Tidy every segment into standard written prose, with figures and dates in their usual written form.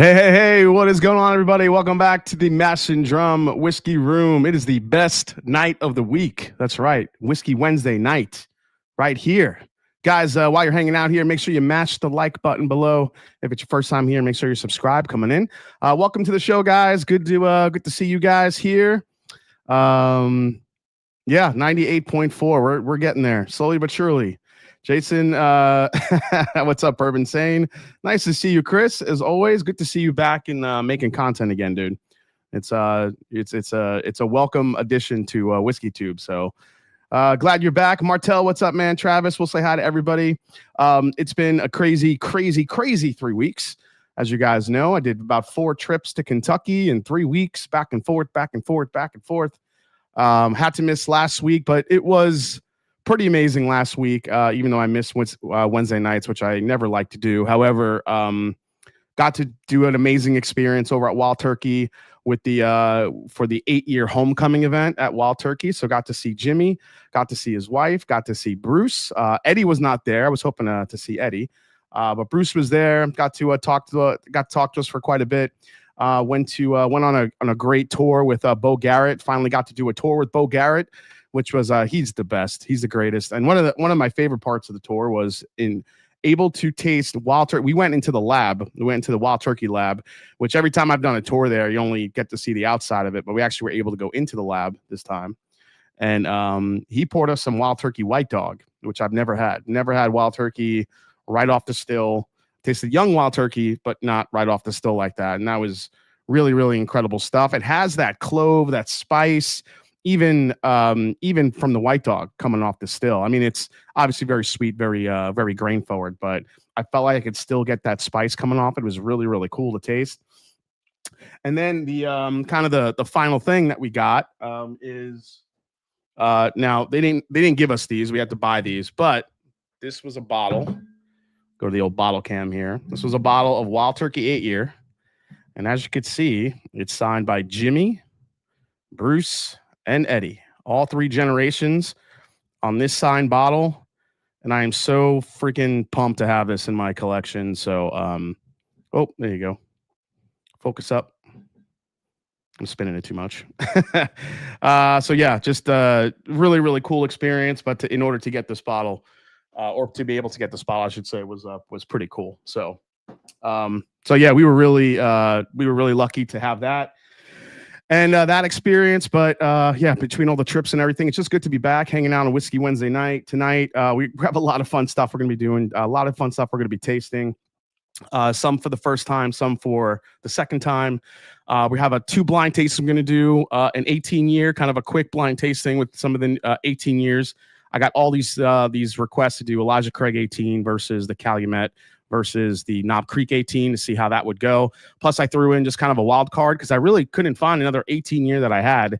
Hey, what is going on, everybody? Welcome back to the Mash and Drum Whiskey Room. It is the best night of the week. That's right. Whiskey Wednesday night right here. Guys, while you're hanging out here, make sure you mash the like button below. If it's your first time here, make sure you're subscribed coming in. Welcome to the show, guys. Good to see you guys here. Yeah, 98.4. We're getting there slowly but surely. Jason, what's up, Bourbon Sane? Nice to see you, Chris. As always, good to see you back and making content again, dude. It's a welcome addition to Whiskey Tube. So glad you're back. Martel, what's up, man? Travis, we'll say hi to everybody. It's been a crazy 3 weeks. As you guys know, I did about 4 trips to Kentucky in 3 weeks, back and forth. Had to miss last week, but it was pretty amazing last week, even though I missed Wednesday nights, which I never like to do. However, got to do an amazing experience over at Wild Turkey with for the 8-year homecoming event at Wild Turkey. So got to see Jimmy, got to see his wife, got to see Bruce. Eddie was not there. I was hoping to see Eddie, but Bruce was there. Got to talk to us for quite a bit. Went on a great tour with Bo Garrett. Finally got to do a tour with Bo Garrett, which was he's the best. He's the greatest. And one of my favorite parts of the tour was able to taste Wild Turkey. We went into the lab. We went into the Wild Turkey lab, which every time I've done a tour there, you only get to see the outside of it. But we actually were able to go into the lab this time. And he poured us some Wild Turkey White Dog, which I've never had. Never had Wild Turkey right off the still. Tasted young Wild Turkey, but not right off the still like that. And that was really, really incredible stuff. It has that clove, that spice, even from the White Dog coming off the still. I mean, it's obviously very sweet, very grain forward, but I felt like I could still get that spice coming off. It was really, really cool to taste. And then the kind of the final thing that we got is now they didn't give us these. We had to buy these, but this was a bottle. Go to the old bottle cam here. This was a bottle of Wild Turkey 8-year. And as you could see, it's signed by Jimmy, Bruce, and Eddie. All 3 generations on this signed bottle. And I am so freaking pumped to have this in my collection. So, oh, there you go. Focus up. I'm spinning it too much. So yeah, just a really, really cool experience. But in order to get this bottle, or to be able to get this bottle, I should say, was pretty cool. So yeah, we were really lucky to have that and that experience. But yeah, between all the trips and everything, it's just good to be back hanging out on Whiskey Wednesday night tonight. We have a lot of fun stuff we're going to be doing, a lot of fun stuff we're going to be tasting. Some for the first time, some for the second time. We have a 2 blind tastes I'm going to do, an 18-year, kind of a quick blind tasting with some of the 18 years. I got all these requests to do Elijah Craig 18 versus the Calumet versus the Knob Creek 18 to see how that would go. Plus, I threw in just kind of a wild card because I really couldn't find another 18-year that I had.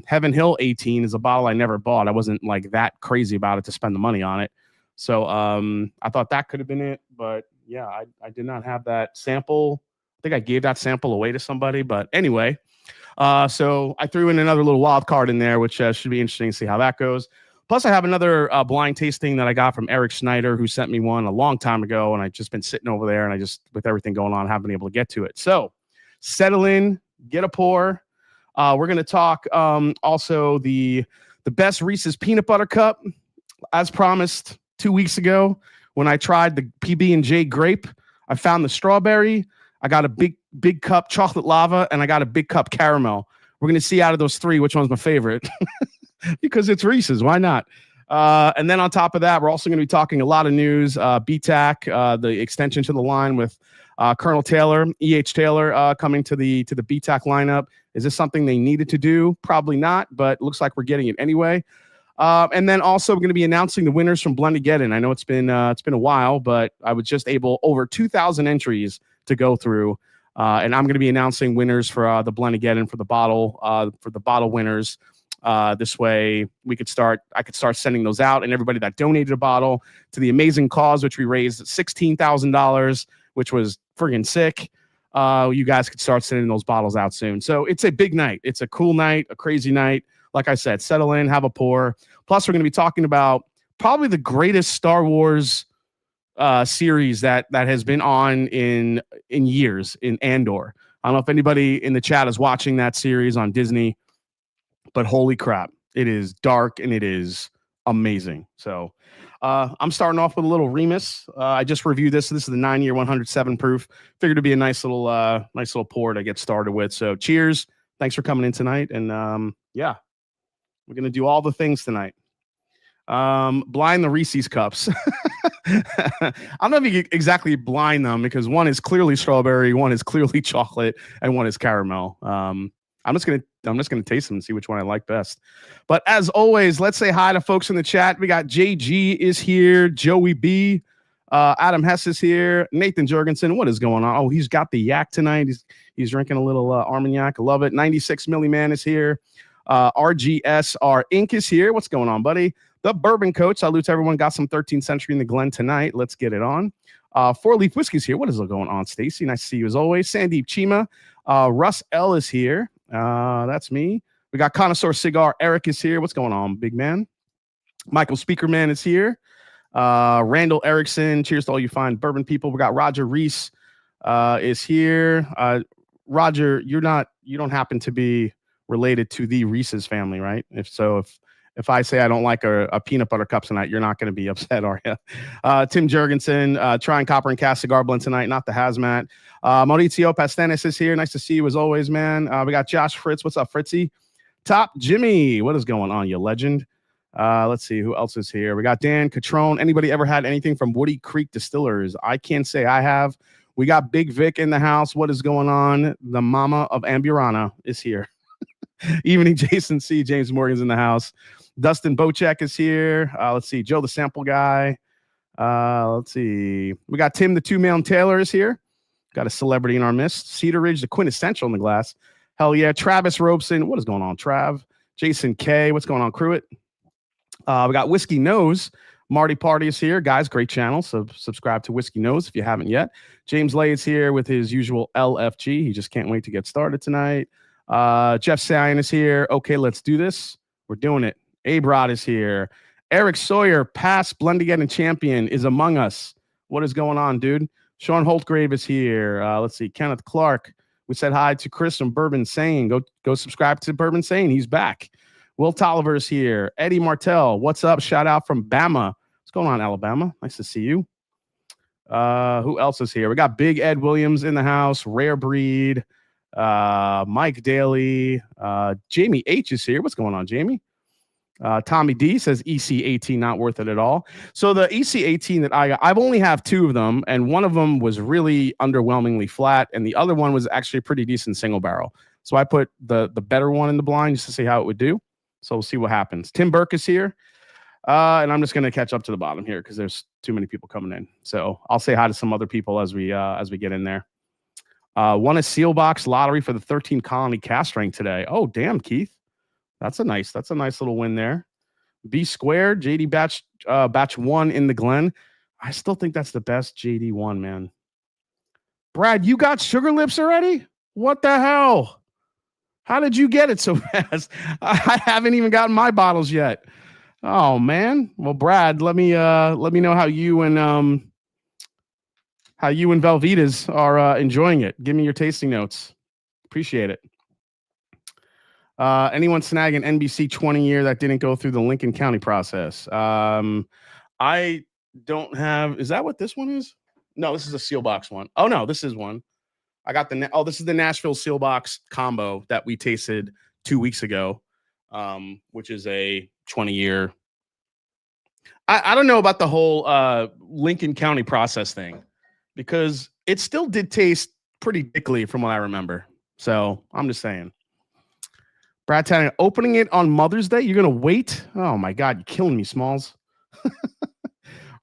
Heaven Hill 18 is a bottle I never bought. I wasn't like that crazy about it to spend the money on it. So I thought that could have been it. But yeah, I did not have that sample. I think I gave that sample away to somebody. But anyway, so I threw in another little wild card in there, which should be interesting to see how that goes. Plus, I have another blind tasting that I got from Eric Schneider, who sent me one a long time ago, and I've just been sitting over there, and I just, with everything going on, haven't been able to get to it. So settle in, get a pour. We're going to talk also the best Reese's Peanut Butter Cup, as promised 2 weeks ago when I tried the PB&J grape. I found the strawberry. I got a big cup chocolate lava, and I got a big cup caramel. We're going to see out of those 3 which one's my favorite. Because it's Reese's, why not? And then on top of that, we're also going to be talking a lot of news. BTAC, the extension to the line with Colonel Taylor, E.H. Taylor coming to the BTAC lineup. Is this something they needed to do? Probably not, but it looks like we're getting it anyway. And then also we're going to be announcing the winners from Blendedon. I know it's been a while, but I was just able over 2,000 entries to go through, and I'm going to be announcing winners for the Blendedon for the bottle winners. This way I could start sending those out, and everybody that donated a bottle to the amazing cause, which we raised $16,000, which was friggin' sick. You guys could start sending those bottles out soon. So it's a big night. It's a cool night, a crazy night. Like I said, settle in, have a pour. Plus, we're going to be talking about probably the greatest Star Wars series that has been on in years in Andor. I don't know if anybody in the chat is watching that series on Disney, but holy crap, it is dark and it is amazing. So I'm starting off with a little Remis. I just reviewed this. This is the 9-year 107 proof. Figured it'd be a nice little pour to get started with. So cheers. Thanks for coming in tonight. And yeah, we're going to do all the things tonight. Blind the Reese's cups. I don't know if you can exactly blind them because one is clearly strawberry, one is clearly chocolate, and one is caramel. I'm just gonna taste them and see which one I like best. But as always, let's say hi to folks in the chat. We got JG is here, Joey B, Adam Hess is here, Nathan Jorgensen. What is going on? Oh, he's got the yak tonight. He's drinking a little Armagnac. I love it. 96 Milli Man is here. RGSR Inc. is here. What's going on, buddy? The Bourbon Coach. Salute to everyone. Got some 13th century in the Glen tonight. Let's get it on. 4-Leaf Whiskey's here. What is going on, Stacy? Nice to see you as always. Sandeep Chima. Russ L is here. That's me. We got Connoisseur Cigar. Eric is here. What's going on, big man? Michael Speakerman is here. Randall Erickson. Cheers to all you fine bourbon people. We got Roger Reese is here. Roger, you don't happen to be related to the Reese's family, right? If I say I don't like a peanut butter cup tonight, you're not going to be upset, are you? Tim Jurgensen, trying Copper and Cast Cigar Blend tonight, not the Hazmat. Mauricio Pastenes is here. Nice to see you as always, man. We got Josh Fritz. What's up, Fritzy? Top Jimmy. What is going on, you legend? Let's see who else is here. We got Dan Catrone. Anybody ever had anything from Woody Creek Distillers? I can't say I have. We got Big Vic in the house. What is going on? The mama of Amburana is here. Evening, Jason C. James Morgan's in the house. Dustin Bocek is here. Let's see. Joe the Sample Guy. Let's see. We got Tim the Two-Man Taylor is here. Got a celebrity in our midst. Cedar Ridge, the quintessential in the glass. Hell yeah. Travis Robeson. What is going on, Trav? Jason K. What's going on, Cruitt? We got Whiskey Nose. Marty Party is here. Guys, great channel. So subscribe to Whiskey Nose if you haven't yet. James Lay is here with his usual LFG. He just can't wait to get started tonight. Jeff Scion is here. Okay, let's do this. We're doing it. Abrod is here. Eric Sawyer, past Blendedon champion, is among us. What is going on, dude? Sean Holtgrave is here. Let's see. Kenneth Clark. We said hi to Chris from Bourbon Sane. Go subscribe to Bourbon Sane. He's back. Will Tolliver is here. Eddie Martell. What's up? Shout out from Bama. What's going on, Alabama? Nice to see you. Who else is here? We got Big Ed Williams in the house. Rare Breed. Mike Daly. Jamie H is here. What's going on, Jamie? Tommy D says EC18 not worth it at all. So the EC18 that I've only have two of them, and one of them was really underwhelmingly flat, and the other one was actually a pretty decent single barrel. So I put the better one in the blind just to see how it would do. So we'll see what happens. Tim Burke is here, and I'm just going to catch up to the bottom here because there's too many people coming in. So I'll say hi to some other people as we get in there. Won a seal box lottery for the 13 Colony Cast Strength today. Oh damn, Keith. That's a nice little win there. B squared, JD batch 1 in the Glen. I still think that's the best JD one, man. Brad, you got Sugar Lips already? What the hell? How did you get it so fast? I haven't even gotten my bottles yet. Oh man. Well, Brad, let me know how you and Velveeta's are enjoying it. Give me your tasting notes. Appreciate it. Anyone snag an NBC 20 year that didn't go through the Lincoln County process? I don't have. Is that what this one is? No, this is a seal box one. Oh no, this is one. I got this is the Nashville seal box combo that we tasted 2 weeks ago, which is a 20 year. I don't know about the whole Lincoln County process thing because it still did taste pretty dickly from what I remember. So I'm just saying. Brad Tanner, opening it on Mother's Day? You're going to wait? Oh, my God. You're killing me, Smalls.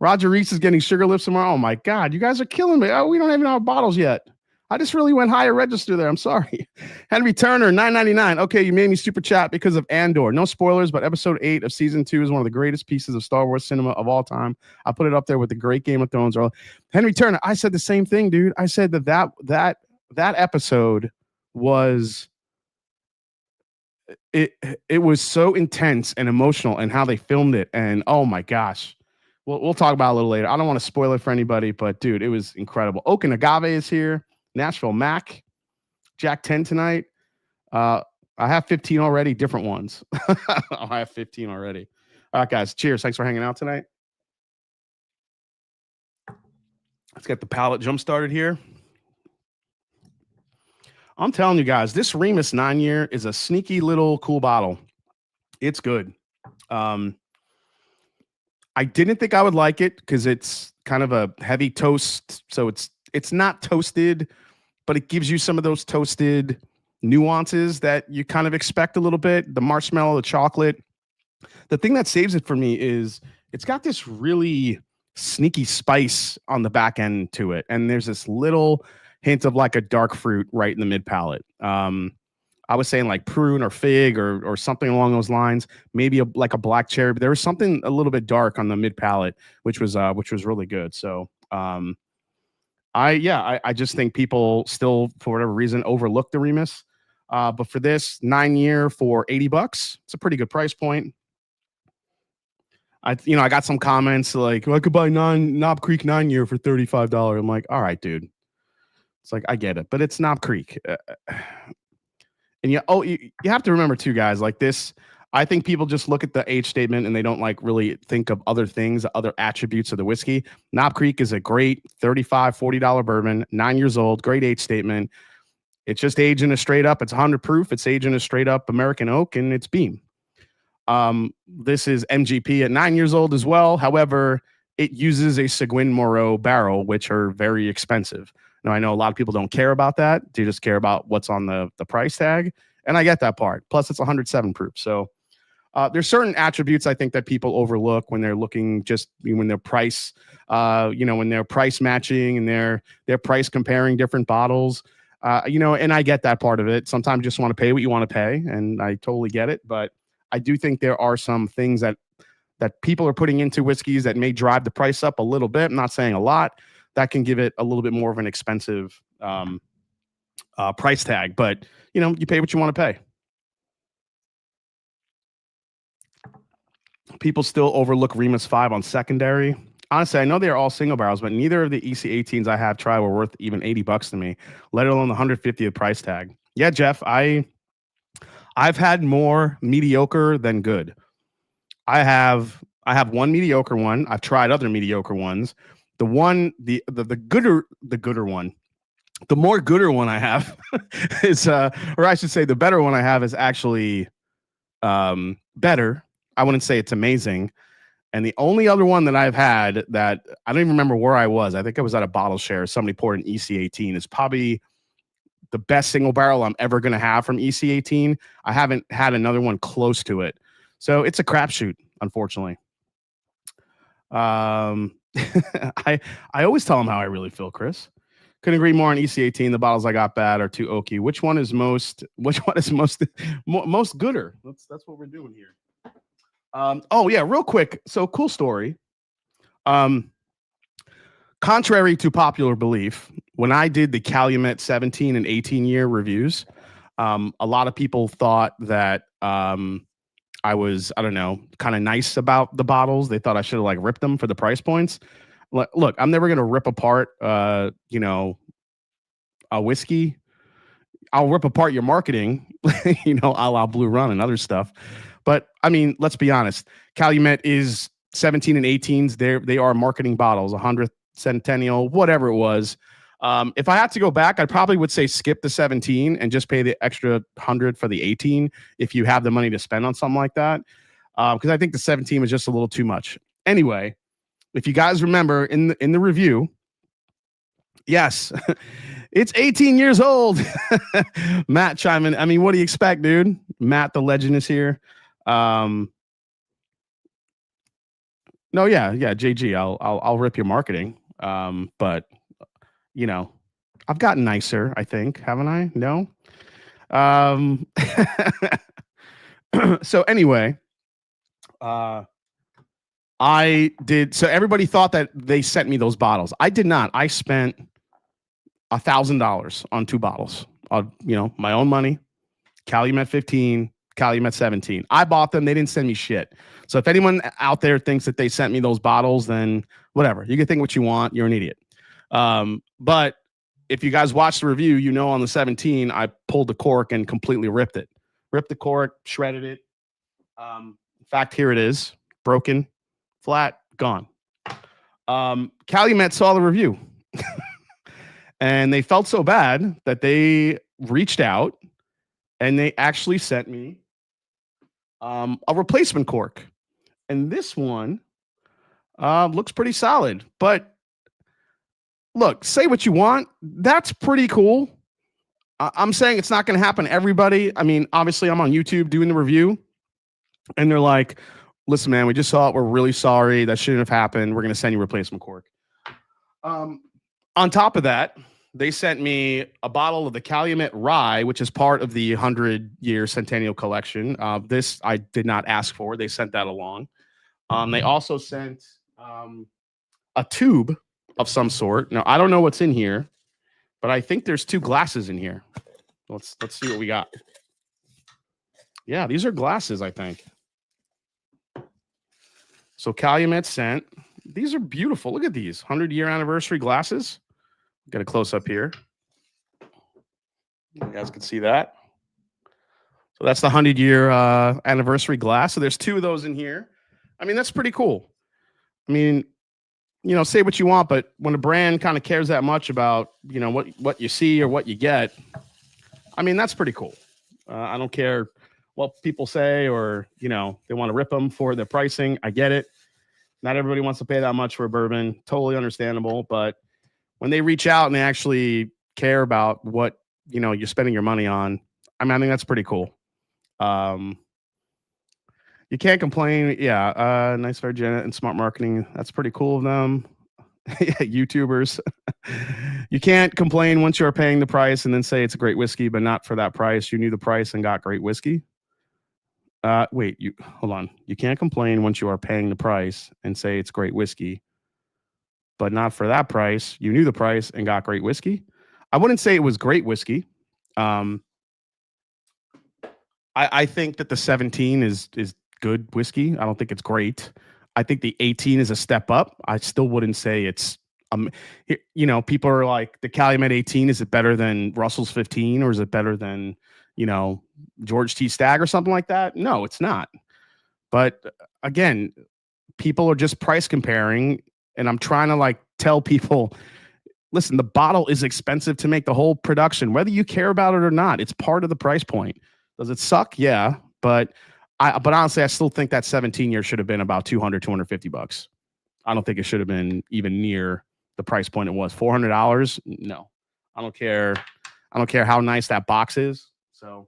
Roger Reese is getting Sugar Lips tomorrow. Oh, my God. You guys are killing me. Oh, we don't even have bottles yet. I just really went higher register there. I'm sorry. Henry Turner, $9.99. Okay, you made me super chat because of Andor. No spoilers, but episode 8 of season 2 is one of the greatest pieces of Star Wars cinema of all time. I put it up there with the great Game of Thrones. Henry Turner, I said the same thing, dude. I said that episode was... It was so intense and emotional and how they filmed it. And oh my gosh, We'll talk about it a little later. I don't want to spoil it for anybody, but dude, it was incredible. Oak and Agave is here. Nashville Mac, Jack 10 tonight. I have 15 already, different ones. I have 15 already. All right, guys. Cheers. Thanks for hanging out tonight. Let's get the palate jump started here. I'm telling you guys, this Remis 9-year is a sneaky little cool bottle. It's good. I didn't think I would like it because it's kind of a heavy toast. So it's not toasted, but it gives you some of those toasted nuances that you kind of expect a little bit. The marshmallow, the chocolate. The thing that saves it for me is it's got this really sneaky spice on the back end to it. And there's this little hint of like a dark fruit right in the mid palate. I was saying like prune or fig or something along those lines, maybe like a black cherry, but there was something a little bit dark on the mid palate, which was really good. So I just think people still, for whatever reason, overlook the Remis. But for this 9-year for $80, it's a pretty good price point. I got some comments like, well, I could buy Knob Creek 9-year for $35. I'm like, all right, dude. It's like, I get it, but it's Knob Creek. And you have to remember too, guys, like this, I think people just look at the age statement and they don't like really think of other things, other attributes of the whiskey. Knob Creek is a great $35, $40 bourbon, 9 years old, great age statement. It's just aging a straight up. It's 100 proof. It's aging a straight up American oak and it's beam. This is MGP at 9 years old as well. However, it uses a Seguin Moreau barrel, which are very expensive. Now, I know a lot of people don't care about that. They just care about what's on the price tag. And I get that part. Plus, it's 107 proof. So there's certain attributes I think that people overlook when they're looking when they're price, when they're price matching and they're price comparing different bottles. And I get that part of it. Sometimes you just want to pay what you want to pay. And I totally get it. But I do think there are some things that people are putting into whiskeys that may drive the price up a little bit. I'm not saying a lot. That can give it a little bit more of an expensive price tag. But, you pay what you want to pay. People still overlook Remis 5 on secondary. Honestly, I know they're all single barrels, but neither of the EC18s I have tried were worth even $80 to me, let alone the $150 price tag. Yeah, Jeff, I've had more mediocre than good. I have one mediocre one. I've tried other mediocre ones. The gooder one, the more gooder one I have is, or I should say the better one I have is actually better. I wouldn't say it's amazing. And the only other one that I've had that I don't even remember where I was. I think I was at a bottle share. Somebody poured an EC18. Is probably the best single barrel I'm ever going to have from EC18. I haven't had another one close to it. So it's a crapshoot, unfortunately. I always tell them how I really feel, Chris. Couldn't agree more on EC18. The bottles I got bad are too oaky. Which one is most gooder? That's what we're doing here. Oh yeah, real quick. So cool story. Contrary to popular belief, when I did the Calumet 17 and 18-year reviews, a lot of people thought that I was, I don't know, kind of nice about the bottles. They thought I should have like ripped them for the price points. Look, I'm never going to rip apart, a whiskey. I'll rip apart your marketing, a la Blue Run and other stuff. But I mean, let's be honest. Calumet is 17 and 18s. They are marketing bottles, 100th centennial, whatever it was. If I had to go back, I probably would say skip the 17 and just pay the extra 100 for the 18 if you have the money to spend on something like that. Because I think the 17 was just a little too much. Anyway, if you guys remember in the review, yes, it's 18 years old. Matt chime in. I mean, what do you expect, dude? Matt, the legend, is here. No, yeah, JG, I'll rip your marketing. But I've gotten nicer, I think, haven't I? No. So anyway, I did. So everybody thought that they sent me those bottles. I did not. I spent $1,000 on 2 bottles. My own money. Calumet 15, Calumet 17. I bought them. They didn't send me shit. So if anyone out there thinks that they sent me those bottles, then whatever. You can think what you want. You're an idiot. But if you guys watch the review, you know on the 17, I pulled the cork and completely ripped it. Ripped the cork, shredded it. In fact, here it is. Broken, flat, gone. Calumet saw the review. And they felt so bad that they reached out and they actually sent me a replacement cork. And this one looks pretty solid. But look, say what you want. That's pretty cool. I'm saying it's not going to happen to everybody. I mean, obviously, I'm on YouTube doing the review. And they're like, listen, man, we just saw it. We're really sorry. That shouldn't have happened. We're going to send you a replacement cork. On top of that, they sent me a bottle of the Calumet Rye, which is part of the 100-year Centennial Collection. This I did not ask for. They sent that along. They also sent a tube of some sort. Now, I don't know what's in here, but I think there's 2 glasses in here. Let's see what we got. Yeah, these are glasses, I think. So Calumet sent. These are beautiful. Look at these 100-year anniversary glasses. Get a close up here. You guys can see that. So that's the 100-year anniversary glass. So there's 2 of those in here. I mean, that's pretty cool. I mean, you know, say what you want, but when a brand kind of cares that much about, you know, what you see or what you get, I mean, that's pretty cool. I don't care what people say or, you know, they want to rip them for their pricing. I get it. Not everybody wants to pay that much for a bourbon. Totally understandable. But when they reach out and they actually care about what, you know, you're spending your money on, I mean, I think that's pretty cool. You can't complain. Yeah. Nice for Janet and smart marketing. That's pretty cool of them. Yeah, YouTubers. You can't complain once you're paying the price and then say it's a great whiskey, but not for that price. You knew the price and got great whiskey. Wait, hold on. You can't complain once you are paying the price and say it's great whiskey, but not for that price. You knew the price and got great whiskey. I wouldn't say it was great whiskey. I think that the 17 is good whiskey. I don't think it's great. I think the 18 is a step up. I still wouldn't say it's, you know, people are like, the Calumet 18, is it better than Russell's 15 or is it better than, you know, George T. Stagg or something like that? No, it's not. But again, people are just price comparing. And I'm trying to like tell people, listen, the bottle is expensive to make, the whole production, whether you care about it or not. It's part of the price point. Does it suck? Yeah. But honestly, I still think that 17-year should have been about $250. I don't think it should have been even near the price point it was. $400? No. I don't care. I don't care how nice that box is. So,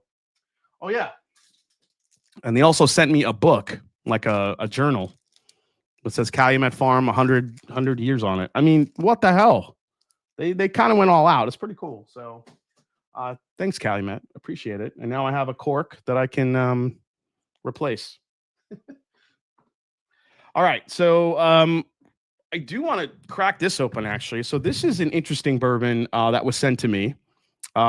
oh yeah. And they also sent me a book, like a journal that says Calumet Farm 100 years on it. I mean, what the hell? They kind of went all out. It's pretty cool. So thanks, Calumet. Appreciate it. And now I have a cork that I can replace. All right. So I do want to crack this open, actually. So this is an interesting bourbon that was sent to me.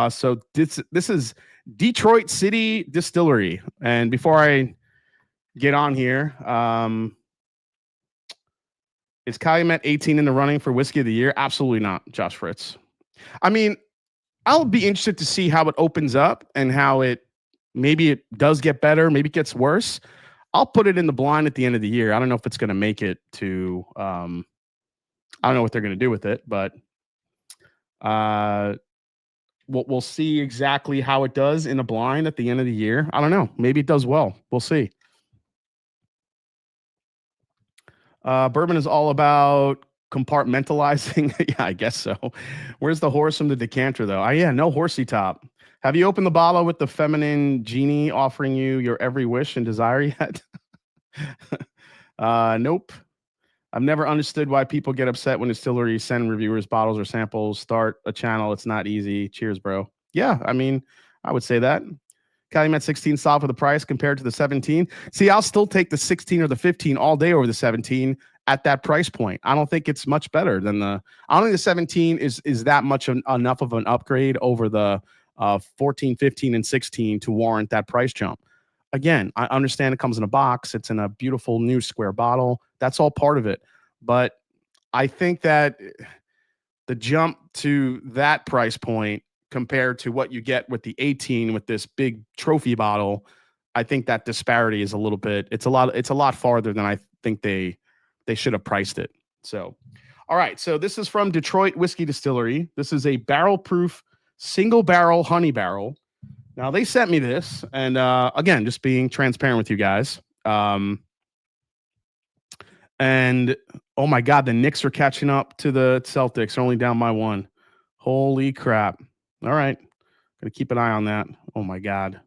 So this is Detroit City Distillery. And before I get on here, is Calumet 18 in the running for Whiskey of the Year? Absolutely not, Josh Fritz. I mean, I'll be interested to see how it opens up and how maybe it does get better, maybe it gets worse. I'll put it in the blind at the end of the year. I don't know if it's going to make it to, I don't know what they're going to do with it, but we'll see exactly how it does in a blind at the end of the year. I don't know. Maybe it does well. We'll see. Bourbon is all about compartmentalizing. Yeah, I guess so. Where's the horse from the decanter, though? Yeah, no horsey top. Have you opened the bottle with the feminine genie offering you your every wish and desire yet? Nope. I've never understood why people get upset when distilleries send reviewers bottles or samples. Start a channel. It's not easy. Cheers, bro. Yeah, I mean, I would say that. Calumet 16 solid for the price compared to the 17. See, I'll still take the 16 or the 15 all day over the 17 at that price point. I don't think it's much better than I don't think the 17 is that much enough of an upgrade over the 14, 15, and 16 to warrant that price jump. again, I understand it comes in a box. It's in a beautiful new square bottle. That's all part of it. But I think that the jump to that price point compared to what you get with the 18 with this big trophy bottle, I think that disparity is a little bit, it's a lot farther than I think they should have priced it. So, all right. So this is from Detroit Whiskey Distillery. This is a barrel proof single barrel honey barrel. Now they sent me this, and again, just being transparent with you guys. And oh my God, the Knicks are catching up to the Celtics. They're only down by 1. Holy crap. All right. Gonna keep an eye on that. Oh my God.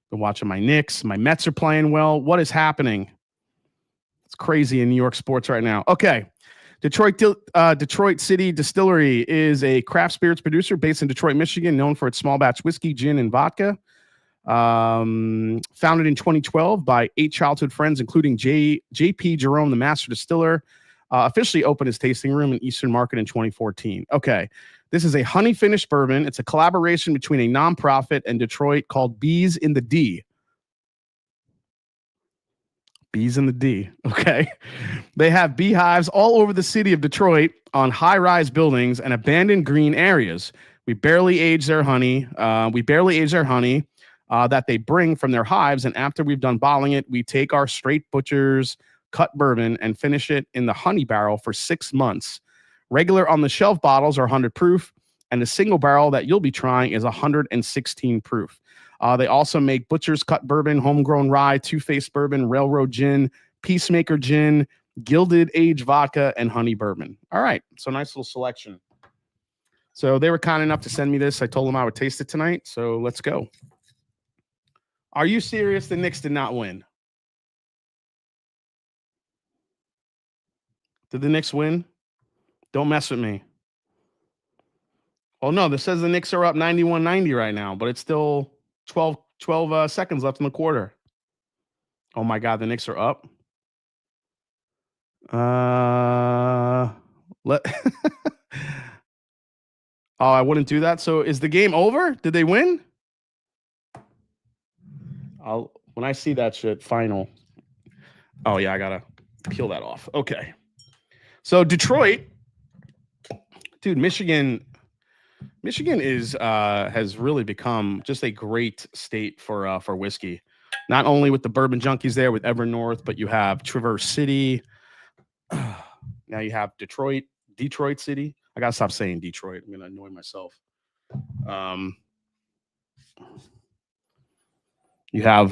Been watching my Knicks. My Mets are playing well. What is happening? It's crazy in New York sports right now. Okay. Detroit City Distillery is a craft spirits producer based in Detroit, Michigan, known for its small batch whiskey, gin, and vodka. Founded in 2012 by 8 childhood friends, including J.P. Jerome, the master distiller. Officially opened his tasting room in Eastern Market in 2014. Okay. This is a honey finished bourbon. It's a collaboration between a nonprofit and Detroit called Bees in the D. Bees in the D. Okay. They have beehives all over the city of Detroit on high-rise buildings and abandoned green areas. We barely age their honey. That they bring from their hives. And after we've done bottling it, we take our straight butcher's cut bourbon and finish it in the honey barrel for 6 months. Regular on the shelf bottles are 100 proof, and the single barrel that you'll be trying is 116 proof. They also make butcher's cut bourbon, homegrown rye, two-faced bourbon, railroad gin, peacemaker gin, gilded age vodka, and honey bourbon. All right. So nice little selection. So they were kind enough to send me this. I told them I would taste it tonight. So let's go. Are you serious? The Knicks did not win. Did the Knicks win? Don't mess with me. Oh, no. This says the Knicks are up 91-90 right now, but it's still 12 seconds left in the quarter. Oh, my God. The Knicks are up. Oh, I wouldn't do that. So is the game over? Did they win? When I see that shit, final. Oh, yeah, I got to peel that off. Okay. So Detroit, dude, Michigan is has really become just a great state for whiskey. Not only with the bourbon junkies there with Evernorth, but you have Traverse City. Now you have Detroit City. I gotta stop saying Detroit. I'm gonna annoy myself. You have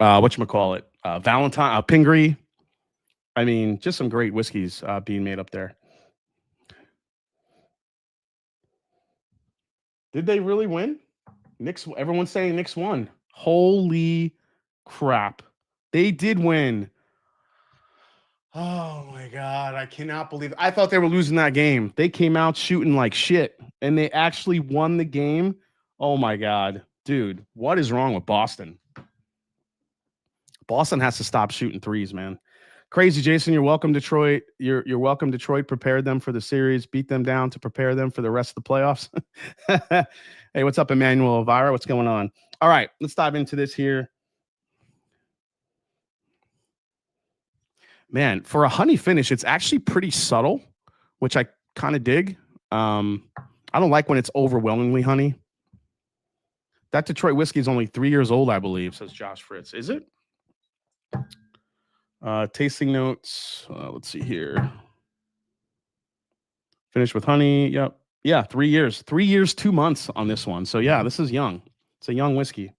whatchamacallit, Valentine, Pingree. I mean, just some great whiskeys being made up there. Did they really win? Knicks. Everyone's saying Knicks won. Holy crap! They did win. Oh my God, I cannot believe it. I thought they were losing that game. They came out shooting like shit, and they actually won the game. Oh my God, dude, what is wrong with Boston? Boston has to stop shooting threes, man. Crazy, Jason. You're welcome, Detroit. You're welcome, Detroit. Prepare them for the series. Beat them down to prepare them for the rest of the playoffs. Hey, what's up, Emmanuel Elvira? What's going on? All right, let's dive into this here. Man, for a honey finish, it's actually pretty subtle, which I kind of dig. I don't like when it's overwhelmingly honey. That Detroit whiskey is only 3 years old, I believe, says Josh Fritz. Is it? Tasting notes. Let's see here. Finished with honey. Yep. Yeah, 3 years. 3 years, 2 months on this one. So, yeah, this is young. It's a young whiskey.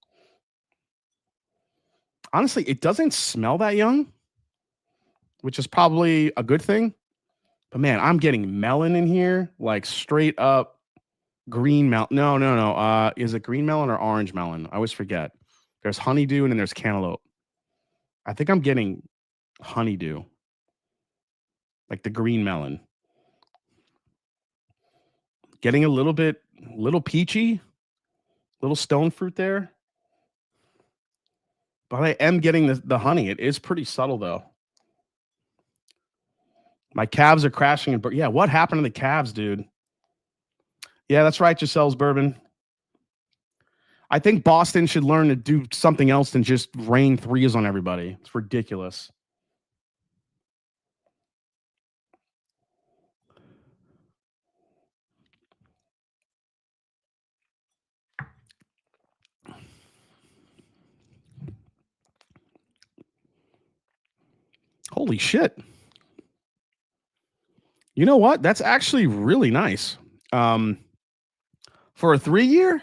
Honestly, it doesn't smell that young, which is probably a good thing. But, man, I'm getting melon in here, like straight up green melon. No. Is it green melon or orange melon? I always forget. There's honeydew and then there's cantaloupe. I think I'm getting honeydew, like the green melon. Getting a little peachy, little stone fruit there. But I am getting the honey. It is pretty subtle, though. My calves are crashing. But yeah, what happened to the calves, dude? Yeah, that's right, Giselle's bourbon. I think Boston should learn to do something else than just rain threes on everybody. It's ridiculous. Holy shit. You know what? That's actually really nice. For a 3-year,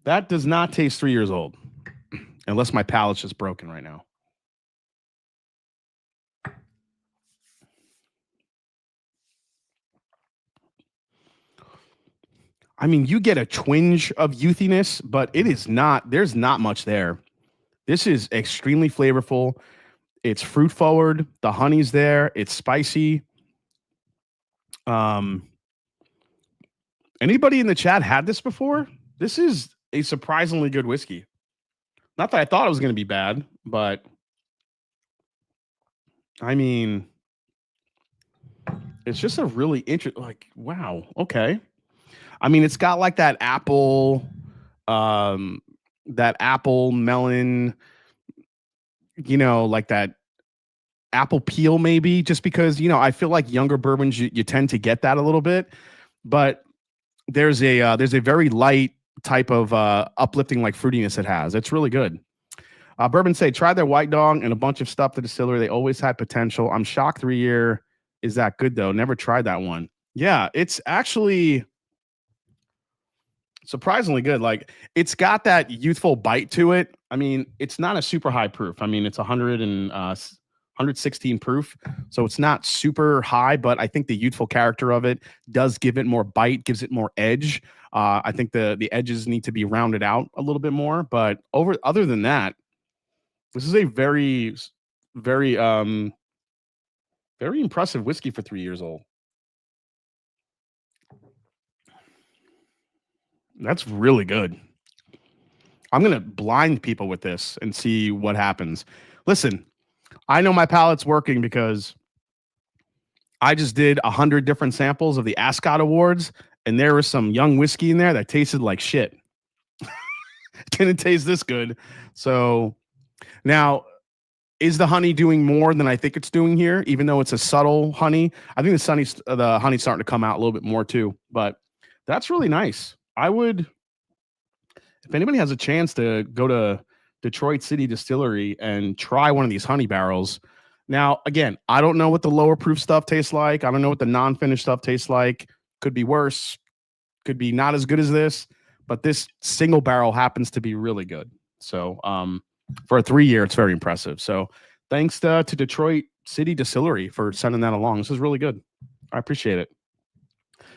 that does not taste 3 years old, unless my palate's just broken right now. I mean, you get a twinge of youthiness, but it is not, there's not much there. This is extremely flavorful. It's fruit forward. The honey's there. It's spicy. Anybody in the chat had this before? This is a surprisingly good whiskey. Not that I thought it was going to be bad, but I mean, it's just a really interesting, like, wow, okay. I mean, it's got like that apple melon, like that apple peel maybe, just because, I feel like younger bourbons, you tend to get that a little bit, but there's a very light type of uplifting like fruitiness it has. It's really good. Bourbon say, try their White Dog and a bunch of stuff. The Distillery, they always had potential. I'm shocked 3-year is that good though. Never tried that one. Yeah, it's actually surprisingly good. Like, it's got that youthful bite to it. I mean, it's not a super high proof. I mean, it's 116 proof, so it's not super high, but I think the youthful character of it does give it more bite, gives it more edge. I think the edges need to be rounded out a little bit more, but other than that, this is a very, very, very impressive whiskey for 3 years old. That's really good. I'm going to blind people with this and see what happens. Listen, I know my palate's working because I just did 100 different samples of the Ascot Awards, and there was some young whiskey in there that tasted like shit. Didn't taste this good. So now, is the honey doing more than I think it's doing here? Even though it's a subtle honey, I think the honey's starting to come out a little bit more too. But that's really nice. I would, if anybody has a chance to go to Detroit City Distillery and try one of these honey barrels. Now, again, I don't know what the lower proof stuff tastes like. I don't know what the non-finished stuff tastes like. Could be worse. Could be not as good as this. But this single barrel happens to be really good. So for a 3-year, it's very impressive. So thanks to Detroit City Distillery for sending that along. This is really good. I appreciate it.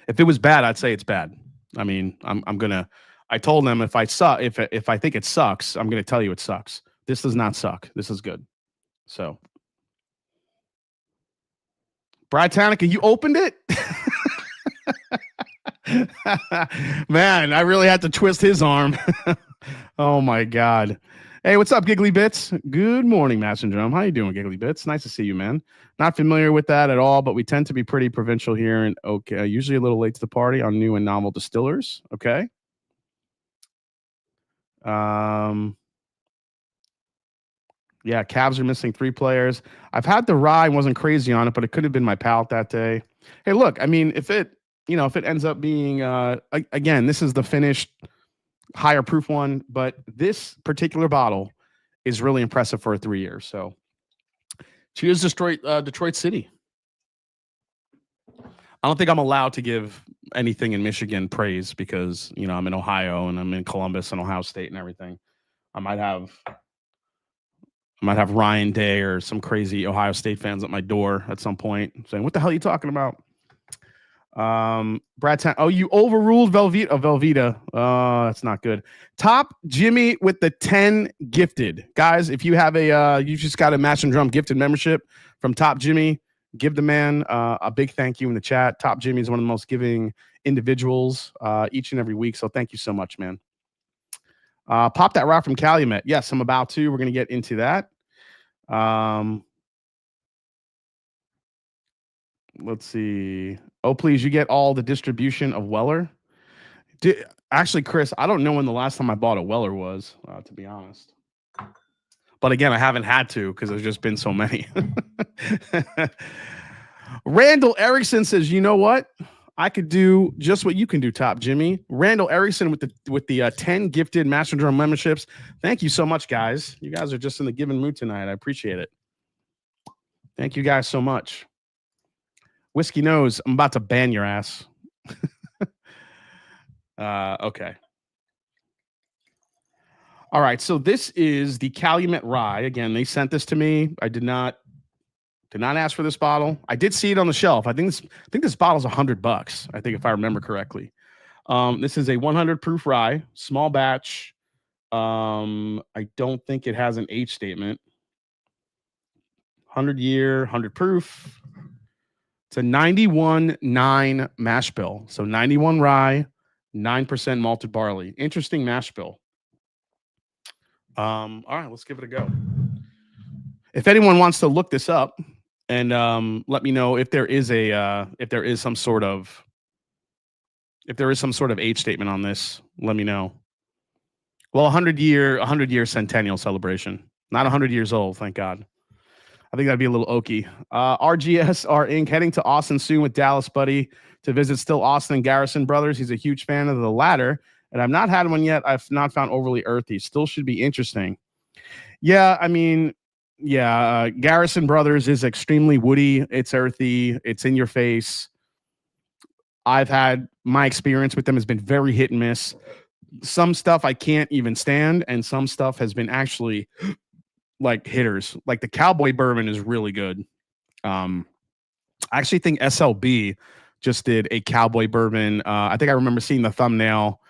If it was bad, I'd say it's bad. I mean, I told them if I think it sucks, I'm gonna tell you it sucks. This does not suck. This is good. So, Brad Tanica, you opened it? Man, I really had to twist his arm. Oh my God. Hey, what's up, Giggly Bits? Good morning, Master Drum. How you doing, Giggly Bits? Nice to see you, man. Not familiar with that at all, but we tend to be pretty provincial here, and okay, usually a little late to the party on new and novel distillers. Okay. Yeah, Cavs are missing 3 players. I've had the rye, wasn't crazy on it, but it could have been my palate that day. Hey, look, I mean, if it ends up being again, this is the finished higher proof one, but this particular bottle is really impressive for a 3 years. So cheers, Detroit City. I don't think I'm allowed to give anything in Michigan praise because, I'm in Ohio and I'm in Columbus and Ohio State and everything. I might have Ryan Day or some crazy Ohio State fans at my door at some point saying, "What the hell are you talking about?" Brad, you overruled Velveeta. That's not good. Top Jimmy with the 10 gifted. Guys, if you have you just got a Mash and Drum gifted membership from Top Jimmy, give the man a big thank you in the chat. Top Jimmy is one of the most giving individuals each and every week. So thank you so much, man. Pop that route from Calumet. Yes, I'm about to. We're going to get into that. Let's see. Oh, please, you get all the distribution of Weller. Actually, Chris, I don't know when the last time I bought a Weller was, to be honest. But again, I haven't had to because there's just been so many. Randall Erickson says, you know what? I could do just what you can do, Top Jimmy. Randall Erickson with the 10 gifted Master Drum memberships. Thank you so much, guys. You guys are just in the giving mood tonight. I appreciate it. Thank you guys so much. Whiskey Nose, I'm about to ban your ass. Okay. All right, so this is the Calumet Rye. Again, they sent this to me. I did not ask for this bottle. I did see it on the shelf. I think this bottle's $100. I think if I remember correctly. This is a 100 proof rye, small batch. I don't think it has an age statement. 100 year, 100 proof. It's a 91.9 mash bill. So 91 rye, 9% malted barley. Interesting mash bill. All right, let's give it a go. If anyone wants to look this up and let me know if there is some sort of age statement on this, let me know. Well, 100 year centennial celebration. Not 100 years old, thank God. I think that'd be a little oaky. RGSR Inc. heading to Austin soon with Dallas Buddy to visit Still Austin and Garrison Brothers. He's a huge fan of the latter, and I've not had one yet. I've not found overly earthy. Still should be interesting. Yeah, I mean, yeah, Garrison Brothers is extremely woody. It's earthy. It's in your face. I've had my experience with them has been very hit and miss. Some stuff I can't even stand, and some stuff has been actually like hitters. Like the Cowboy Bourbon is really good. I actually think SLB just did a Cowboy Bourbon. I think I remember seeing the thumbnail,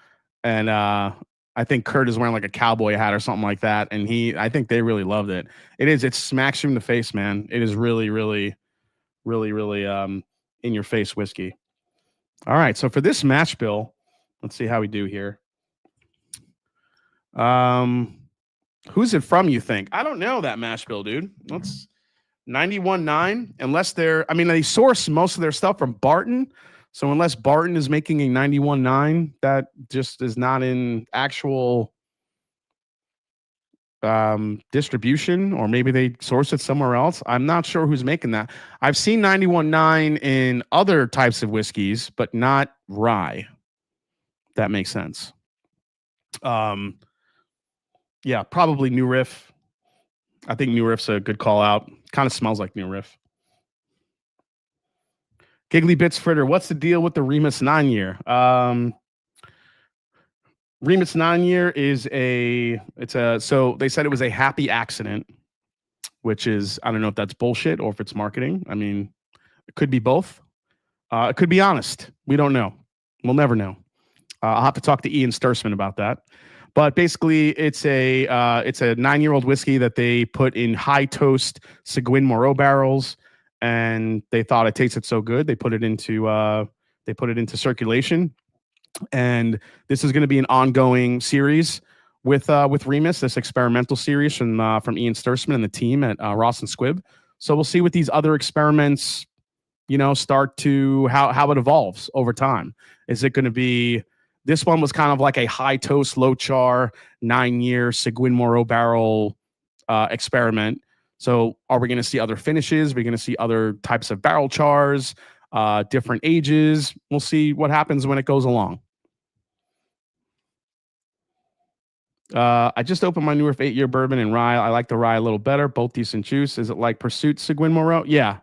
and I think Kurt is wearing like a cowboy hat or something like that. And I think they really loved it. It smacks you in the face, man. It is really, really, really, really in your face whiskey. All right. So for this mash bill, let's see how we do here. Who's it from, you think? I don't know that mash bill, dude. That's 91.9. Unless they source most of their stuff from Barton. So unless Barton is making a 91.9, that just is not in actual distribution, or maybe they source it somewhere else. I'm not sure who's making that. I've seen 91.9 in other types of whiskeys, but not rye. That makes sense. Yeah, probably New Riff. I think New Riff's a good call out. Kind of smells like New Riff. Giggly Bits Fritter, what's the deal with the Remis 9-year? Remis 9-year is so they said it was a happy accident, which is, I don't know if that's bullshit or if it's marketing. I mean, it could be both. It could be honest. We don't know. We'll never know. I'll have to talk to Ian Stursman about that. But basically, it's a 9-year-old whiskey that they put in high toast Seguin Moreau barrels, and they thought it tasted so good they put it into circulation. And this is going to be an ongoing series with Remis, this experimental series from Ian Stursman and the team at Ross and Squibb. So we'll see what these other experiments, start to how it evolves over time. Is it going to be? This one was kind of like a high toast, low char, 9-year Seguin Moreau barrel experiment. So are we going to see other finishes? Are we going to see other types of barrel chars, different ages? We'll see what happens when it goes along. I just opened my New Riff 8-year bourbon and rye. I like the rye a little better. Both decent juice. Is it like Pursuit Seguin Moreau? Yeah.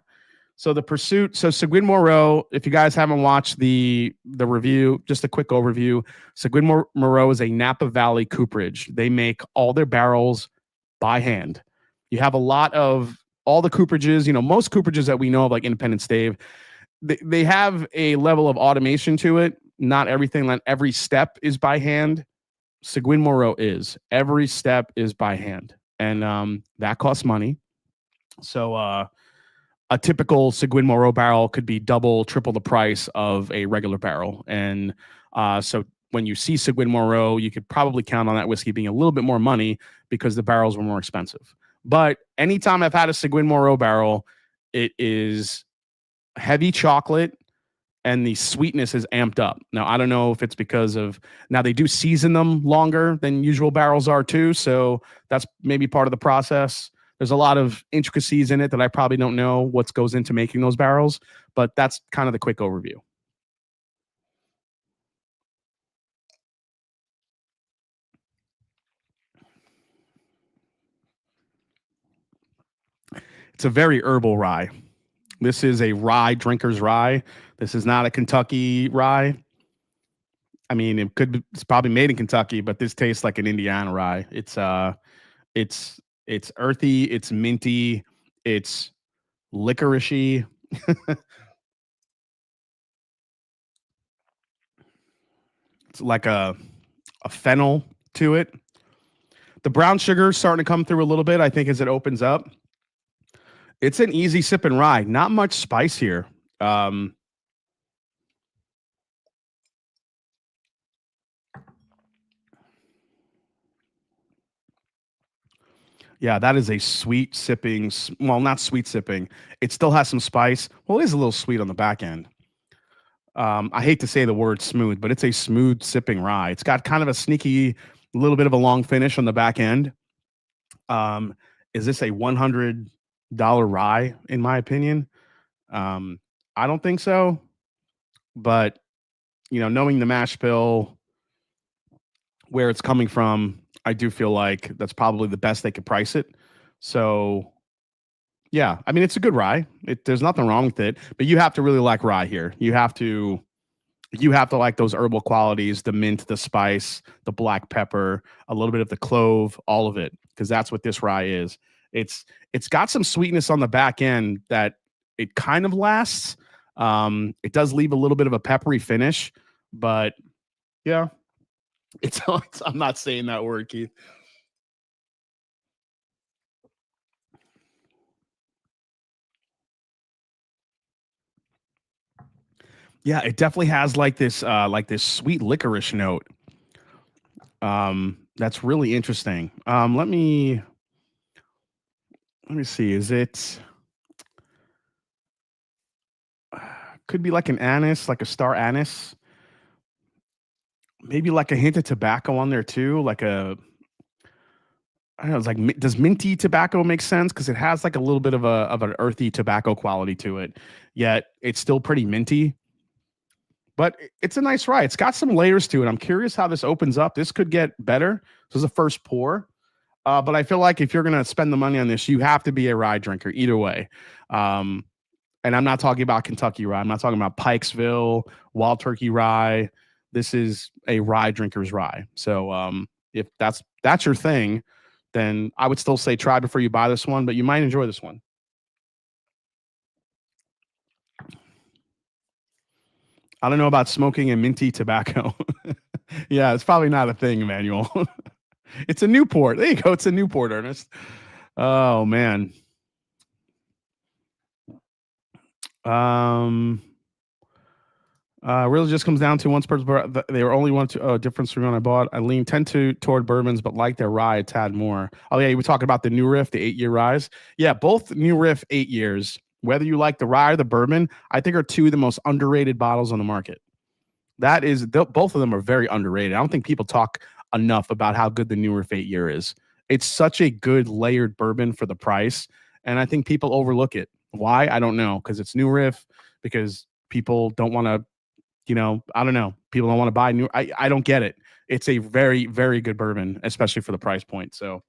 So the Pursuit, Seguin Moreau, if you guys haven't watched the review, just a quick overview. Seguin Moreau is a Napa Valley cooperage. They make all their barrels by hand. You have a lot of all the cooperages, most cooperages that we know of, like Independent Stave, they have a level of automation to it. Not everything, like every step is by hand. Seguin Moreau is. Every step is by hand. And that costs money. So, a typical Seguin Moreau barrel could be double, triple the price of a regular barrel. And so when you see Seguin Moreau, you could probably count on that whiskey being a little bit more money because the barrels were more expensive. But anytime I've had a Seguin Moreau barrel, it is heavy chocolate, and the sweetness is amped up. Now, I don't know if it's because of now they do season them longer than usual barrels are too, so that's maybe part of the process. There's a lot of intricacies in it that I probably don't know what goes into making those barrels, but that's kind of the quick overview. It's a very herbal rye. This is a rye drinker's rye. This is not a Kentucky rye. I mean, it's probably made in Kentucky, but this tastes like an Indiana rye. It's earthy, it's minty, it's licoricey. It's like a fennel to it. The brown sugar is starting to come through a little bit, I think, as it opens up. It's an easy sip and rye. Not much spice here. Yeah, that is a sweet sipping. Well, not sweet sipping. It still has some spice. Well, it is a little sweet on the back end. I hate to say the word smooth, but it's a smooth sipping rye. It's got kind of a sneaky, little bit of a long finish on the back end. Is this a $100 rye? In my opinion, I don't think so. But knowing the mash bill, where it's coming from, I do feel like that's probably the best they could price it. So, yeah, I mean, it's a good rye. There's nothing wrong with it, but you have to really like rye here. You have to like those herbal qualities, the mint, the spice, the black pepper, a little bit of the clove, all of it, because that's what this rye is. It's got some sweetness on the back end that it kind of lasts. It does leave a little bit of a peppery finish, but yeah, it's I'm not saying that word, Keith. Yeah, it definitely has like this sweet licorice note. That's really interesting. Let me see. Is it could be like an anise, like a star anise? Maybe like a hint of tobacco on there too, like a I don't know. It's like, does minty tobacco make sense? Because it has like a little bit of an earthy tobacco quality to it, yet it's still pretty minty. But it's a nice rye. It's got some layers to it. I'm curious how this opens up. This could get better. This is a first pour. But I feel like if you're going to spend the money on this, you have to be a rye drinker either way. And I'm not talking about Kentucky rye. I'm not talking about Pikesville, Wild Turkey rye. This is a rye drinker's rye. So if that's your thing, then I would still say try before you buy this one, but you might enjoy this one. I don't know about smoking and minty tobacco. Yeah, it's probably not a thing, Emmanuel. It's a Newport. There you go. It's a Newport, Ernest. Oh man. Really just comes down to once they were only one difference from when I bought. I lean toward bourbons, but like their rye a tad more. Oh yeah, you were talking about the New Riff, the 8-year ryes. Yeah, both New Riff 8 years. Whether you like the rye or the bourbon, I think are two of the most underrated bottles on the market. That is, both of them are very underrated. I don't think people talk enough about how good the New Riff 8-year is. It's such a good layered bourbon for the price, and I think people overlook it. Why? I don't know. Because it's New Riff. Because people don't want to. I don't know. People don't want to buy new. I don't get it. It's a very, very good bourbon, especially for the price point. So,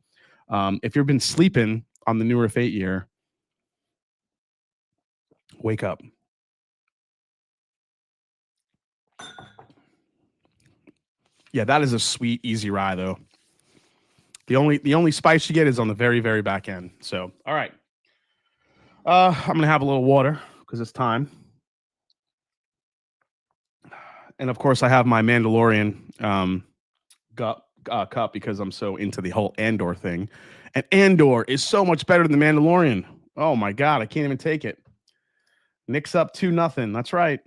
if you've been sleeping on the New Riff 8-year, wake up. Yeah, that is a sweet, easy rye though. The only spice you get is on the very, very back end. So, all right. I'm gonna have a little water because it's time. And of course, I have my Mandalorian cup because I'm so into the whole Andor thing. And Andor is so much better than the Mandalorian. Oh my god, I can't even take it. Nick's up 2-0. That's right.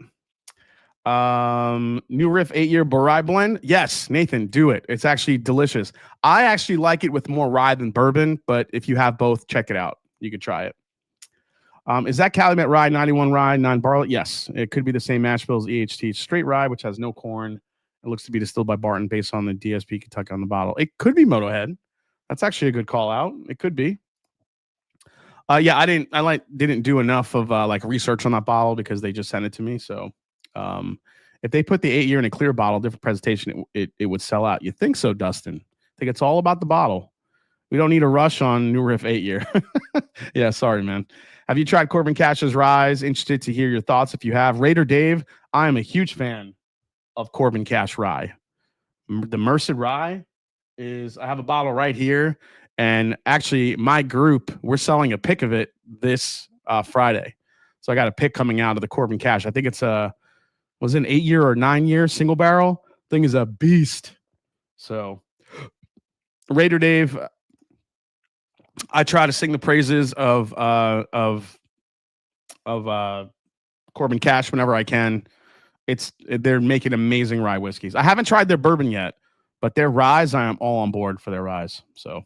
New Riff 8-year rye blend. Yes, Nathan, do it. It's actually delicious. I actually like it with more rye than bourbon, but if you have both, check it out. You could try it. Is that Calumet rye, 91 rye, non-barley? Yes, it could be the same mash bill as EHT straight rye, which has no corn. It looks to be distilled by Barton based on the DSP Kentucky on the bottle. It could be Motorhead. That's actually a good call out. It could be. Yeah, I didn't do enough of like research on that bottle because they just sent it to me. So if they put the 8-year in a clear bottle, different presentation, it would sell out. You think so, Dustin? I think it's all about the bottle. We don't need a rush on New Riff 8-year. Yeah, sorry, man. Have you tried Corbin Cash's Rise? Interested to hear your thoughts if you have. Raider Dave, I am a huge fan of Corbin Cash Rye. The Merced Rye is, I have a bottle right here. And actually, my group, we're selling a pick of it this Friday. So I got a pick coming out of the Corbin Cash. I think it's was it an 8-year or 9-year single barrel? Thing is a beast. So Raider Dave, I try to sing the praises of Corbin Cash whenever I can. They're making amazing rye whiskeys. I haven't tried their bourbon yet, but their ryes, I am all on board for their ryes. So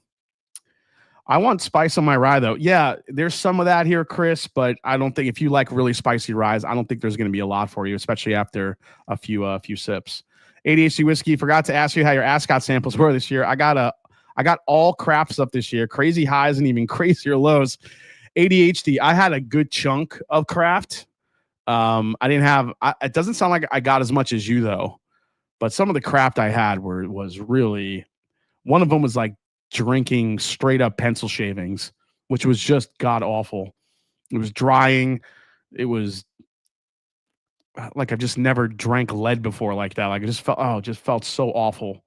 I want spice on my rye though. Yeah, there's some of that here, Chris, but I don't think if you like really spicy ryes, I don't think there's going to be a lot for you, especially after a few sips. ADHD whiskey. Forgot to ask you how your Ascot samples were this year. I got all crafts up this year, crazy highs and even crazier lows. ADHD, I had a good chunk of craft. I didn't have, it doesn't sound like I got as much as you though, but some of the craft I had was really, one of them was like drinking straight up pencil shavings, which was just god awful. It was drying. It was like I've just never drank lead before like that. Like it just felt so awful.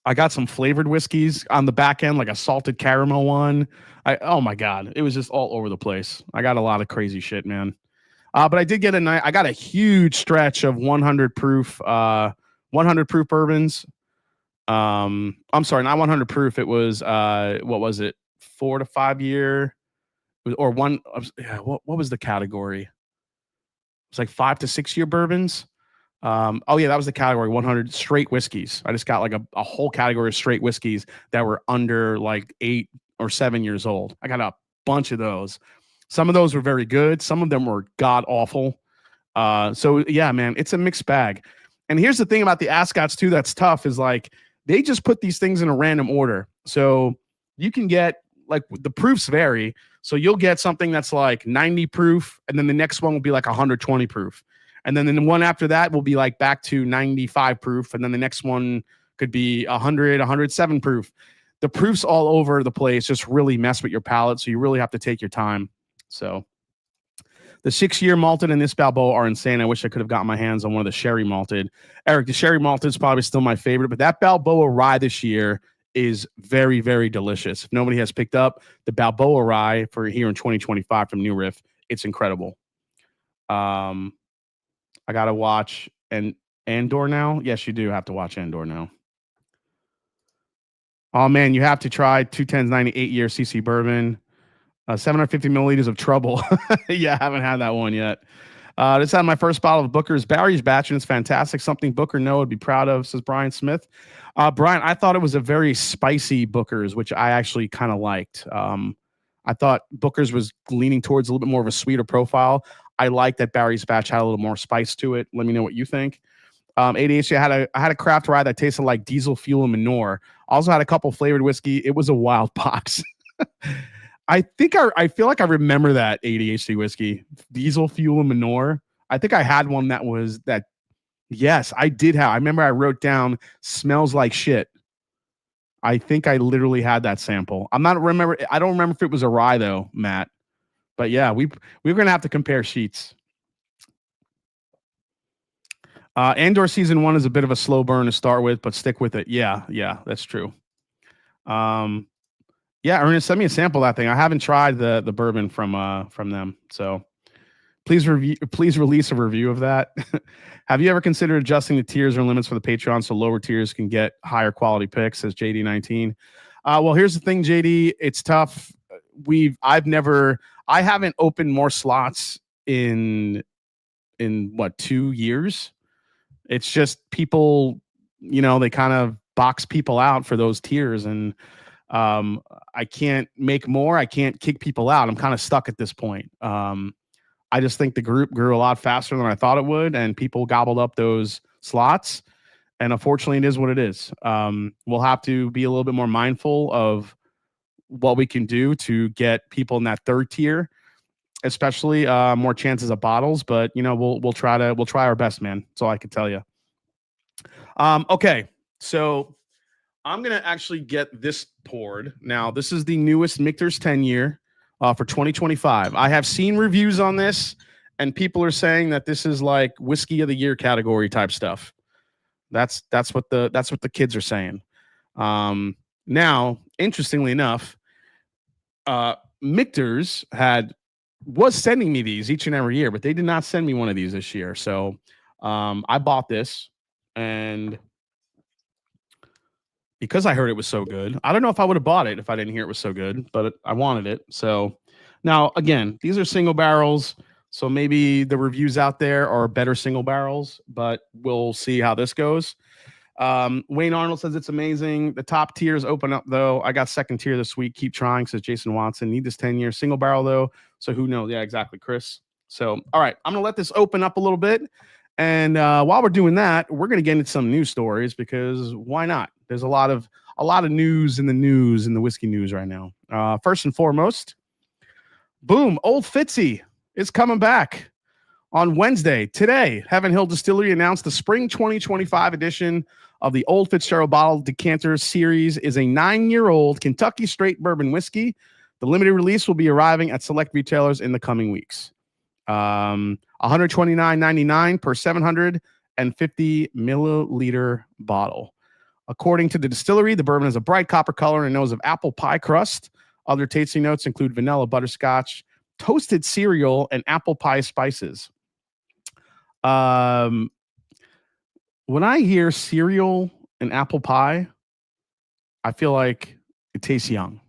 I got some flavored whiskeys on the back end, like a salted caramel one. Oh my God, it was just all over the place. I got a lot of crazy shit, man. But I did get I got a huge stretch of 100 proof bourbons. I'm sorry, not 100 proof. It was what was it? 4 to 5 year, or one. What was the category? It was like 5 to 6 year bourbons. Oh yeah, that was the category, 100 straight whiskeys. I just got like a whole category of straight whiskeys that were under like 8 or 7 years old. I got a bunch of those. Some of those were very good. Some of them were god awful. So yeah, man, it's a mixed bag. And here's the thing about the Ascots too that's tough is like they just put these things in a random order. So you can get like the proofs vary. So you'll get something that's like 90 proof, and then the next one will be like 120 proof. And then the one after that will be like back to 95 proof. And then the next one could be 100, 107 proof. The proofs all over the place just really mess with your palate. So you really have to take your time. So the 6-year malted and this Balboa are insane. I wish I could have gotten my hands on one of the sherry malted. Eric, the sherry malted is probably still my favorite, but that Balboa rye this year is very, very delicious. If nobody has picked up the Balboa rye for here in 2025 from New Riff, it's incredible. I got to watch Andor now. Yes, you do have to watch Andor now. Oh, man, you have to try 210's 98-year CC bourbon. 750 milliliters of Trouble. Yeah, I haven't had that one yet. This had my first bottle of Booker's Barry's batch, and it's fantastic. Something Booker Noah would be proud of, says Brian Smith. Brian, I thought it was a very spicy Booker's, which I actually kind of liked. I thought Booker's was leaning towards a little bit more of a sweeter profile. I like that Barry's batch had a little more spice to it. Let me know what you think. ADHD, I had a craft rye that tasted like diesel fuel and manure. Also had a couple flavored whiskey. It was a wild box. I feel like I remember that ADHD whiskey, diesel fuel and manure. I think I had one that was that. Yes, I did have. I remember I wrote down smells like shit. I think I literally had that sample. I don't remember if it was a rye though, Matt. But yeah, we're gonna have to compare sheets. Andor season 1 is a bit of a slow burn to start with, but stick with it. Yeah, that's true. Yeah, Ernest, send me a sample of that thing. I haven't tried the bourbon from them, so please release a review of that. Have you ever considered adjusting the tiers or limits for the Patreon so lower tiers can get higher quality picks? Says JD19. Well, here's the thing, JD. It's tough. I haven't opened more slots in what, 2 years. It's just people, they kind of box people out for those tiers, and I can't make more. I can't kick people out. I'm kind of stuck at this point. I just think the group grew a lot faster than I thought it would, and people gobbled up those slots. And unfortunately, it is what it is. We'll have to be a little bit more mindful of what we can do to get people in that third tier, especially more chances of bottles. But we'll try our best, man. That's all I can tell you. Okay, so I'm gonna actually get this poured now. This is the newest Michter's 10-year for 2025. I have seen reviews on this, and people are saying that this is like whiskey of the year category type stuff. That's what the kids are saying. Now, interestingly enough, Michter's was sending me these each and every year, but they did not send me one of these this year. So I bought this, and because I heard it was so good, I don't know if I would have bought it if I didn't hear it was so good, but I wanted it. So now, again, these are single barrels, so maybe the reviews out there are better single barrels, but we'll see how this goes. Wayne Arnold says it's amazing. The top tiers open up, though. I got second tier this week. Keep trying, says Jason Watson. Need this 10-year single barrel, though. So who knows? Yeah, exactly, Chris. So, all right, I'm going to let this open up a little bit. And while we're doing that, we're going to get into some news stories, because why not? There's a lot of news in the whiskey news right now. First and foremost, boom, Old Fitzy is coming back on Wednesday. Today, Heaven Hill Distillery announced the spring 2025 edition of the Old Fitzgerald Bottled Decanter Series is a 9-year-old Kentucky straight bourbon whiskey. The limited release will be arriving at select retailers in the coming weeks. $129.99 per 750 milliliter bottle. According to the distillery, the bourbon has a bright copper color and a nose of apple pie crust. Other tasting notes include vanilla, butterscotch, toasted cereal, and apple pie spices. When I hear cereal and apple pie, I feel like it tastes young.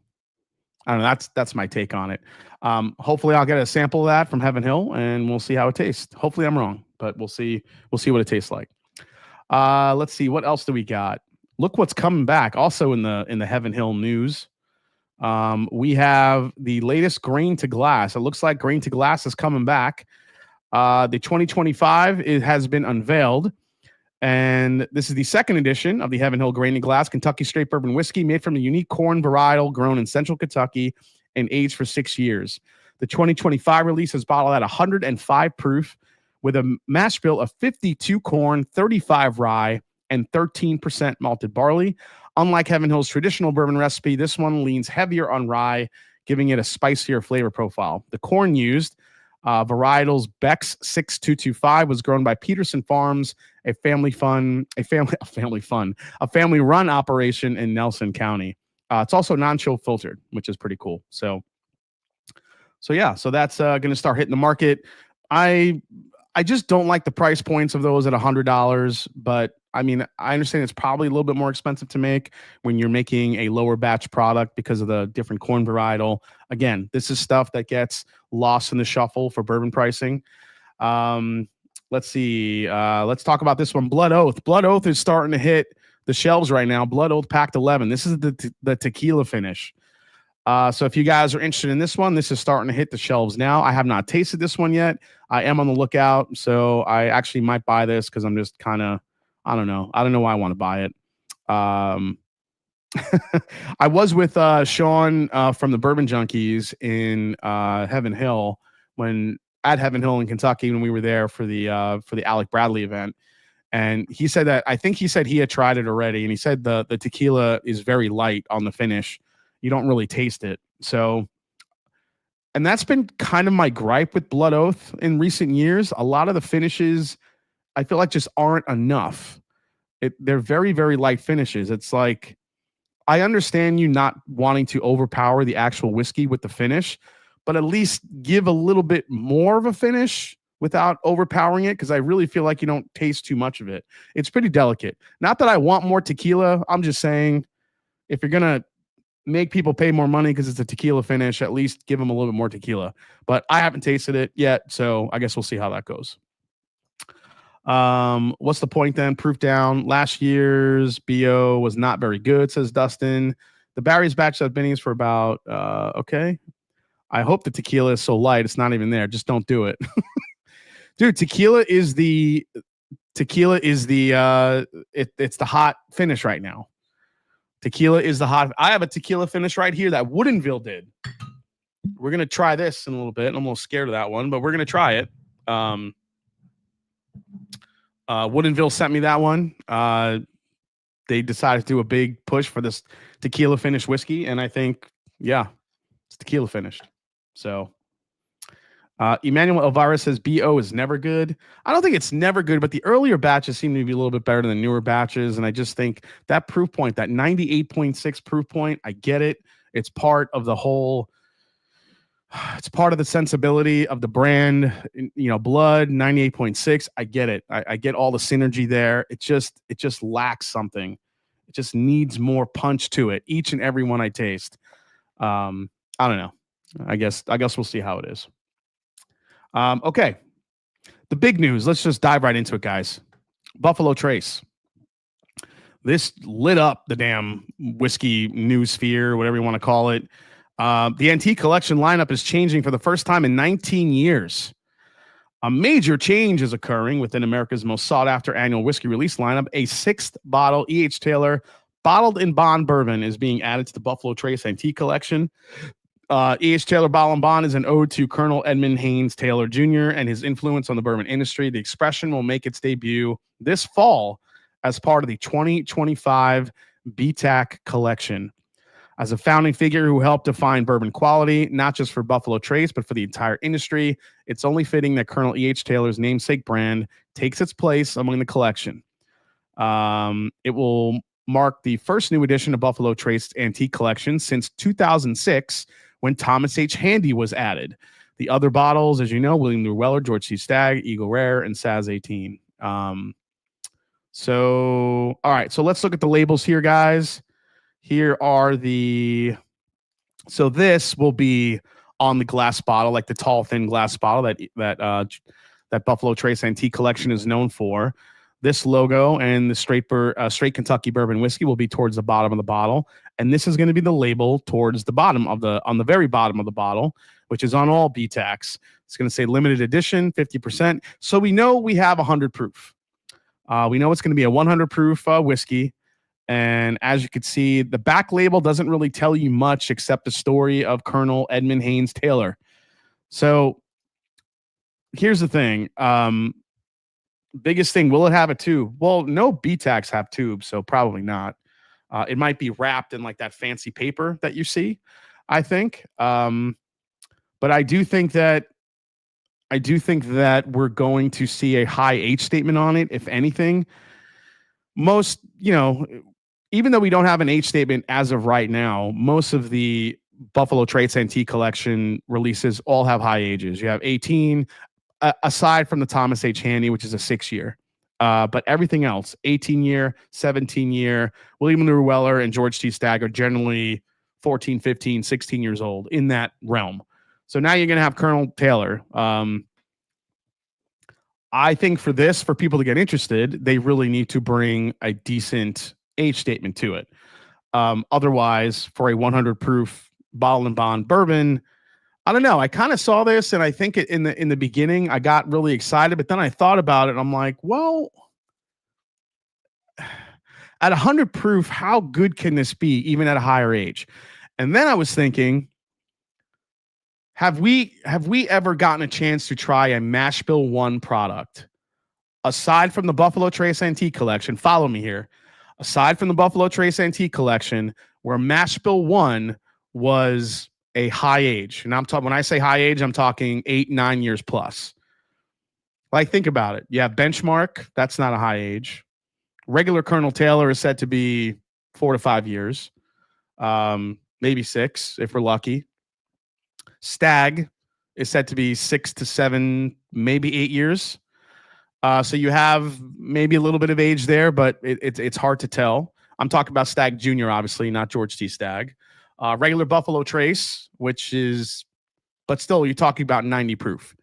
I don't know. That's my take on it. Hopefully I'll get a sample of that from Heaven Hill, and we'll see how it tastes. Hopefully I'm wrong, but we'll see what it tastes like. Let's see, what else do we got? Look what's coming back. Also in the Heaven Hill news, we have the latest grain to glass. It looks like grain to glass is coming back. The 2025 has been unveiled, and this is the second edition of the Heaven Hill Grain to Glass Kentucky Straight Bourbon Whiskey, made from a unique corn varietal grown in central Kentucky and aged for 6 years. The 2025 release is bottled at 105 proof with a mash bill of 52 corn, 35 rye, and 13% malted barley. Unlike Heaven Hill's traditional bourbon recipe, this one leans heavier on rye, giving it a spicier flavor profile. The corn used, varietals Beck's 6225, was grown by Peterson Farms, a family run operation in Nelson County. It's also non-chill filtered, which is pretty cool. So that's going to start hitting the market. I just don't like the price points of those at $100, but I mean, I understand it's probably a little bit more expensive to make when you're making a lower batch product because of the different corn varietal. Again, this is stuff that gets lost in the shuffle for bourbon pricing. Let's see. Let's talk about this one. Blood Oath. Blood Oath is starting to hit the shelves right now. Blood Oath Packed 11. This is the tequila finish. So if you guys are interested in this one, this is starting to hit the shelves now. I have not tasted this one yet. I am on the lookout, so I actually might buy this because I'm just kind of, I don't know why I want to buy it. I was with Sean from the Bourbon Junkies in Heaven Hill at Heaven Hill in Kentucky when we were there for the Alec Bradley event. And he said that, I think he said he had tried it already, and he said the tequila is very light on the finish. You don't really taste it. So, and that's been kind of my gripe with Blood Oath in recent years. A lot of the finishes, I feel like, just aren't enough. They're very, very light finishes. It's like, I understand you not wanting to overpower the actual whiskey with the finish, but at least give a little bit more of a finish without overpowering it, because I really feel like you don't taste too much of it. It's pretty delicate. Not that I want more tequila. I'm just saying, if you're going to make people pay more money because it's a tequila finish, at least give them a little bit more tequila. But I haven't tasted it yet, so I guess we'll see how that goes. What's the point then? Proof down. Last year's BO was not very good, says Dustin. The Barry's batch I've been in for about, okay. I hope the tequila is so light it's not even there. Just don't do it. Dude, tequila is the it's the hot finish right now. Tequila is the hot. I have a tequila finish right here that Woodinville did. We're gonna try this in a little bit. I'm a little scared of that one, but we're gonna try it. Woodinville sent me that one. They decided to do a big push for this tequila finished whiskey, and I think, yeah, it's tequila finished. So, Emmanuel Alvarez says BO is never good. I don't think it's never good, but the earlier batches seem to be a little bit better than the newer batches, and I just think that proof point, that 98.6 proof point, I get it. It's part of the whole. It's part of the sensibility of the brand, blood 98.6. I get it. I get all the synergy there. It just lacks something. It just needs more punch to it. Each and every one I taste. I don't know. I guess we'll see how it is. Okay. The big news. Let's just dive right into it, guys. Buffalo Trace. This lit up the damn whiskey news sphere, whatever you want to call it. The antique collection lineup is changing for the first time in 19 years. A major change is occurring within America's most sought-after annual whiskey release lineup. A 6th bottle E.H. Taylor bottled in bond bourbon is being added to the Buffalo Trace antique collection. E.H. Taylor Bottled in Bond is an ode to Colonel Edmund Haynes Taylor Jr. and his influence on the bourbon industry. The expression will make its debut this fall as part of the 2025 BTAC collection. As a founding figure who helped define bourbon quality, not just for Buffalo Trace, but for the entire industry, it's only fitting that Colonel E.H. Taylor's namesake brand takes its place among the collection. It will mark the first new edition of Buffalo Trace antique collection since 2006, when Thomas H. Handy was added. The other bottles, as you know, William Llewellyn, George C. Stagg, Eagle Rare, and Saz 18. All right, so let's look at the labels here, guys. Here are so this will be on the glass bottle, like the tall, thin glass bottle that Buffalo Trace Antique Collection is known for. This logo and the straight Kentucky bourbon whiskey will be towards the bottom of the bottle, and this is going to be the label towards the bottom on the very bottom of the bottle, which is on all BTACs. It's going to say limited edition, 50%. So we know we have 100 proof. We know it's going to be a 100 proof whiskey. And as you can see, the back label doesn't really tell you much except the story of Colonel Edmund Haynes Taylor. So here's the thing. Biggest thing, will it have a tube? Well, no BTACs have tubes, so probably not. It might be wrapped in like that fancy paper that you see, I think. But I do think that we're going to see a high H statement on it, if anything. Most, even though we don't have an H statement as of right now, most of the Buffalo Trace Antique Collection releases all have high ages. You have 18, aside from the Thomas H. Handy, which is a 6-year. But everything else, 18-year, 17-year, William Llewellyn and George T. Stagg are generally 14, 15, 16 years old, in that realm. So now you're going to have Colonel Taylor. I think for people to get interested, they really need to bring a decent age statement to it. Otherwise, for a 100 proof bottle and bond bourbon, I don't know. I kind of saw this, and I think in the beginning I got really excited, but then I thought about it, and I'm like, well, at 100 proof, how good can this be, even at a higher age? And then I was thinking, have we ever gotten a chance to try a Mash Bill 1 product aside from the Buffalo Trace Antique Collection? Follow me here. Aside from the Buffalo Trace Antique Collection, where Mash Bill 1 was a high age. And when I say high age, I'm talking 8-9 years plus. Like, think about it. You have Benchmark. That's not a high age. Regular Colonel Taylor is said to be 4 to 5 years. Maybe 6 if we're lucky. Stagg is said to be 6 to 7, maybe 8 years. So you have maybe a little bit of age there, but it's hard to tell. I'm talking about Stagg Jr., obviously, not George T. Stagg. Regular Buffalo Trace, but still, you're talking about 90 proof.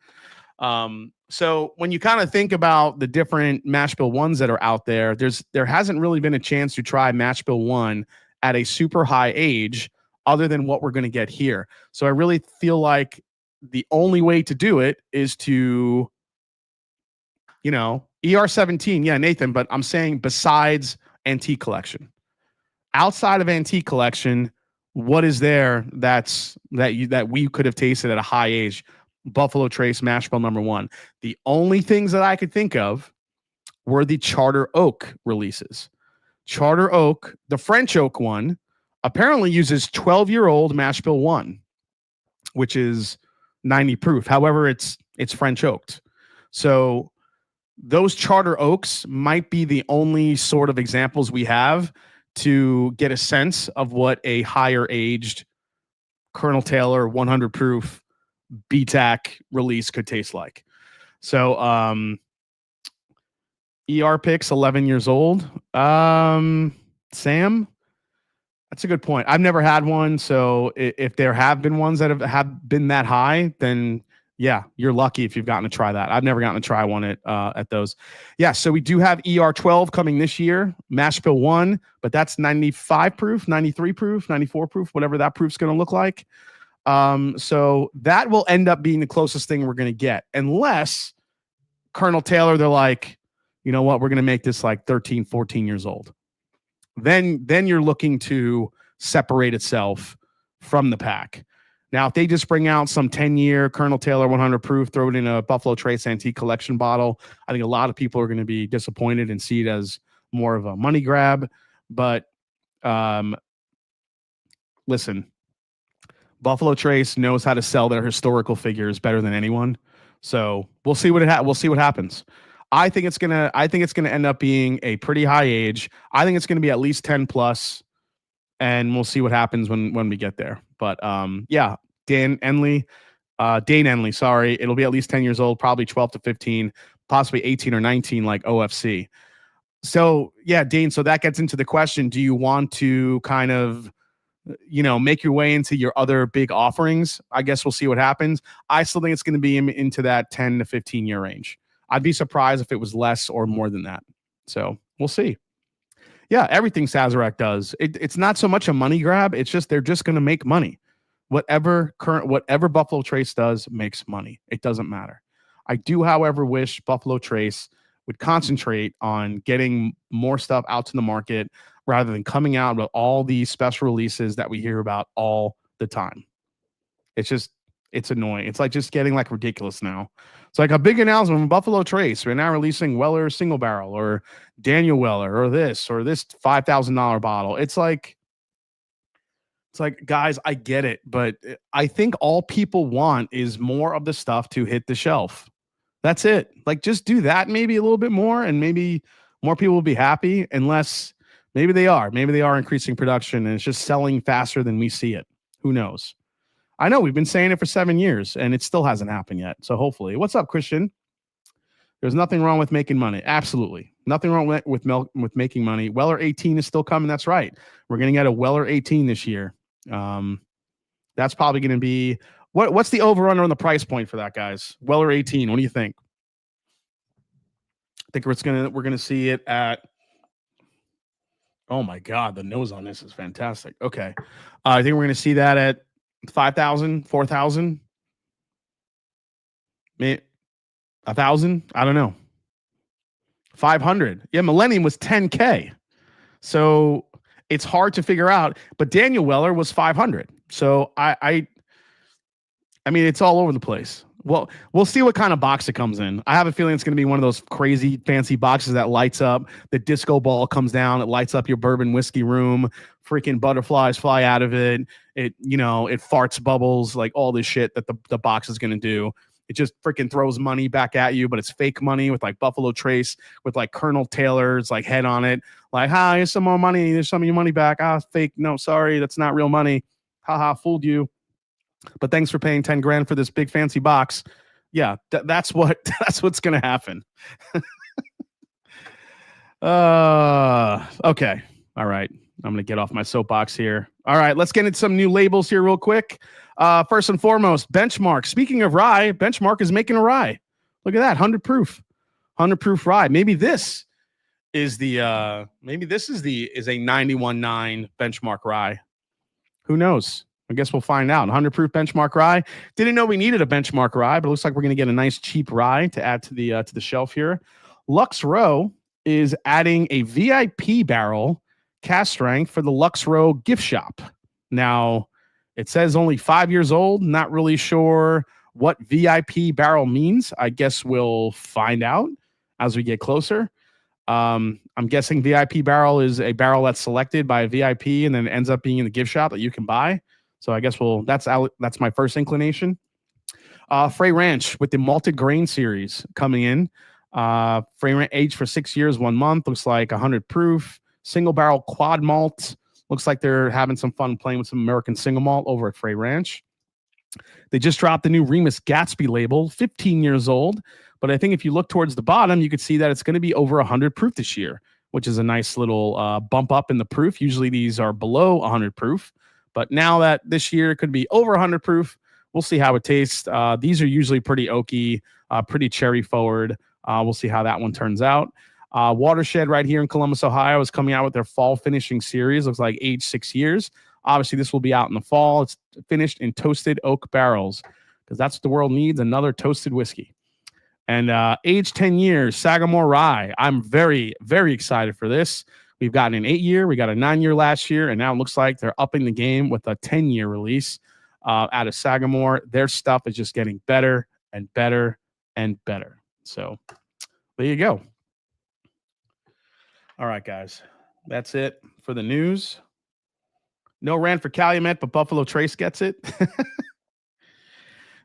So when you kind of think about the different Mash Bill 1s that are out there, there hasn't really been a chance to try Mash Bill 1 at a super high age other than what we're going to get here. So I really feel like the only way to do it is to, ER17. Yeah, Nathan, but I'm saying besides Antique Collection. Outside of Antique Collection, what is there that we could have tasted at a high age? Buffalo Trace Mash Bill #1. The only things that I could think of were the Charter Oak releases. Charter Oak, the French Oak one, apparently uses 12-year-old Mash Bill 1, which is 90 proof. However, it's French oaked. So those Charter Oaks might be the only sort of examples we have to get a sense of what a higher aged Colonel Taylor 100 proof BTAC release could taste like. So ER picks 11 years old. Sam, that's a good point. I've never had one, so if there have been ones that have been that high, then yeah, you're lucky if you've gotten to try that. I've never gotten to try one at those. Yeah, so we do have ER12 coming this year, Mash Bill 1, but that's 95 proof, 93 proof, 94 proof, whatever that proof's going to look like. So that will end up being the closest thing we're going to get, unless Colonel Taylor, they're like, you know what, we're going to make this like 13, 14 years old. Then you're looking to separate itself from the pack. Now, if they just bring out some 10-year Colonel Taylor 100 proof, throw it in a Buffalo Trace Antique Collection bottle, I think a lot of people are going to be disappointed and see it as more of a money grab. But listen, Buffalo Trace knows how to sell their historical figures better than anyone. So we'll see what happens. I think it's gonna end up being a pretty high age. I think it's gonna be at least 10 plus, and we'll see what happens when we get there. But yeah, Dane Enley, sorry, it'll be at least 10 years old, probably 12 to 15, possibly 18 or 19, like OFC. So yeah, Dane. So that gets into the question: do you want to kind of, make your way into your other big offerings? I guess we'll see what happens. I still think it's going to be into that 10 to 15 year range. I'd be surprised if it was less or more than that. So we'll see. Yeah, everything Sazerac does, it's not so much a money grab. It's just they're just going to make money. Whatever Buffalo Trace does makes money. It doesn't matter. I do, however, wish Buffalo Trace would concentrate on getting more stuff out to the market rather than coming out with all these special releases that we hear about all the time. It's annoying. It's like just getting like ridiculous now. It's like a big announcement from Buffalo Trace. We're now releasing Weller Single Barrel or Daniel Weller or this $5,000 bottle. It's like, guys, I get it, but I think all people want is more of the stuff to hit the shelf. That's it. Like, just do that maybe a little bit more, and maybe more people will be happy, unless maybe they are increasing production and it's just selling faster than we see it. Who knows? I know we've been saying it for 7 years and it still hasn't happened yet. So hopefully. What's up, Christian? There's nothing wrong with making money. Absolutely. Nothing wrong with making money. Weller 18 is still coming. That's right. We're going to get a Weller 18 this year. That's probably going to be what's the over under on the price point for that, guys? Weller 18. What do you think? I think we're going to see it at, oh my God, the nose on this is fantastic. Okay. I think we're going to see that at 5,000, 4,000, maybe 1,000. I don't know. 500. Yeah, Millennium was 10K. So it's hard to figure out. But Daniel Weller was 500. So I mean, it's all over the place. Well, we'll see what kind of box it comes in. I have a feeling it's going to be one of those crazy fancy boxes that lights up. The disco ball comes down. It lights up your bourbon whiskey room. Freaking butterflies fly out of it. It farts bubbles, like all this shit that the box is going to do. It just freaking throws money back at you, but it's fake money with like Buffalo Trace with like Colonel Taylor's like head on it. Like, hi, here's some more money. There's some of your money back. Fake. No, sorry. That's not real money. Haha, fooled you. But thanks for paying 10 grand for this big fancy box. Yeah, that's what's going to happen. Okay. All right. I'm going to get off my soapbox here. All right, let's get into some new labels here real quick. First and foremost, Benchmark. Speaking of rye, Benchmark is making a rye. Look at that, 100 proof rye. Maybe this is the maybe this is a 91.9 benchmark rye. Who knows? I guess we'll find out. 100 proof benchmark rye. Didn't know we needed a benchmark rye, but it looks like we're going to get a nice cheap rye to add to the shelf here. Lux Row is adding a VIP barrel cast strength for the Lux Row gift shop. Now, it says only 5 years old. Not really sure what VIP barrel means. I guess we'll find out as we get closer. I'm guessing VIP barrel is a barrel that's selected by a VIP and then ends up being in the gift shop that you can buy. So I guess that's my first inclination. Frey Ranch with the malted grain series coming in. Frey Ranch aged for 6 years, 1 month. Looks like 100 proof. Single barrel quad malt. Looks like they're having some fun playing with some American single malt over at Frey Ranch. They just dropped the new Remis Gatsby label, 15 years old. But I think if you look towards the bottom, you could see that it's going to be over 100 proof this year, which is a nice little bump up in the proof. Usually these are below 100 proof. But now that this year it could be over 100 proof, we'll see how it tastes. These are usually pretty oaky, pretty cherry forward. We'll see how that one turns out. Watershed right here in Columbus, Ohio is coming out with their fall finishing series. Looks like age 6 years. Obviously, this will be out in the fall. It's finished in toasted oak barrels because that's what the world needs, another toasted whiskey. And age 10 years, Sagamore Rye. I'm very, very excited for this. We've gotten an 8-year, we got a 9-year last year, and now it looks like they're upping the game with a 10-year release out of Sagamore. Their stuff is just getting better and better and better. So there you go. All right, guys. That's it for the news. No rant for Calumet, but Buffalo Trace gets it.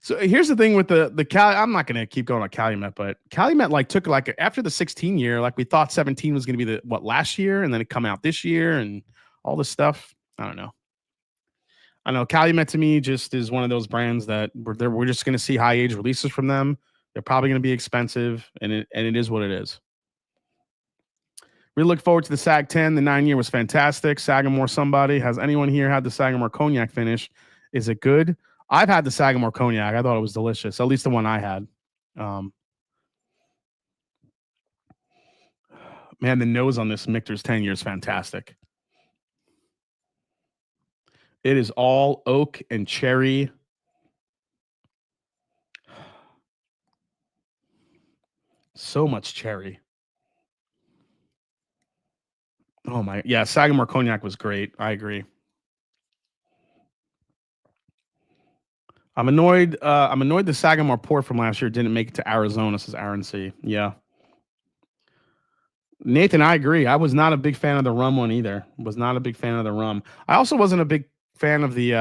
So here's the thing with the Cal. I'm not going to keep going on Calumet, but Calumet took after the 16 year, we thought 17 was going to be last year, and then it come out this year and all this stuff. I don't know. I know Calumet to me just is one of those brands that we're just going to see high age releases from them. They're probably going to be expensive, and it is what it is. We look forward to the Sag 10. The 9-year was fantastic. Sagamore, somebody. Has anyone here had the Sagamore Cognac finish? Is it good? I've had the Sagamore Cognac. I thought it was delicious. At least the one I had. Man, the nose on this Michter's 10-year is fantastic. It is all oak and cherry. So much cherry. Oh my, yeah, Sagamore Cognac was great. I agree. I'm annoyed the Sagamore port from last year didn't make it to Arizona, says Aaron C. Yeah. Nathan, I agree. I was not a big fan of the rum one either. Was not a big fan of the rum. I also wasn't a big fan of the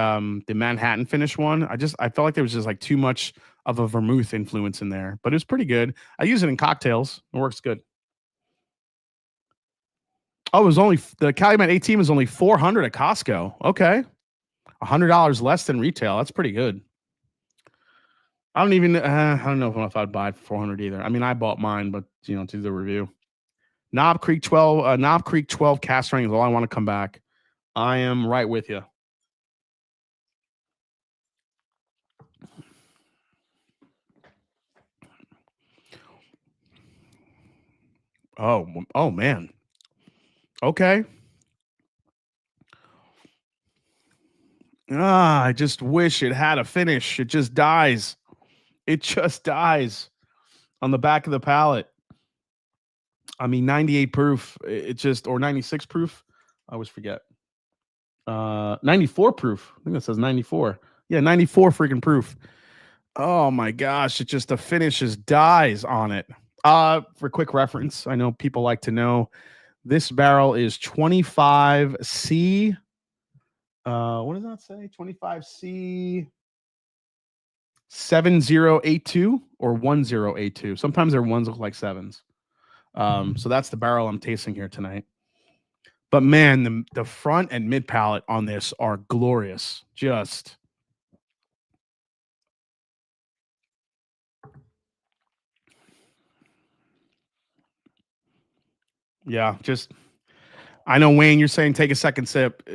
Manhattan finish one. I felt like there was just too much of a vermouth influence in there, but it was pretty good. I use it in cocktails. It works good. Oh, it was only the Calumet 18 was only $400 at Costco. Okay. $100 less than retail. That's pretty good. I don't know if I'd buy it for $400 either. I mean, I bought mine, but to do the review. Knob Creek 12 cast strength is all I want to come back. I am right with you. Oh man. Okay. I just wish it had a finish. It just dies. It just dies on the back of the palate. I mean, 98 proof. Or 96 proof. I always forget. 94 proof. I think that says 94. Yeah, 94 freaking proof. Oh my gosh. The finish just dies on it. For quick reference, I know people like to know this barrel is 25C. What does that say? 25C 7082 or 1082. Sometimes their ones look like sevens. So that's the barrel I'm tasting here tonight. But man, the front and mid palate on this are glorious. I know, Wayne, you're saying take a second sip.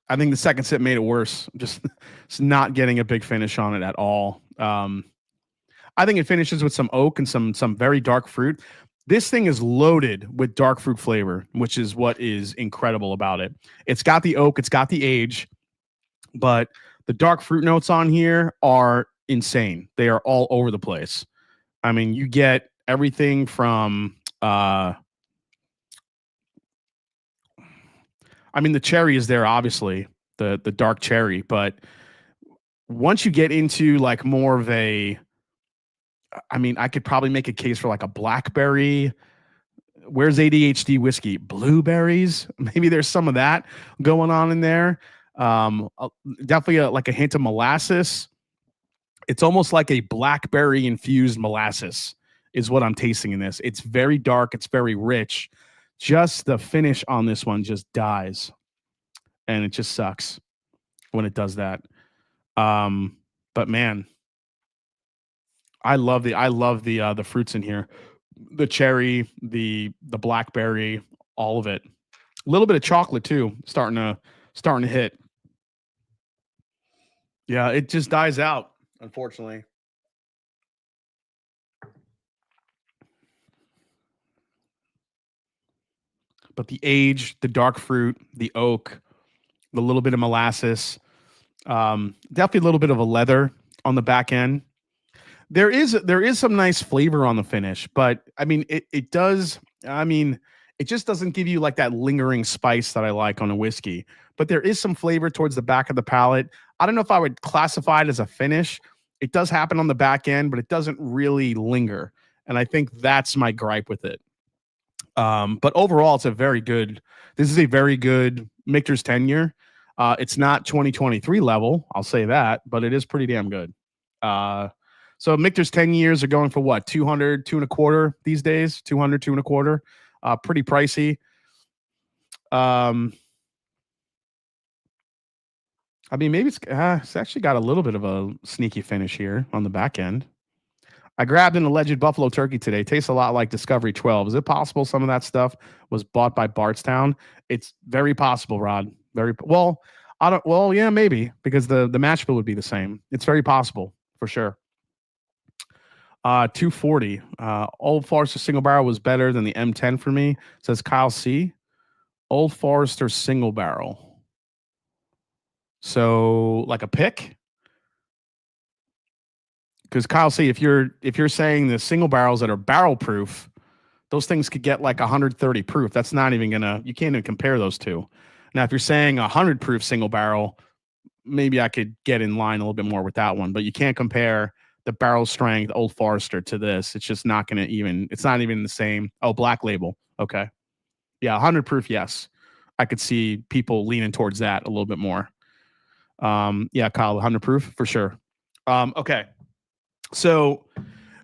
I think the second sip made it worse. Just not getting a big finish on it at all. I think it finishes with some oak and some very dark fruit. This thing is loaded with dark fruit flavor, which is what is incredible about it. It's got the oak, it's got the age, but the dark fruit notes on here are insane. They are all over the place. I mean, you get everything from the cherry is there, obviously, the dark cherry, but once you get into like more of a, I could probably make a case for like a blackberry. Where's ADHD whiskey? Blueberries. Maybe there's some of that going on in there. Definitely like a hint of molasses. It's almost like a blackberry infused molasses is what I'm tasting in this. It's very dark. It's very rich. Just the finish on this one just dies. And it just sucks when it does that. But man, I love the fruits in here. The cherry, the blackberry, all of it. A little bit of chocolate too, starting to hit. Yeah, it just dies out, unfortunately. But the age, the dark fruit, the oak, the little bit of molasses, definitely a little bit of a leather on the back end. There is some nice flavor on the finish, but it just doesn't give you like that lingering spice that I like on a whiskey. But there is some flavor towards the back of the palate. I don't know if I would classify it as a finish. It does happen on the back end, but it doesn't really linger. And I think that's my gripe with it. But overall, this is a very good Michter's 10-year. It's not 2023 level, I'll say that, but it is pretty damn good. So Michter's 10 years are going for what? 200, 2.25 these days, 200, 2.25. Pretty pricey. Maybe it's actually got a little bit of a sneaky finish here on the back end. I grabbed an alleged buffalo turkey today. Tastes a lot like Discovery 12. Is it possible some of that stuff was bought by Bardstown? It's very possible, Rod. Yeah, maybe, because the mash bill would be the same. It's very possible for sure. 240. Old Forester single barrel was better than the M10 for me, says Kyle C. Old Forester single barrel. So like a pick? Because Kyle C, if you're saying the single barrels that are barrel proof, those things could get like 130 proof. That's not even you can't even compare those two. Now, if you're saying 100 proof single barrel, maybe I could get in line a little bit more with that one, but you can't compare the barrel strength Old Forester to this. It's just not going to even, it's not even the same. Oh, Black Label. Okay. Yeah. 100 proof. Yes. I could see people leaning towards that a little bit more. Yeah, Kyle, 100 proof for sure. Okay. So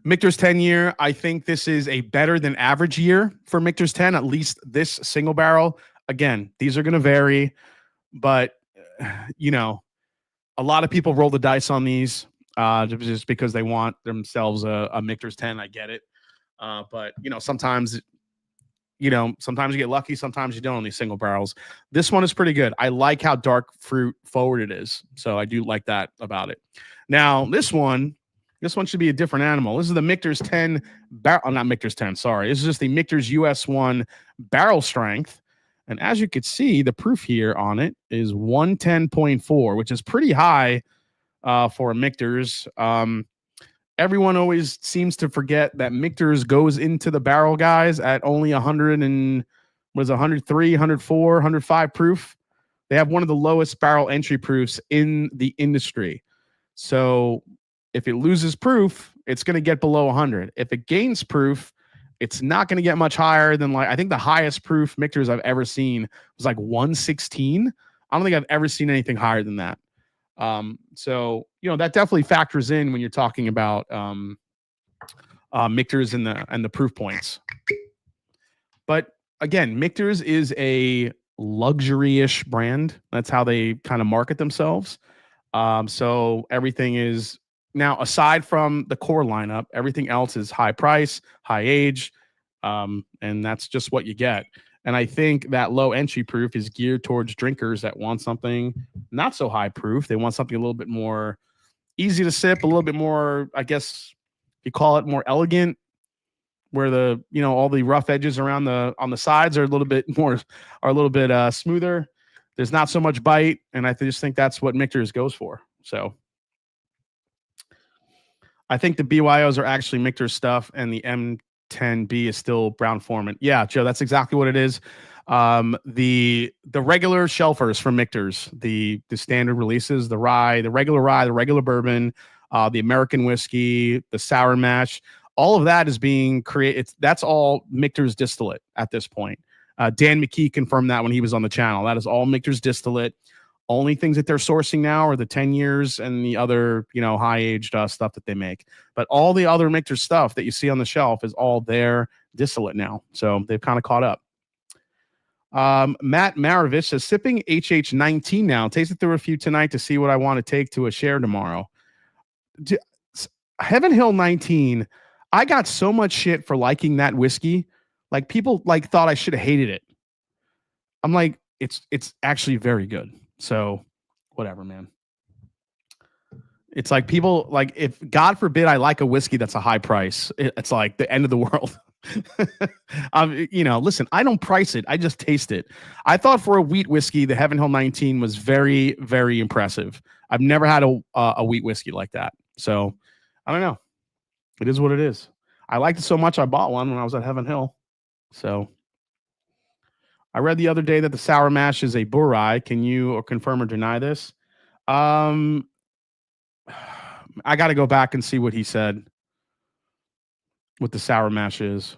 Michter's 10-year, I think this is a better than average year for Michter's 10, at least this single barrel. Again, these are going to vary, but a lot of people roll the dice on these just because they want themselves a Michter's 10. I get it. But sometimes you get lucky, sometimes you don't on these single barrels. This one is pretty good. I like how dark fruit forward it is. So I do like that about it. Now, this one should be a different animal. This is the Michter's 10 barrel, not Michter's 10, sorry. This is just the Michter's US1 barrel strength. And as you can see, the proof here on it is 110.4, which is pretty high for a Michter's. Everyone always seems to forget that Michter's goes into the barrel, guys, at only 103, 104, 105 proof. They have one of the lowest barrel entry proofs in the industry. So if it loses proof, it's going to get below 100. If it gains proof, it's not going to get much higher than I think the highest proof Michter's I've ever seen was like 116. I don't think I've ever seen anything higher than that. So that definitely factors in when you're talking about Michter's and the proof points. But again, Michter's is a luxury-ish brand. That's how they kind of market themselves. So everything is now, aside from the core lineup, everything else is high price, high age, and that's just what you get. And I think that low entry proof is geared towards drinkers that want something not so high proof. They want something a little bit more easy to sip, a little bit more, I guess you call it more elegant, where the all the rough edges around on the sides are a little bit smoother. There's not so much bite, and I just think that's what Michter's goes for. So I think the BYOs are actually Michter's stuff, and the M10B is still Brown Forman. Yeah, Joe, that's exactly what it is. The regular shelfers from Michter's, the standard releases, the rye, the regular bourbon, the American whiskey, the sour mash, all of that is being created. That's all Michter's distillate at this point. Dan McKee confirmed that when he was on the channel. That is all Michter's distillate. Only things that they're sourcing now are the 10 years and the other, high-aged stuff that they make. But all the other Michter stuff that you see on the shelf is all their distillate now. So they've kind of caught up. Matt Maravich says, sipping HH19 now. Tasted through a few tonight to see what I want to take to a share tomorrow. Heaven Hill 19, I got so much shit for liking that whiskey. Like, people thought I should have hated it. I'm like, it's actually very good. So whatever, man. It's like people, like, if God forbid I like a whiskey that's a high price, it's like the end of the world. Listen, I don't price it. I just taste it. I thought for a wheat whiskey, the Heaven Hill 19 was very, very impressive. I've never had a wheat whiskey like that. So I don't know. It is what it is. I liked it so much I bought one when I was at Heaven Hill. So I read the other day that the sour mash is a Burai. Can you confirm or deny this? I got to go back and see what he said. What the sour mash is.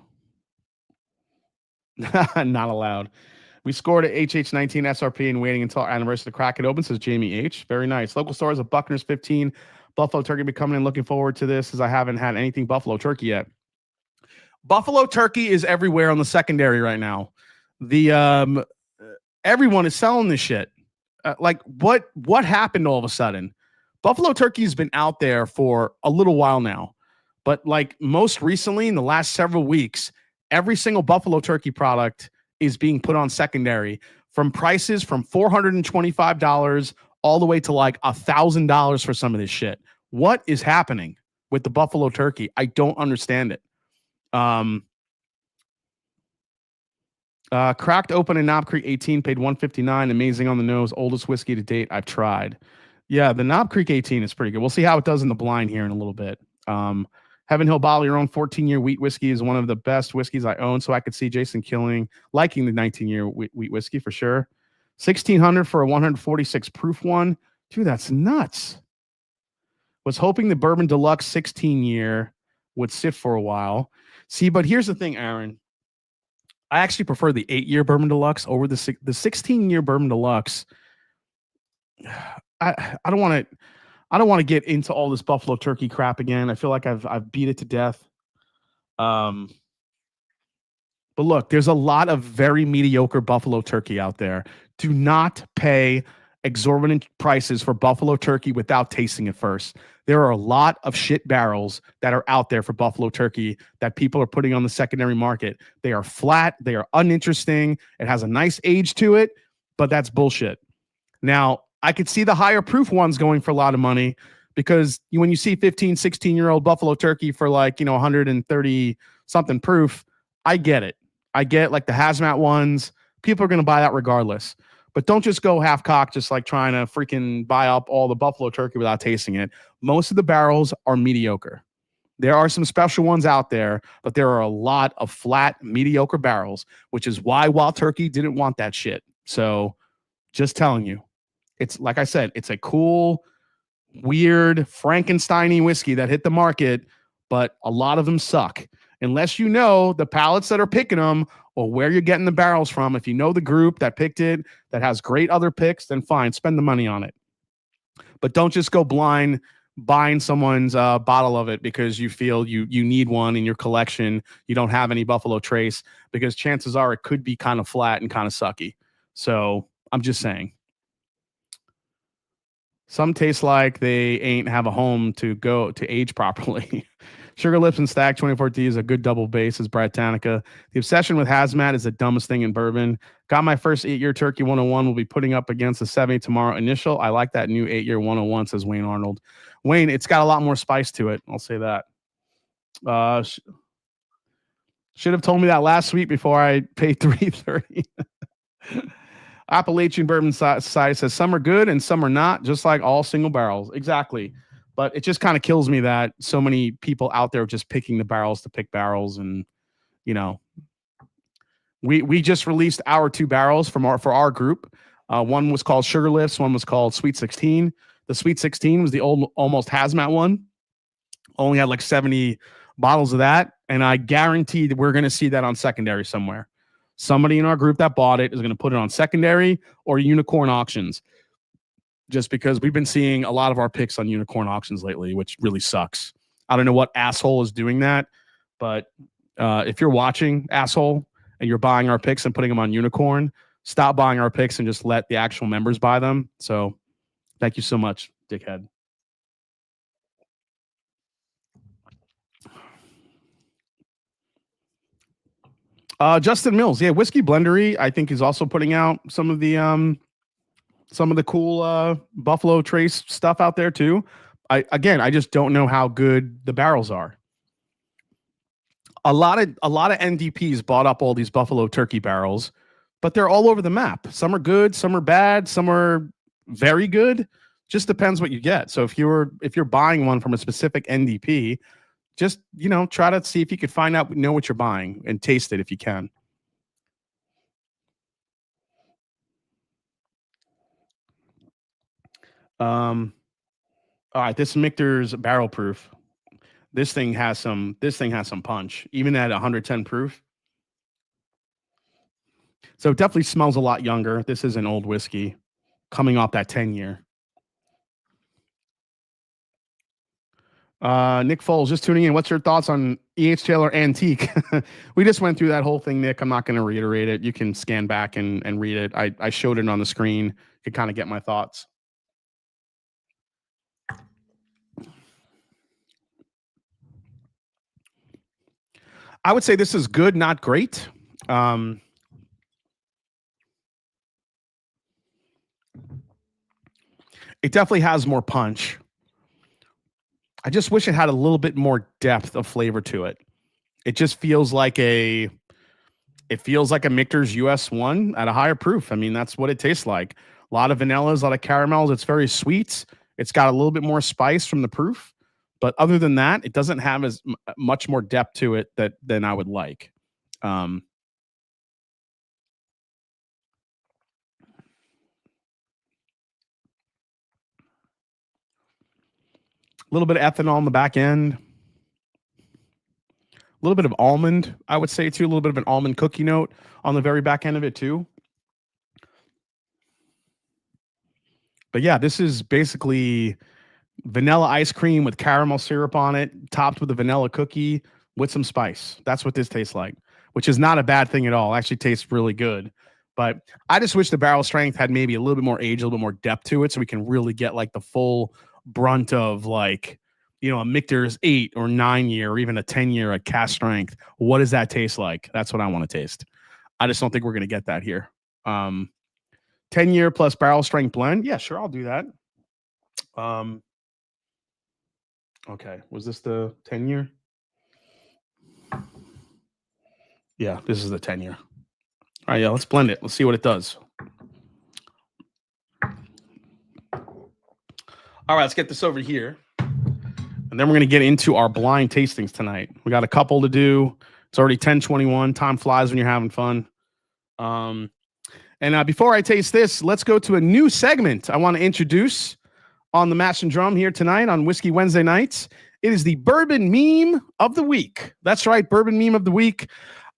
Not allowed. We scored at HH19 SRP and waiting until our anniversary to crack it open, says Jamie H. Very nice. Local stores of Buckner's 15. Buffalo turkey be coming in. Looking forward to this, as I haven't had anything buffalo turkey yet. Buffalo turkey is everywhere on the secondary right now. The everyone is selling this shit. Like, what happened all of a sudden? Buffalo turkey has been out there for a little while now, but like most recently in the last several weeks, every single buffalo turkey product is being put on secondary, from prices from $425 all the way to like $1,000 for some of this shit. What is happening with the buffalo turkey? I don't understand it. Cracked open in Knob Creek 18, paid $159. Amazing on the nose. Oldest whiskey to date I've tried. Yeah, the Knob Creek 18 is pretty good. We'll see how it does in the blind here in a little bit. Heaven Hill Bottle Your Own 14-year wheat whiskey is one of the best whiskeys I own, so I could see Jason liking the 19-year wheat whiskey for sure. $1,600 for a 146 proof one. Dude, that's nuts. Was hoping the Bourbon Deluxe 16-year would sit for a while. See, but here's the thing, Aaron. I actually prefer the 8-year Bourbon Deluxe over the 16-year Bourbon Deluxe. I don't want to get into all this buffalo turkey crap again. I feel like I've beat it to death. But look, there's a lot of very mediocre buffalo turkey out there. Do not pay exorbitant prices for buffalo turkey without tasting it first. There are a lot of shit barrels that are out there for buffalo turkey that people are putting on the secondary market. They are flat. They are uninteresting. It has a nice age to it, but that's bullshit. Now, I could see the higher proof ones going for a lot of money, because when you see 15, 16-year-old buffalo turkey for like, 130 something proof, I get it. I get like the hazmat ones. People are going to buy that regardless. But don't just go half-cocked, just like trying to freaking buy up all the buffalo turkey without tasting it. Most of the barrels are mediocre. There are some special ones out there, but there are a lot of flat, mediocre barrels, which is why Wild Turkey didn't want that shit. So just telling you, it's like I said, it's a cool, weird, Frankenstein-y whiskey that hit the market, but a lot of them suck. Unless you know the pallets that are picking them or where you're getting the barrels from. If you know the group that picked it, that has great other picks, then fine, spend the money on it. But don't just go blind buying someone's bottle of it because you feel you need one in your collection. You don't have any Buffalo Trace, because chances are it could be kind of flat and kind of sucky. So I'm just saying. Some taste like they ain't have a home to go to age properly. Sugar Lips and Stag 24D is a good double base, as Britannica. The obsession with hazmat is the dumbest thing in bourbon. Got my first 8-year Turkey 101. Will be putting up against the 70 tomorrow initial. I like that new 8-year 101, says Wayne Arnold. Wayne, it's got a lot more spice to it. I'll say that. Should have told me that last week before I paid $3.30. Appalachian Bourbon Society says some are good and some are not, just like all single barrels. Exactly. But it just kind of kills me that so many people out there just picking the barrels to pick barrels. And, you know, we just released our 2 barrels for our group. One was called Sugar Lifts. One was called Sweet 16. The Sweet 16 was the old almost hazmat one. Only had like 70 bottles of that. And I guarantee that we're going to see that on secondary somewhere. Somebody in our group that bought it is going to put it on secondary or unicorn auctions. Just because we've been seeing a lot of our picks on unicorn auctions lately, which really sucks. I don't know what asshole is doing that, but if you're watching, asshole, and you're buying our picks and putting them on unicorn, stop buying our picks and just let the actual members buy them. So thank you so much, dickhead. Justin Mills, yeah, Whiskey Blendery, I think, is also putting out some of the cool Buffalo Trace stuff out there too. I just don't know how good the barrels are. A lot of NDPs bought up all these Buffalo Turkey barrels, but they're all over the map. Some are good, some are bad, some are very good. Just depends what you get. So if you're buying one from a specific NDP, just, you know, try to see if you could know what you're buying and taste it if you can. All right, this Michter's barrel proof. This thing has some punch, even at 110 proof. So it definitely smells a lot younger. This is an old whiskey coming off that 10-year. Nick Foles just tuning in. What's your thoughts on E.H. Taylor Antique? We just went through that whole thing, Nick. I'm not going to reiterate it. You can scan back and read it. I showed it on the screen. You could kind of get my thoughts. I would say this is good, not great. It definitely has more punch. I just wish it had a little bit more depth of flavor to it. It just feels like a Michter's US 1 at a higher proof. I mean, that's what it tastes like. A lot of vanillas, a lot of caramels. It's very sweet. It's got a little bit more spice from the proof. But other than that, it doesn't have as much more depth to it than I would like. A little bit of ethanol on the back end. A little bit of almond, I would say, too. A little bit of an almond cookie note on the very back end of it, too. But yeah, this is basically vanilla ice cream with caramel syrup on it, topped with a vanilla cookie with some spice. That's what this tastes like, which is not a bad thing at all. It actually tastes really good. But I just wish the barrel strength had maybe a little bit more age, a little bit more depth to it, so we can really get like the full brunt of, like, you know, a Michter's 8 or 9 year or even a 10 year at cast strength. What does that taste like? That's what I want to taste. I just don't think we're going to get that here. 10-year plus barrel strength blend. Yeah, sure. I'll do that. Okay. Was this the 10-year? Yeah, this is the 10-year. All right, yeah, let's blend it. Let's see what it does. All right, let's get this over here. And then we're going to get into our blind tastings tonight. We got a couple to do. It's already 10:21. Time flies when you're having fun. And before I taste this, let's go to a new segment I want to introduce on the Mash and Drum here tonight on Whiskey Wednesday nights. It is the Bourbon Meme of the Week. That's right, Bourbon Meme of the Week.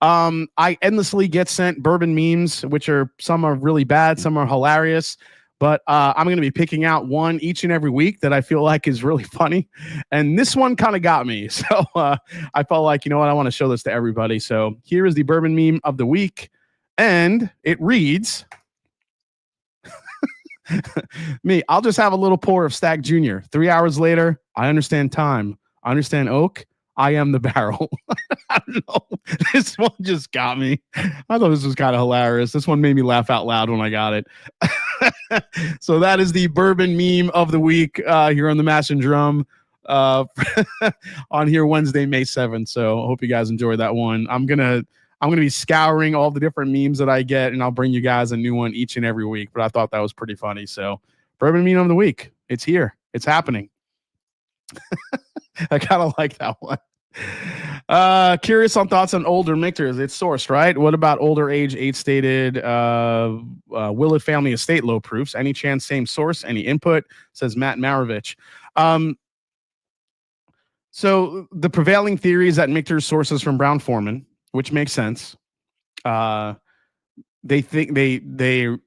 I endlessly get sent bourbon memes, which are, some are really bad, some are hilarious. But I'm going to be picking out one each and every week that I feel like is really funny. And this one kind of got me. So I felt like, you know what, I want to show this to everybody. So here is the Bourbon Meme of the Week. And it reads, me, I'll just have a little pour of Stag Jr. 3 hours later, I understand time. I understand oak. I am the barrel. I don't know. This one just got me. I thought this was kind of hilarious. This one made me laugh out loud when I got it. So that is the Bourbon Meme of the Week here on the Mash and Drum. on here Wednesday, May 7th. So I hope you guys enjoy that one. I'm gonna be scouring all the different memes that I get, and I'll bring you guys a new one each and every week. But I thought that was pretty funny. So bourbon meme of the week. It's here. It's happening. I kind of like that one. Curious on thoughts on older Michters. It's sourced, right? What about older age, age-stated Willett family estate low proofs? Any chance same source? Any input? Says Matt Maravich. So the prevailing theory is that Michter's sources from Brown-Forman, which makes sense. They think they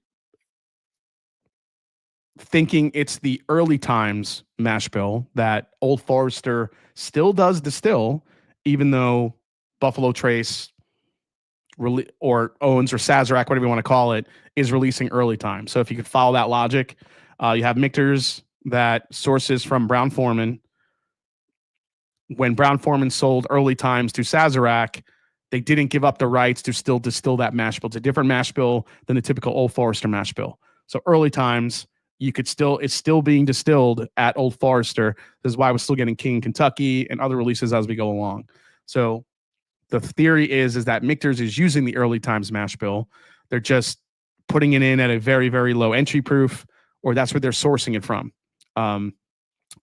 thinking it's the early times mash bill that Old Forester still does distill, even though Buffalo Trace or Owens or Sazerac, whatever you want to call it, is releasing early time. So if you could follow that logic, you have Michter's that sources from Brown-Forman. When Brown-Forman sold early times to Sazerac, they didn't give up the rights to still distill that mash bill. It's a different mash bill than the typical Old Forester mash bill. So early times, it's still being distilled at Old Forester. This is why we're still getting King Kentucky and other releases as we go along. So the theory is that Michter's is using the early times mash bill. They're just putting it in at a very, very low entry proof, or that's where they're sourcing it from.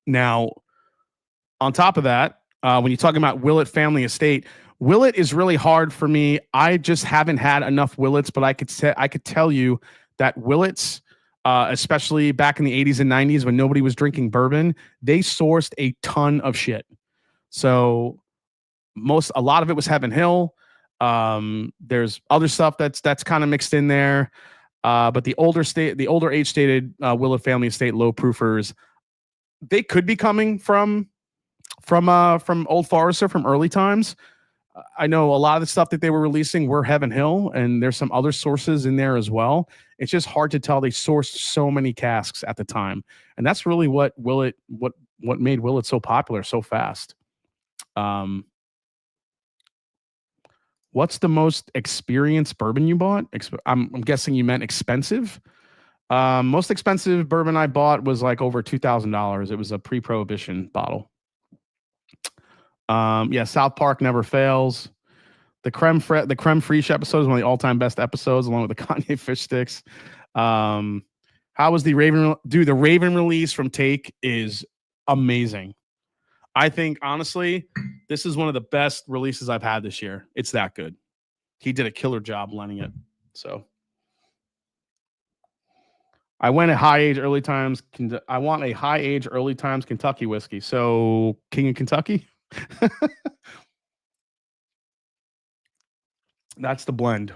Now, on top of that, when you're talking about Willett family estate, Willett is really hard for me. I just haven't had enough Willets, but I could tell you that Willets, especially back in the 80s and 90s when nobody was drinking bourbon, they sourced a ton of shit. So a lot of it was Heaven Hill. There's other stuff that's kind of mixed in there. But the older age stated Willett family estate low proofers, they could be coming from Old Forester from early times. I know a lot of the stuff that they were releasing were Heaven Hill, and there's some other sources in there as well. It's just hard to tell. They sourced so many casks at the time, and that's really what made Willett so popular so fast. What's the most experienced bourbon you bought? I'm guessing you meant expensive. Most expensive bourbon I bought was like over $2,000. It was a pre-prohibition bottle. Yeah, South Park never fails. The creme fraiche episode is one of the all-time best episodes, along with the Kanye fish sticks. How was the Raven? Dude, the Raven release from Take is amazing. I think, honestly, this is one of the best releases I've had this year. It's that good. He did a killer job blending it. So I went at high age early times. I want a high age early times Kentucky whiskey. So King of Kentucky. That's the blend.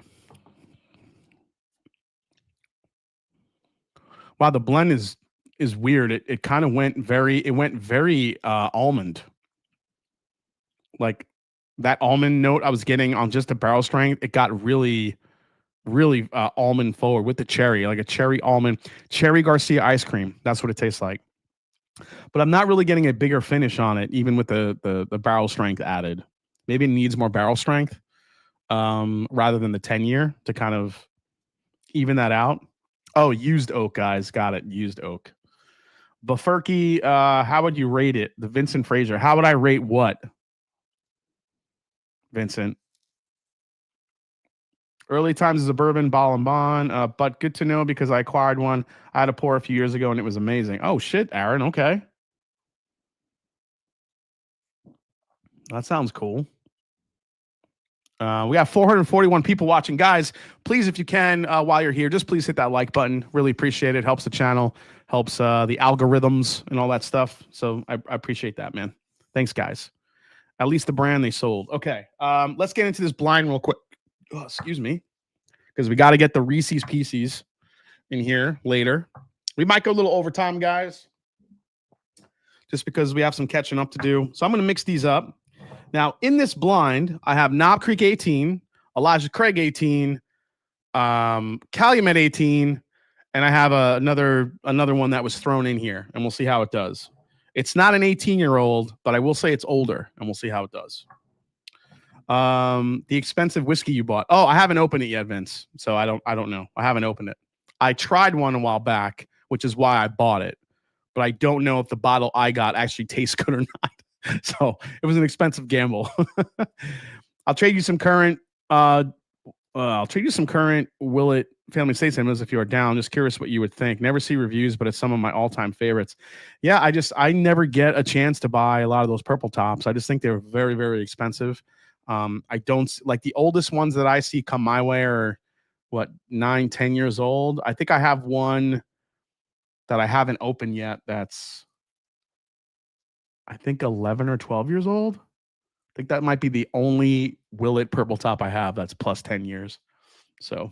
Wow, the blend is weird. It kind of went very almond. Like that almond note I was getting on just the barrel strength, it got really almond forward with the cherry, like a cherry almond, cherry Garcia ice cream. That's what it tastes like. But I'm not really getting a bigger finish on it, even with the barrel strength added. Maybe it needs more barrel strength rather than the 10-year to kind of even that out. Oh, used oak, guys. Got it. Used oak. Bufurky, how would you rate it? The Vincent Fraser. How would I rate what? Vincent. Early times is a bourbon, ball and bond, but good to know because I acquired one. I had a pour a few years ago and it was amazing. Oh, shit, Aaron. Okay. That sounds cool. We have 441 people watching. Guys, please, if you can, while you're here, just please hit that like button. Really appreciate it. Helps the channel, helps the algorithms and all that stuff. So I appreciate that, man. Thanks, guys. At least the brand they sold. Okay, let's get into this blind real quick. Oh, excuse me, because we got to get the Reese's Pieces in here later. We might go a little over time, guys, just because we have some catching up to do. So I'm going to mix these up. Now, in this blind, I have Knob Creek 18, Elijah Craig 18, Calumet 18, and I have another one that was thrown in here, and we'll see how it does. It's not an 18-year-old, but I will say it's older, and we'll see how it does. The expensive whiskey you bought. Oh, I haven't opened it yet, Vince. So I don't know. I haven't opened it. I tried one a while back, which is why I bought it. but I don't know if the bottle I got actually tastes good or not. So it was an expensive gamble. I'll trade you some current. I'll trade you some current Willet Family Estate cinemas if you are down. Just curious what you would think. Never see reviews, but it's some of my all-time favorites. Yeah, I never get a chance to buy a lot of those purple tops. I just think they're very, very expensive. I don't like the oldest ones that I see come my way are what 9, 10 years old. I think I have one that I haven't opened yet. That's I think 11 or 12 years old. I think that might be the only Willet purple top I have that's plus 10 years. So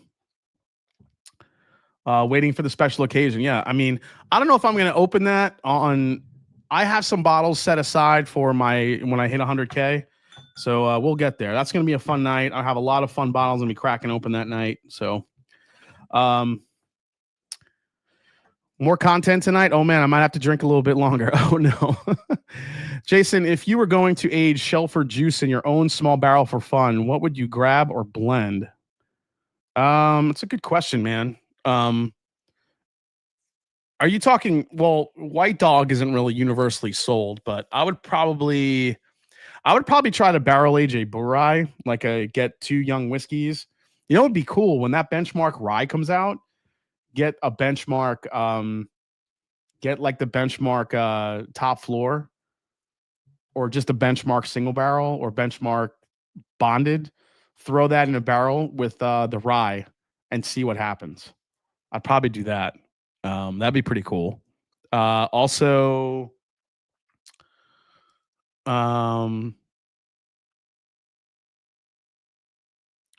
waiting for the special occasion. Yeah. I mean, I don't know if I'm going to open that on, I have some bottles set aside for when I hit 100K. So we'll get there. That's going to be a fun night. I'll have a lot of fun bottles and be cracking open that night. So more content tonight. Oh man, I might have to drink a little bit longer. Oh no. Jason, if you were going to age Shelford juice in your own small barrel for fun, what would you grab or blend? It's a good question, man. Are you talking, well, White Dog isn't really universally sold, but I would probably try to barrel age a Burai, like get 2 young whiskeys. You know, it'd be cool when that benchmark rye comes out. Get a benchmark, get like the benchmark top floor, or just a benchmark single barrel or benchmark bonded. Throw that in a barrel with the rye and see what happens. I'd probably do that. That'd be pretty cool. Also,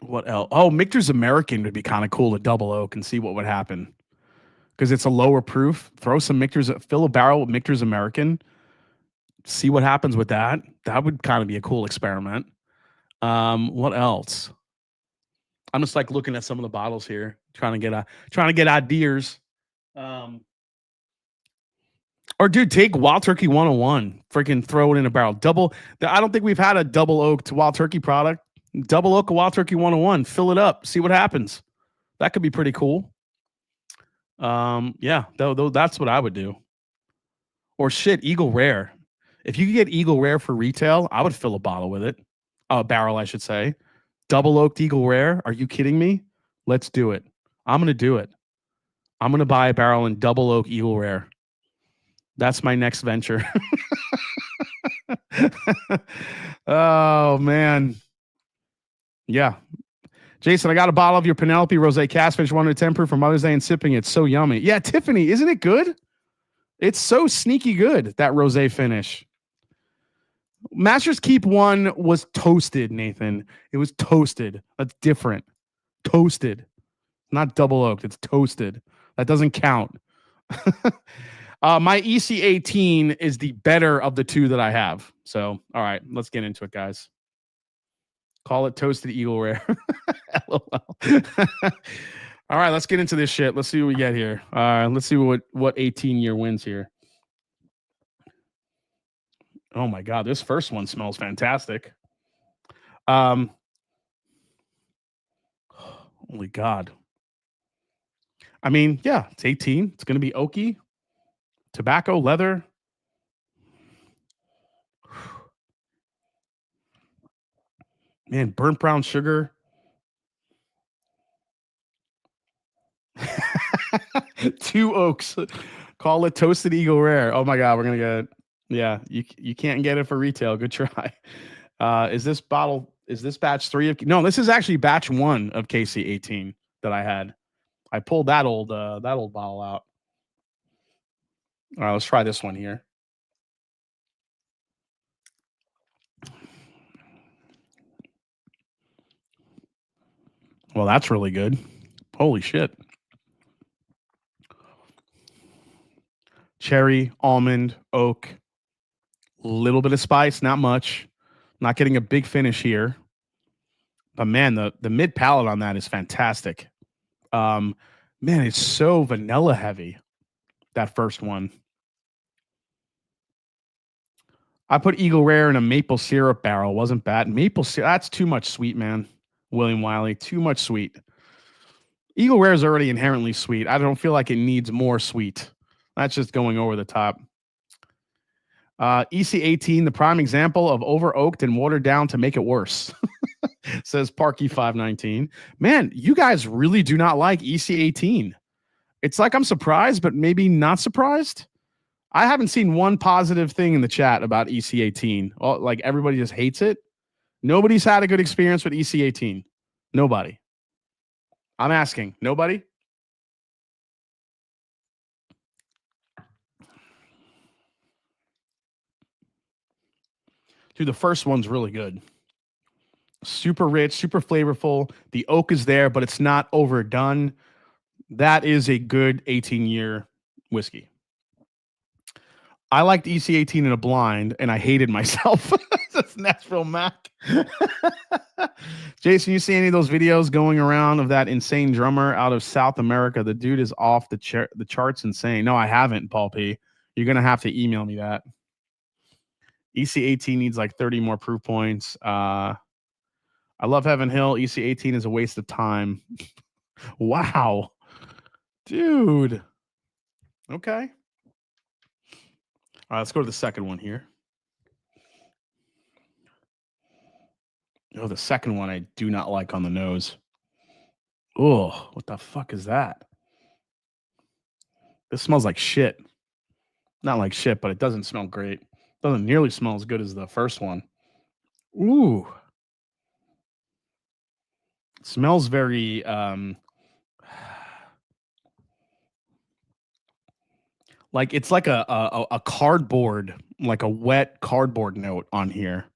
what else? Oh, Michter's American would be kind of cool to double oak and see what would happen. Because it's a lower proof. Throw some Michter's, fill a barrel with Michter's American. See what happens with that. That would kind of be a cool experiment. What else? I'm just like looking at some of the bottles here, trying to get ideas. Or dude, take Wild Turkey 101. Freaking throw it in a barrel. I don't think we've had a double oaked Wild Turkey product. Double oak a Wild Turkey 101. Fill it up. See what happens. That could be pretty cool. Yeah, that's what I would do. Or shit, Eagle Rare. If you could get Eagle Rare for retail, I would fill a bottle with it. A barrel, I should say. Double oaked Eagle Rare. Are you kidding me? Let's do it. I'm going to do it. I'm going to buy a barrel in double oak Eagle Rare. That's my next venture. Oh, man. Yeah. Jason, I got a bottle of your Penelope Rosé Cask Finish 110 proof for Mother's Day and sipping. It's so yummy. Yeah, Tiffany, isn't it good? It's so sneaky good, that rosé finish. Master's Keep 1 was toasted, Nathan. It was toasted. That's different. Toasted. Not double oaked. It's toasted. That doesn't count. My EC18 is the better of the 2 that I have. So, all right, let's get into it, guys. Call it Toasted Eagle Rare. LOL. All right, let's get into this shit. Let's see what we get here. Let's see what 18-year wins here. Oh my God, this first one smells fantastic. Holy God. I mean, yeah, it's 18. It's going to be oaky, tobacco, leather. Man, burnt brown sugar. 2 oaks. Call it Toasted Eagle Rare. Oh my God, we're gonna get it. Yeah, you can't get it for retail. Good try. Is this batch 3 of? No, this is actually batch 1 of KC18 that I had. I pulled that old bottle out. All right, let's try this one here. Well, that's really good. Holy shit. Cherry, almond, oak, a little bit of spice, not much. Not getting a big finish here. But man, the mid palate on that is fantastic. Man, it's so vanilla heavy, that first one. I put Eagle Rare in a maple syrup barrel. Wasn't bad. Maple syrup, that's too much sweet, man. William Wiley, too much sweet. Eagle Rare is already inherently sweet. I don't feel like it needs more sweet. That's just going over the top. EC18, the prime example of over oaked and watered down to make it worse. Says Parky519. Man, you guys really do not like EC18. It's like I'm surprised, but maybe not surprised. I haven't seen one positive thing in the chat about EC18. Like everybody just hates it. Nobody's had a good experience with EC18. Nobody. I'm asking. Nobody? Dude, the first one's really good. Super rich, super flavorful. The oak is there, but it's not overdone. That is a good 18-year whiskey. I liked EC18 in a blind, and I hated myself. That's Nashville Mac. Jason, you see any of those videos going around of that insane drummer out of South America? The dude is off the charts insane. No, I haven't, Paul P. You're going to have to email me that. EC18 needs like 30 more proof points. I love Heaven Hill. EC18 is a waste of time. Wow. Dude. Okay. All right, let's go to the second one here. Oh, the second one I do not like on the nose. Oh, what the fuck is that? This smells like shit. Not like shit, but it doesn't smell great. Doesn't nearly smell as good as the first one. Ooh. It smells very like it's like a cardboard, like a wet cardboard note on here,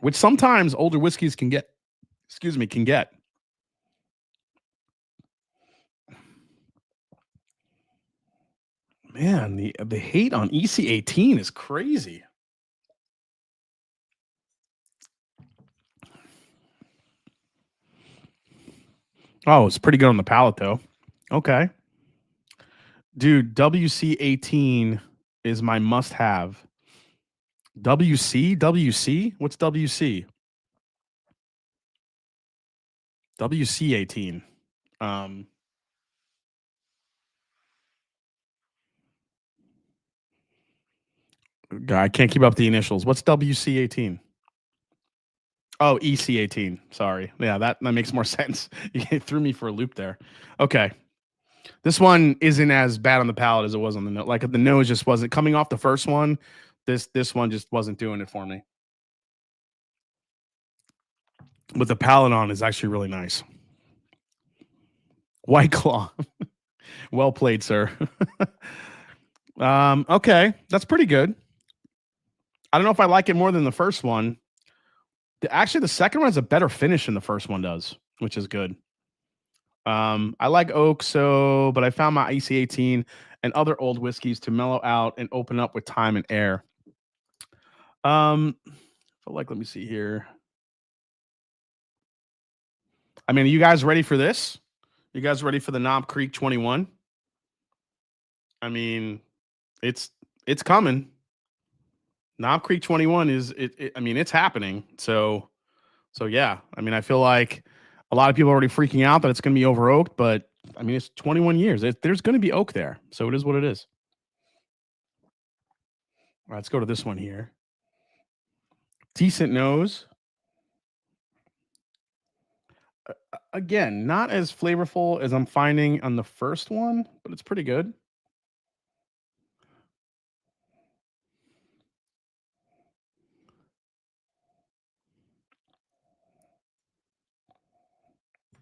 which sometimes older whiskeys can get. Excuse me, can get. Man, the hate on EC18 is crazy. Oh, it's pretty good on the palate though. Okay. Dude, WC18 is my must-have. WC? What's WC? WC18. I can't keep up the initials. What's WC18? Oh, EC18. Sorry. Yeah, that makes more sense. You threw me for a loop there. Okay. This one isn't as bad on the palate as it was on the nose. Like the nose just wasn't coming off the first one. This one just wasn't doing it for me. But the palate on is actually really nice. White Claw. Well played, sir. Okay. That's pretty good. I don't know if I like it more than the first one. Actually, the second one has a better finish than the first one does, which is good. I like oak, but I found my EC18 and other old whiskeys to mellow out and open up with time and air. Let me see here. I mean, are you guys ready for this? You guys ready for the Knob Creek 21? I mean, it's coming. Knob Creek 21 is I mean, it's happening. So yeah. I mean, I feel like a lot of people are already freaking out that it's going to be over oaked, but I mean, it's 21 years. There's going to be oak there. So it is what it is. All right, let's go to this one here. Decent nose. Again, not as flavorful as I'm finding on the first one, but it's pretty good.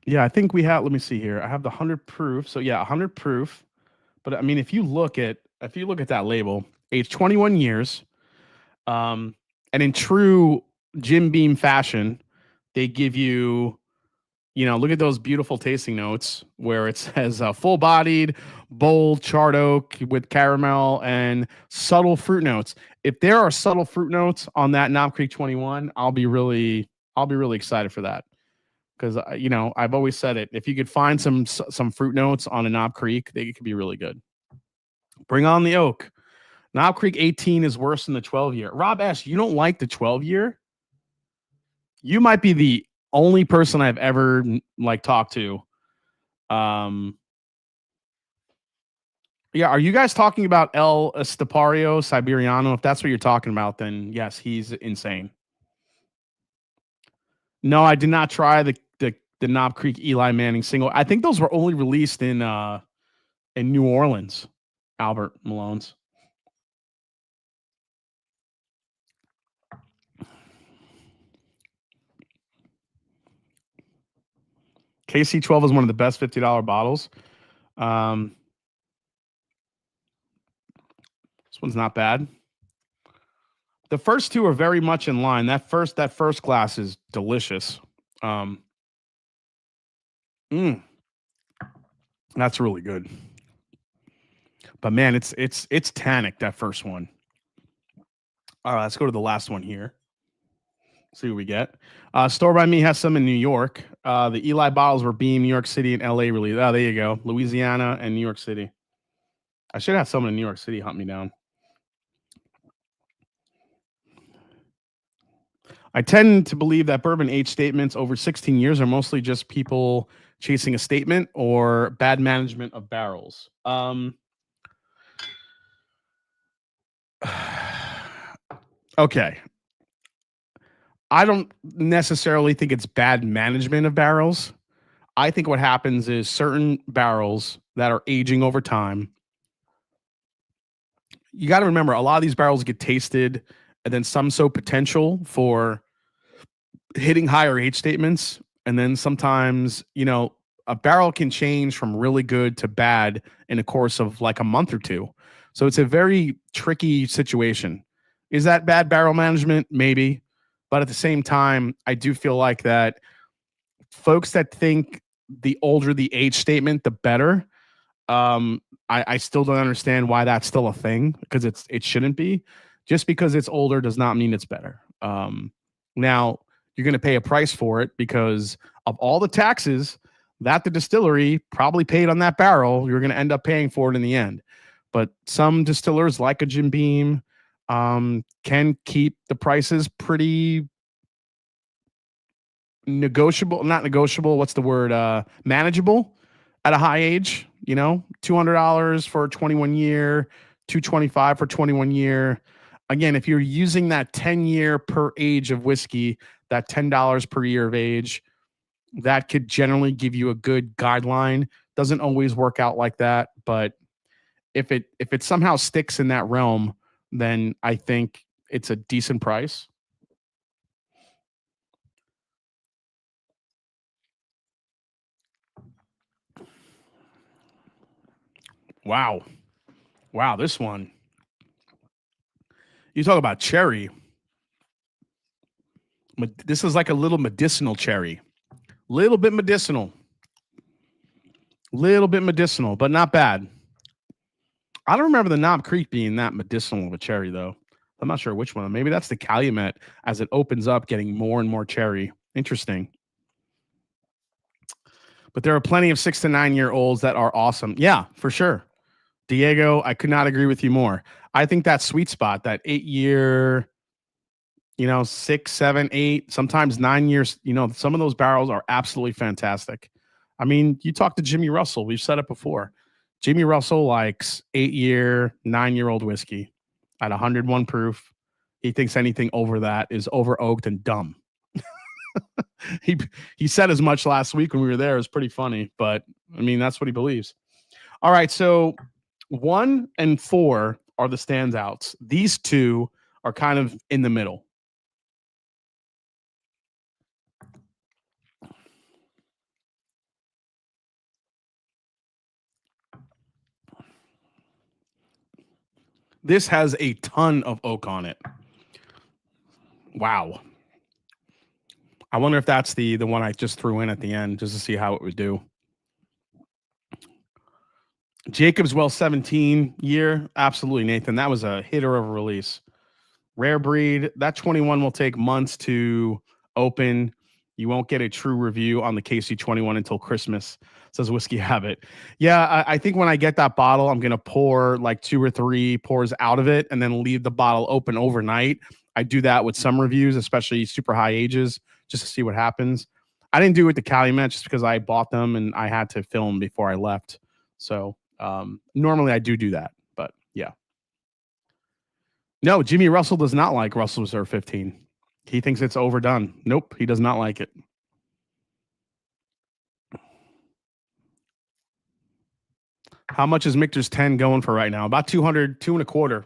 Yeah, I think we have, let me see here. I have the 100 proof. So yeah, 100 proof. But I mean, if you look at that label, age 21 years, and in true Jim Beam fashion, they give you, look at those beautiful tasting notes where it says full-bodied, bold, charred oak with caramel and subtle fruit notes. If there are subtle fruit notes on that Knob Creek 21, I'll be really excited for that. Because I've always said it. If you could find some fruit notes on a Knob Creek, they could be really good. Bring on the oak. Knob Creek 18 is worse than the 12-year. Rob S., you don't like the 12-year? You might be the only person I've ever talked to Yeah, are you guys talking about El Estepario Siberiano? If that's what you're talking about, then yes, he's insane. No, I did not try the Knob Creek Eli Manning single. I think those were only released in New Orleans, Albert Malone's. KC12 is one of the best $50 bottles. This one's not bad. The first two are very much in line. That first glass is delicious. That's really good. But man, it's tannic, that first one. All right, let's go to the last one here. See what we get. Store by Me has some in New York. The Eli bottles were Beam, New York City, and LA released. Oh, there you go. Louisiana and New York City. I should have someone in New York City hunt me down. I tend to believe that bourbon age statements over 16 years are mostly just people chasing a statement or bad management of barrels. Okay. I don't necessarily think it's bad management of barrels. I think what happens is certain barrels that are aging over time. You got to remember, a lot of these barrels get tasted, and then some show potential for hitting higher age statements. And then sometimes, a barrel can change from really good to bad in the course of like a month or two. So it's a very tricky situation. Is that bad barrel management? Maybe. But at the same time, I do feel like that folks that think the older the age statement, the better. I still don't understand why that's still a thing, because it shouldn't be. Just because it's older does not mean it's better. Now, you're going to pay a price for it because of all the taxes that the distillery probably paid on that barrel. You're going to end up paying for it in the end. But some distillers, like a Jim Beam, can keep the prices pretty negotiable. Not negotiable. What's the word? Manageable at a high age. $200 for a 21 year, $225 for 21 year. Again, if you're using that 10-year per age of whiskey, that $10 per year of age, that could generally give you a good guideline. Doesn't always work out like that, but if it somehow sticks in that realm, then I think it's a decent price. Wow, this one. You talk about cherry. This is like a little medicinal cherry. Little bit medicinal, but not bad. I don't remember the Knob Creek being that medicinal of a cherry, though. I'm not sure which one. Maybe that's the Calumet as it opens up, getting more and more cherry. Interesting. But there are plenty of 6 to 9 year olds that are awesome. Yeah, for sure. Diego, I could not agree with you more. I think that sweet spot, that 8 year, 6, 7, 8, sometimes 9 years, some of those barrels are absolutely fantastic. I mean, you talk to Jimmy Russell. We've said it before. Jimmy Russell likes 8 year, 9 year old whiskey at 101 proof. He thinks anything over that is over oaked and dumb. He said as much last week when we were there. It was pretty funny, but I mean, that's what he believes. All right. So 1 and 4 are the standouts. These two are kind of in the middle. This has a ton of oak on it. Wow. I wonder if that's the one I just threw in at the end just to see how it would do. Jacob's Well 17 year. Absolutely, Nathan. That was a hitter of a release. Rare breed. That 21 will take months to open. You won't get a true review on the KC21 until Christmas, says Whiskey Habit. Yeah, I think when I get that bottle, I'm going to pour like 2 or 3 pours out of it and then leave the bottle open overnight. I do that with some reviews, especially super high ages, just to see what happens. I didn't do it with the Calumet just because I bought them and I had to film before I left. So Normally I do that, but yeah. No, Jimmy Russell does not like Russell Reserve 15. He thinks it's overdone. Nope, he does not like it. How much is Michter's 10 going for right now? About 200, 2.25.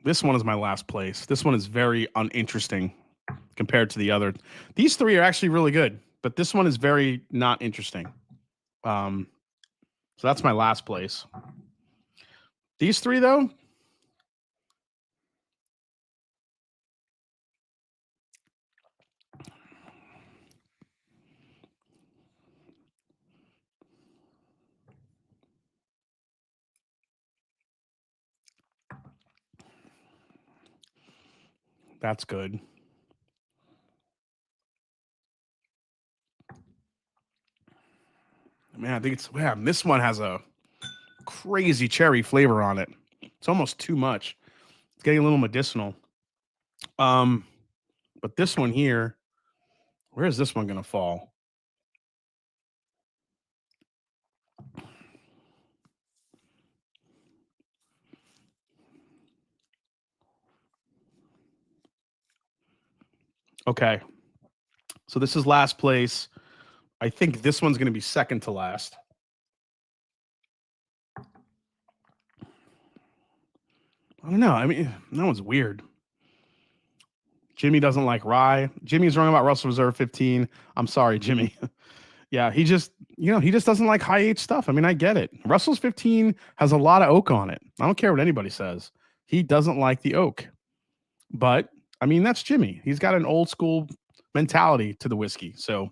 This one is my last place. This one is very uninteresting compared to the other. These three are actually really good, but this one is very not interesting. So that's my last place. These three, though, that's good. Man, I think it's this one has a crazy cherry flavor on it. It's almost too much. It's getting a little medicinal. But this one here, where is this one gonna fall? Okay. So this is last place. I think this one's gonna be second to last. I don't know. I mean, that one's weird. Jimmy doesn't like rye. Jimmy's wrong about Russell Reserve 15. I'm sorry, Jimmy. Yeah, he just doesn't like high age stuff. I mean, I get it. Russell's 15 has a lot of oak on it. I don't care what anybody says. He doesn't like the oak. But I mean, that's Jimmy. He's got an old school mentality to the whiskey. So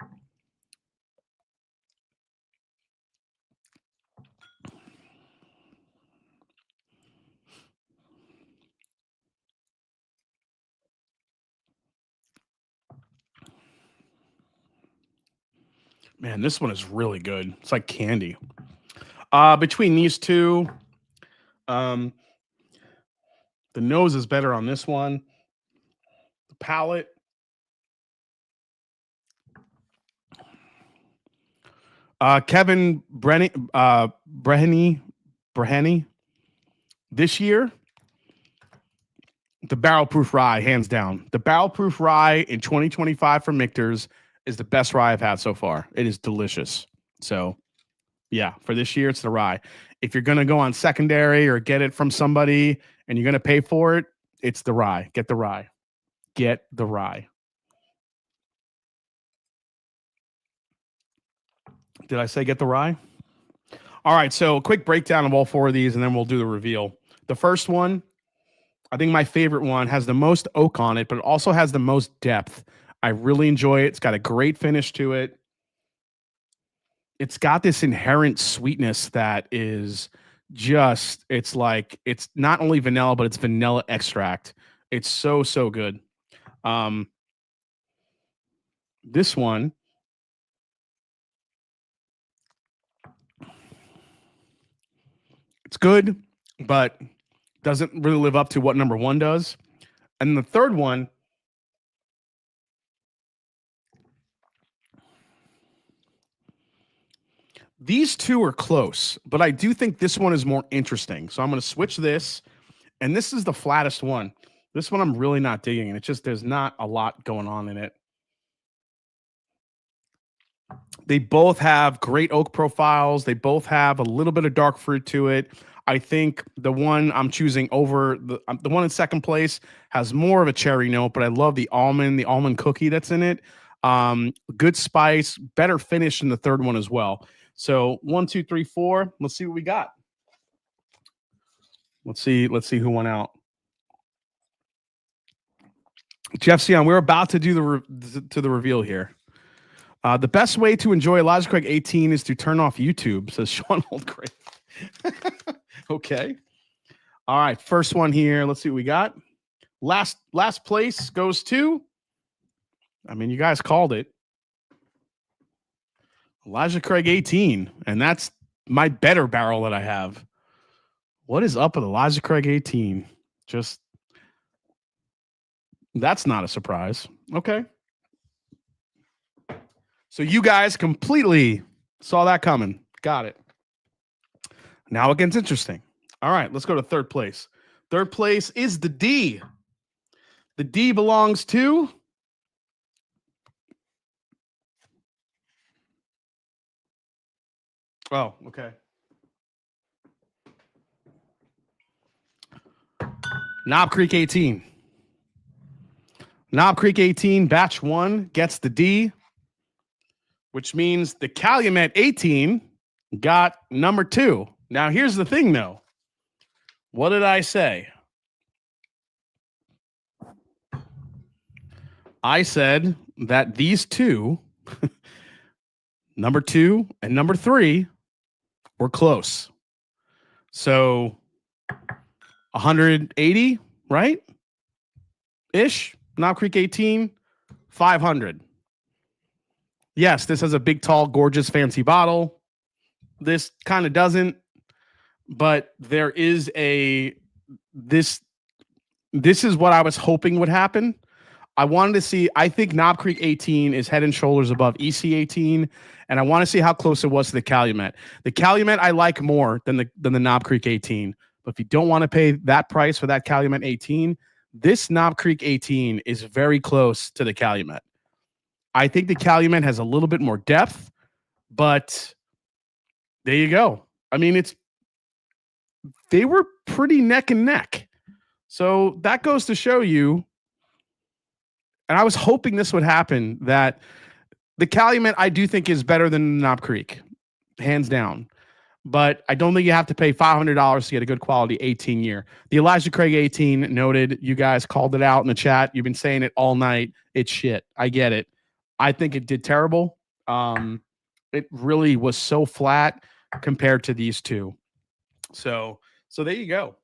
man, this one is really good. It's like candy. Between these two, the nose is better on this one. The palate. Kevin Breheny, this year, the barrel proof rye, hands down. The barrel proof rye in 2025 from Michter's is the best rye I've had so far. It is delicious. So, yeah, for this year, it's the rye. If you're going to go on secondary or get it from somebody and you're going to pay for it, it's the rye. Get the rye. Get the rye. Did I say get the rye? All right, so a quick breakdown of all four of these, and then we'll do the reveal. The first one, I think my favorite one, has the most oak on it, but it also has the most depth. I really enjoy it. It's got a great finish to it. It's got this inherent sweetness that is just, it's like, it's not only vanilla, but it's vanilla extract. It's so, so good. This one, it's good, but doesn't really live up to what number one does. And the third one, these two are close, but I do think this one is more interesting. So I'm going to switch this, and this is the flattest one. This one I'm really not digging, and it's just there's not a lot going on in it. They both have great oak profiles. They both have a little bit of dark fruit to it. I think the one I'm choosing over the one in second place has more of a cherry note, but I love the almond cookie that's in it. Good spice, better finish than the third one as well. So 1, 2, 3, 4. Let's see what we got. Let's see who won out. Jeff Sion, we're about to do the reveal here. The best way to enjoy Elijah Craig 18 is to turn off YouTube, says Sean Oldgrave. Okay. All right. First one here. Let's see what we got. Last place goes to, I mean, you guys called it, Elijah Craig 18. And that's my better barrel that I have. What is up with Elijah Craig 18? Just that's not a surprise. Okay. So you guys completely saw that coming. Got it. Now it gets interesting. All right, let's go to third place. Third place is the D. The D belongs to oh, okay. Knob Creek 18. Knob Creek 18, batch 1 gets the D, which means the Calumet 18 got number 2. Now, here's the thing, though. What did I say? I said that these two, number 2 and number 3, were close. So 180, right? Ish. Knob Creek 18, 500. Yes, this has a big, tall, gorgeous, fancy bottle. This kind of doesn't, but there is a this is what I was hoping would happen. I wanted to see, I think Knob Creek 18 is head and shoulders above EC 18, and I want to see how close it was to the Calumet. The Calumet I like more than the Knob Creek 18, but if you don't want to pay that price for that Calumet 18, this Knob Creek 18 is very close to the Calumet. I think the Calumet has a little bit more depth, but there you go. I mean, they were pretty neck and neck. So that goes to show you, and I was hoping this would happen, that the Calumet I do think is better than Knob Creek, hands down. But I don't think you have to pay $500 to get a good quality 18 year. The Elijah Craig 18 noted, you guys called it out in the chat. You've been saying it all night. It's shit. I get it. I think it did terrible. It really was so flat compared to these two. So there you go.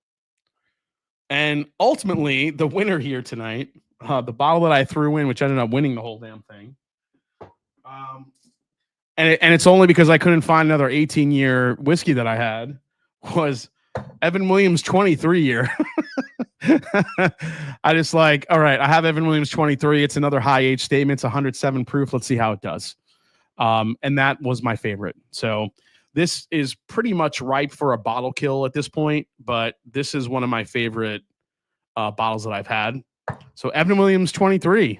And ultimately, the winner here tonight, the bottle that I threw in, which ended up winning the whole damn thing. And it's only because I couldn't find another 18-year whiskey that I had, was Evan Williams 23 year. I just like, all right, I have Evan Williams 23. It's another high age statement. It's 107 proof. Let's see how it does. And that was my favorite. So this is pretty much ripe for a bottle kill at this point, but this is one of my favorite bottles that I've had. So Evan Williams 23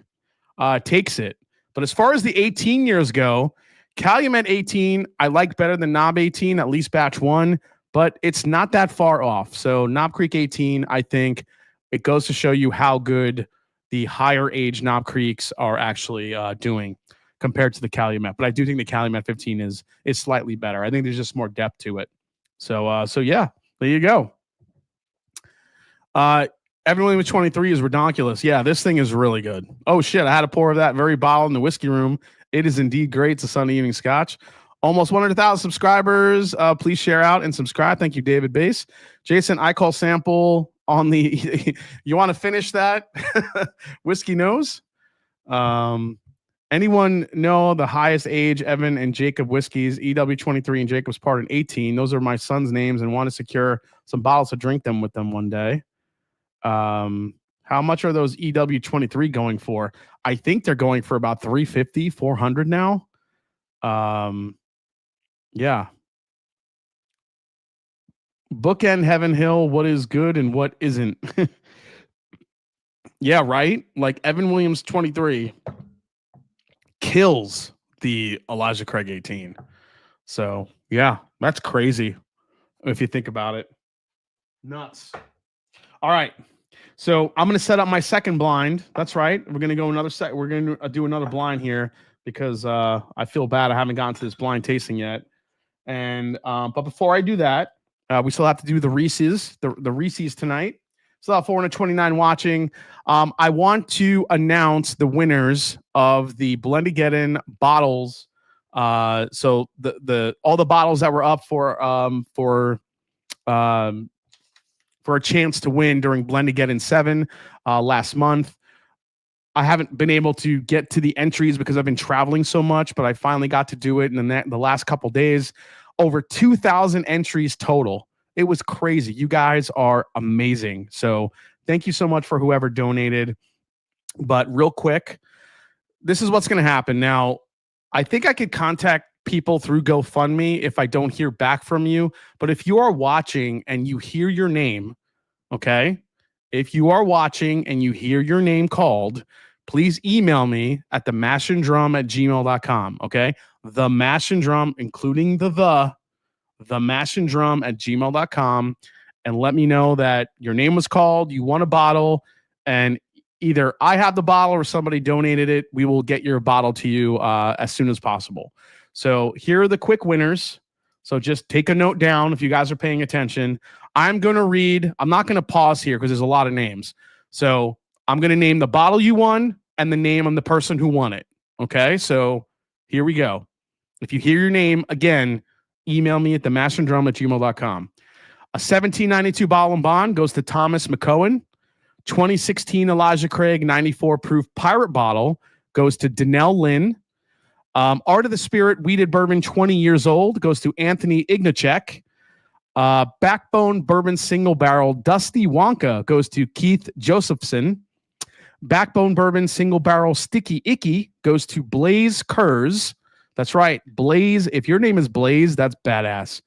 takes it. But as far as the 18 years go, Calumet 18, I like better than Knob 18, at least batch 1, but it's not that far off. So Knob Creek 18, I think it goes to show you how good the higher age Knob Creeks are actually doing compared to the Calumet. But I do think the Calumet 15 is slightly better. I think there's just more depth to it. So yeah, there you go. Evan Williams 23 is redonkulous. Yeah, this thing is really good. Oh shit, I had a pour of that very bottle in the whiskey room. It is indeed great. It's a Sunday evening scotch. Almost 100,000 subscribers. Please share out and subscribe. Thank you, David Bass. Jason, I call sample on the. You want to finish that? Whiskey nose. Anyone know the highest age Evan and Jacob whiskeys? EW23 and Jacob's Pardon 18. Those are my son's names, and want to secure some bottles to drink them with them one day. How much are those EW23 going for? I think they're going for about $350, $400 now. Yeah. Bookend Heaven Hill, what is good and what isn't? Yeah, right? Like Evan Williams 23 kills the Elijah Craig 18. So, yeah, that's crazy if you think about it. Nuts. All right. So I'm going to set up my second blind. That's right. We're going to go another set. We're going to do another blind here because I feel bad. I haven't gotten to this blind tasting yet. And but before I do that, we still have to do the Reese's, the Reese's tonight. Still have 429 watching. I want to announce the winners of the Blendedon bottles. So the all the bottles that were up for a chance to win during Blendedon 7 last month. I haven't been able to get to the entries because I've been traveling so much, but I finally got to do it in the last couple days. Over 2,000 entries total It was crazy. You guys are amazing. So thank you so much for whoever donated. But real quick, this is what's going to happen. Now, I think I could contact people through GoFundMe if I don't hear back from you. But if you are watching and you hear your name, okay? If you are watching and you hear your name called, please email me at themashanddrum@gmail.com, okay? Themashanddrum, including themashanddrum@gmail.com, and let me know that your name was called, you won a bottle, and either I have the bottle or somebody donated it. We will get your bottle to you as soon as possible. So here are the quick winners. So just take a note down if you guys are paying attention. I'm going to read. I'm not going to pause here because there's a lot of names. So I'm going to name the bottle you won and the name of the person who won it. Okay, so here we go. If you hear your name, again, email me at themashanddrum@gmail.com. A 1792 bottle and bond goes to Thomas McCohen. 2016 Elijah Craig 94 proof pirate bottle goes to Danelle Lynn. Art of the Spirit Weeded Bourbon 20 years old goes to Anthony Ignacek. Backbone Bourbon Single Barrel Dusty Wonka goes to Keith Josephson. Backbone Bourbon Single Barrel Sticky Icky goes to Blaze Kurz. That's right, Blaze. If your name is Blaze, that's badass.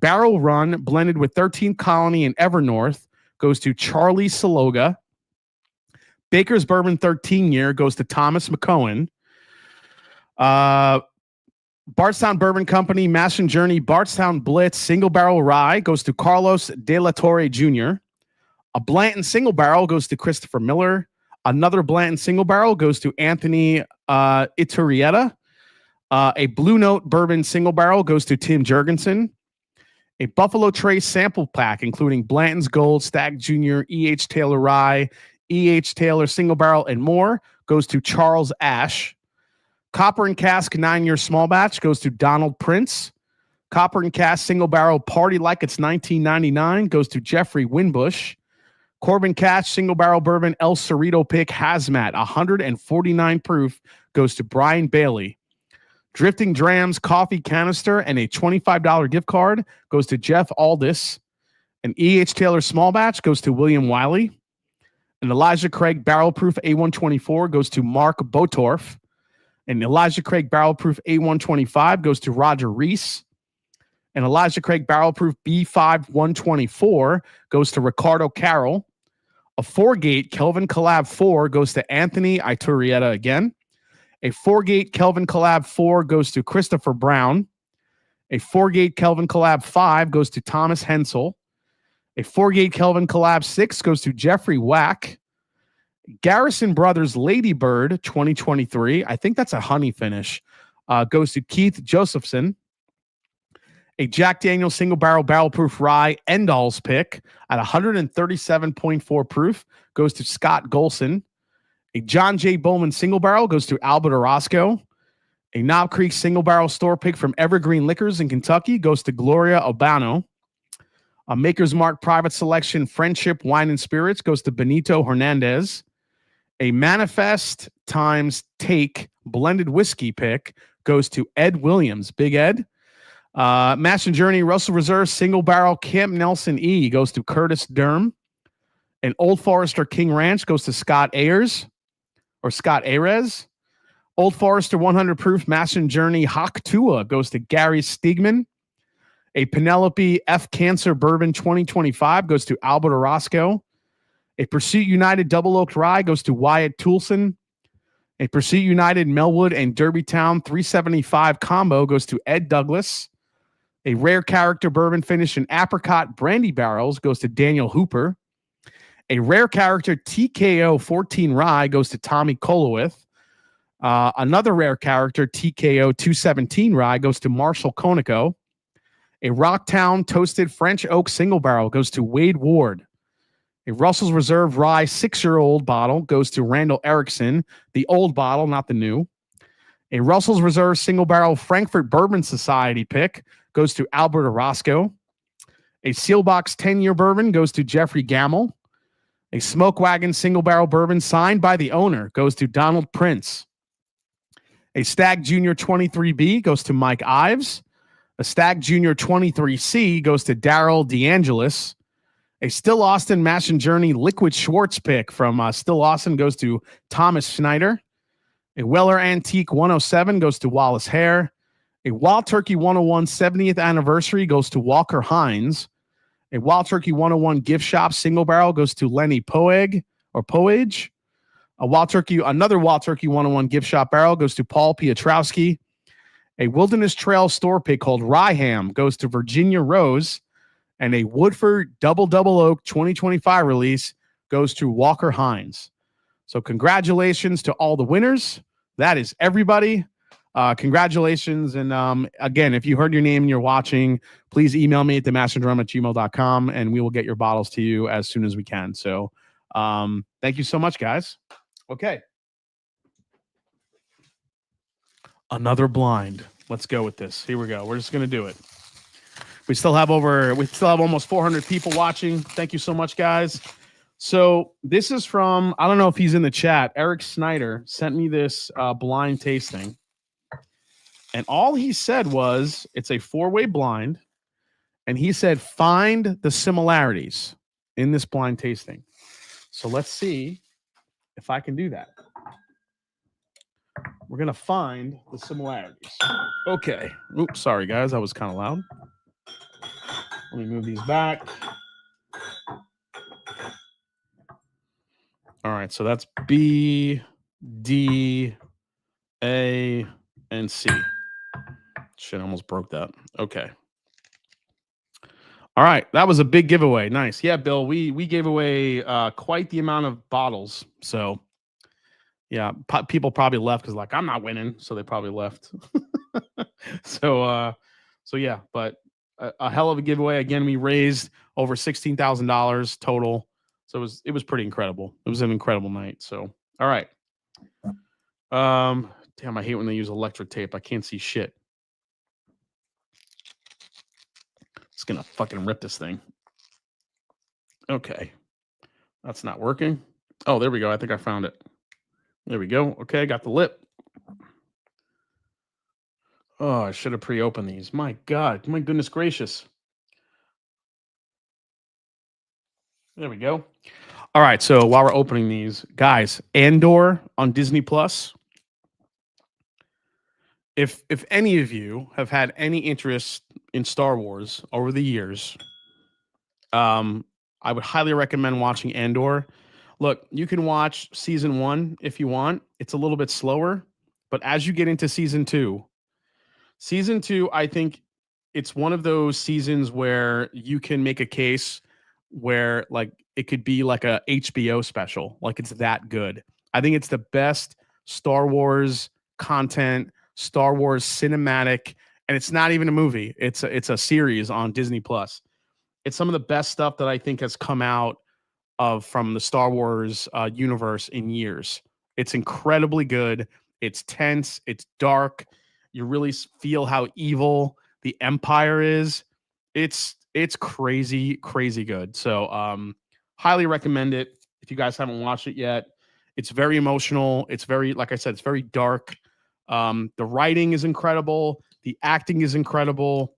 Barrel Run blended with 13th Colony and Evernorth goes to Charlie Saloga. Baker's Bourbon 13 year goes to Thomas McCohen. Bardstown Bourbon Company Mash and Journey Bardstown Blitz Single Barrel Rye goes to Carlos De La Torre Jr. A Blanton Single Barrel goes to Christopher Miller. Another Blanton Single Barrel goes to Anthony Iturrieta. A Blue Note Bourbon Single Barrel goes to Tim Jurgensen. A Buffalo Trace sample pack, including Blanton's Gold, Stag Jr., E.H. Taylor Rye, E.H. Taylor Single Barrel, and more, goes to Charles Ash. Copper and Cask 9-year small batch goes to Donald Prince. Copper and Cask Single Barrel Party Like It's 1999 goes to Jeffrey Winbush. Corbin Cash Single Barrel Bourbon El Cerrito Pick Hazmat 149 proof goes to Brian Bailey. Drifting Drams Coffee Canister and a $25 gift card goes to Jeff Aldis. An E.H. Taylor small batch goes to William Wiley. An Elijah Craig Barrel Proof A124 goes to Mark Botorf. An Elijah Craig Barrel Proof A125 goes to Roger Reese. An Elijah Craig Barrel Proof B5 124 goes to Ricardo Carroll. A 4-gate Kelvin Collab 4 goes to Anthony Iturrieta again. A 4-gate Kelvin Collab 4 goes to Christopher Brown. A 4-gate Kelvin Collab 5 goes to Thomas Hensel. A 4-gate Kelvin Collab 6 goes to Jeffrey Wack. Garrison Brothers Ladybird 2023, I think that's a honey finish, goes to Keith Josephson. A Jack Daniel's Single Barrel Proof Rye Endall's pick at 137.4 proof goes to Scott Golson. A John J. Bowman Single Barrel goes to Albert Orozco. A Knob Creek Single Barrel store pick from Evergreen Liquors in Kentucky goes to Gloria Albano. A Maker's Mark Private Selection Friendship Wine and Spirits goes to Benito Hernandez. A Manifest times Take Blended Whiskey pick goes to Ed Williams, Big Ed. Mash and Journey Russell Reserve Single Barrel Camp Nelson E goes to Curtis Durham. An Old Forester King Ranch goes to Scott Ayers. Or Scott Ayres. Old Forester 100 proof Mash and Journey Hawk Tua goes to Gary Stigman. A Penelope F Cancer Bourbon 2025 goes to Albert Orozco. A Pursuit United Double Oaked Rye goes to Wyatt Toulson. A Pursuit United Melwood and Derbytown 375 combo goes to Ed Douglas. A Rare Character Bourbon Finish in Apricot Brandy Barrels goes to Daniel Hooper. A Rare Character TKO 14 Rye goes to Tommy Kolowith. Another Rare Character TKO 217 Rye goes to Marshall Conico. A Rocktown Toasted French Oak Single Barrel goes to Wade Ward. A Russell's Reserve Rye 6-year-old bottle goes to Randall Erickson, the old bottle, not the new. A Russell's Reserve Single Barrel Frankfurt Bourbon Society pick goes to Albert Orozco. A Sealbox 10-year bourbon goes to Jeffrey Gamble. A Smoke Wagon Single Barrel Bourbon signed by the owner goes to Donald Prince. A Stag Junior 23B goes to Mike Ives. A Stag Junior 23C goes to Daryl DeAngelis. A Still Austin Mash and Journey Liquid Schwartz pick from Still Austin goes to Thomas Schneider. A Weller Antique 107 goes to Wallace Hare. A Wild Turkey 101 70th anniversary goes to Walker Hines. A Wild Turkey 101 gift shop single barrel goes to Lenny Poeg or Poage. Another Wild Turkey 101 gift shop barrel goes to Paul Piotrowski. A Wilderness Trail store pick called Ryham goes to Virginia Rose. And a Woodford Double Oak 2025 release goes to Walker Hines. So congratulations to all the winners. That is everybody. Congratulations. And again, if you heard your name and you're watching, please email me at themashanddrum@gmail.com and we will get your bottles to you as soon as we can. So thank you so much, guys. Okay. Another blind. Let's go with this. Here we go. We're just going to do it. We still have almost 400 people watching. Thank you so much, guys. So this is from, I don't know if he's in the chat. Eric Snyder sent me this blind tasting. And all he said was, it's a 4-way blind. And he said, find the similarities in this blind tasting. So let's see if I can do that. We're going to find the similarities. Okay. Oops, sorry, guys. That was kind of loud. Let me move these back. All right, so that's B, D, A, and C. Shit, I almost broke that. Okay. All right, that was a big giveaway. Nice. Yeah, Bill, we gave away quite the amount of bottles. So, yeah, people probably left because, like, I'm not winning, so they probably left. So yeah, but a hell of a giveaway. Again, we raised over $16,000 total. So it was pretty incredible. It was an incredible night. So, all right. Damn, I hate when they use electric tape. I can't see shit. It's gonna fucking rip this thing. Okay. That's not working. Oh, there we go. I think I found it. There we go. Okay, got the lip. Oh, I should have pre-opened these. My God. My goodness gracious. There we go. All right, so while we're opening these, guys, Andor on Disney Plus. If any of you have had any interest in Star Wars over the years, I would highly recommend watching Andor. Look, you can watch season 1 if you want. It's a little bit slower, but as you get into season 2, I think it's one of those seasons where you can make a case where, like, it could be like a HBO special. Like, it's that good. I think it's the best Star Wars content, Star Wars cinematic, and it's not even a movie. It's a series on Disney Plus. It's some of the best stuff that I think has come out from the Star Wars universe in years. It's incredibly good. It's tense. It's dark. You really feel how evil the Empire is. It's crazy, crazy good. So highly recommend it if you guys haven't watched it yet. It's very emotional. It's very, like I said, it's very dark. The writing is incredible. The acting is incredible.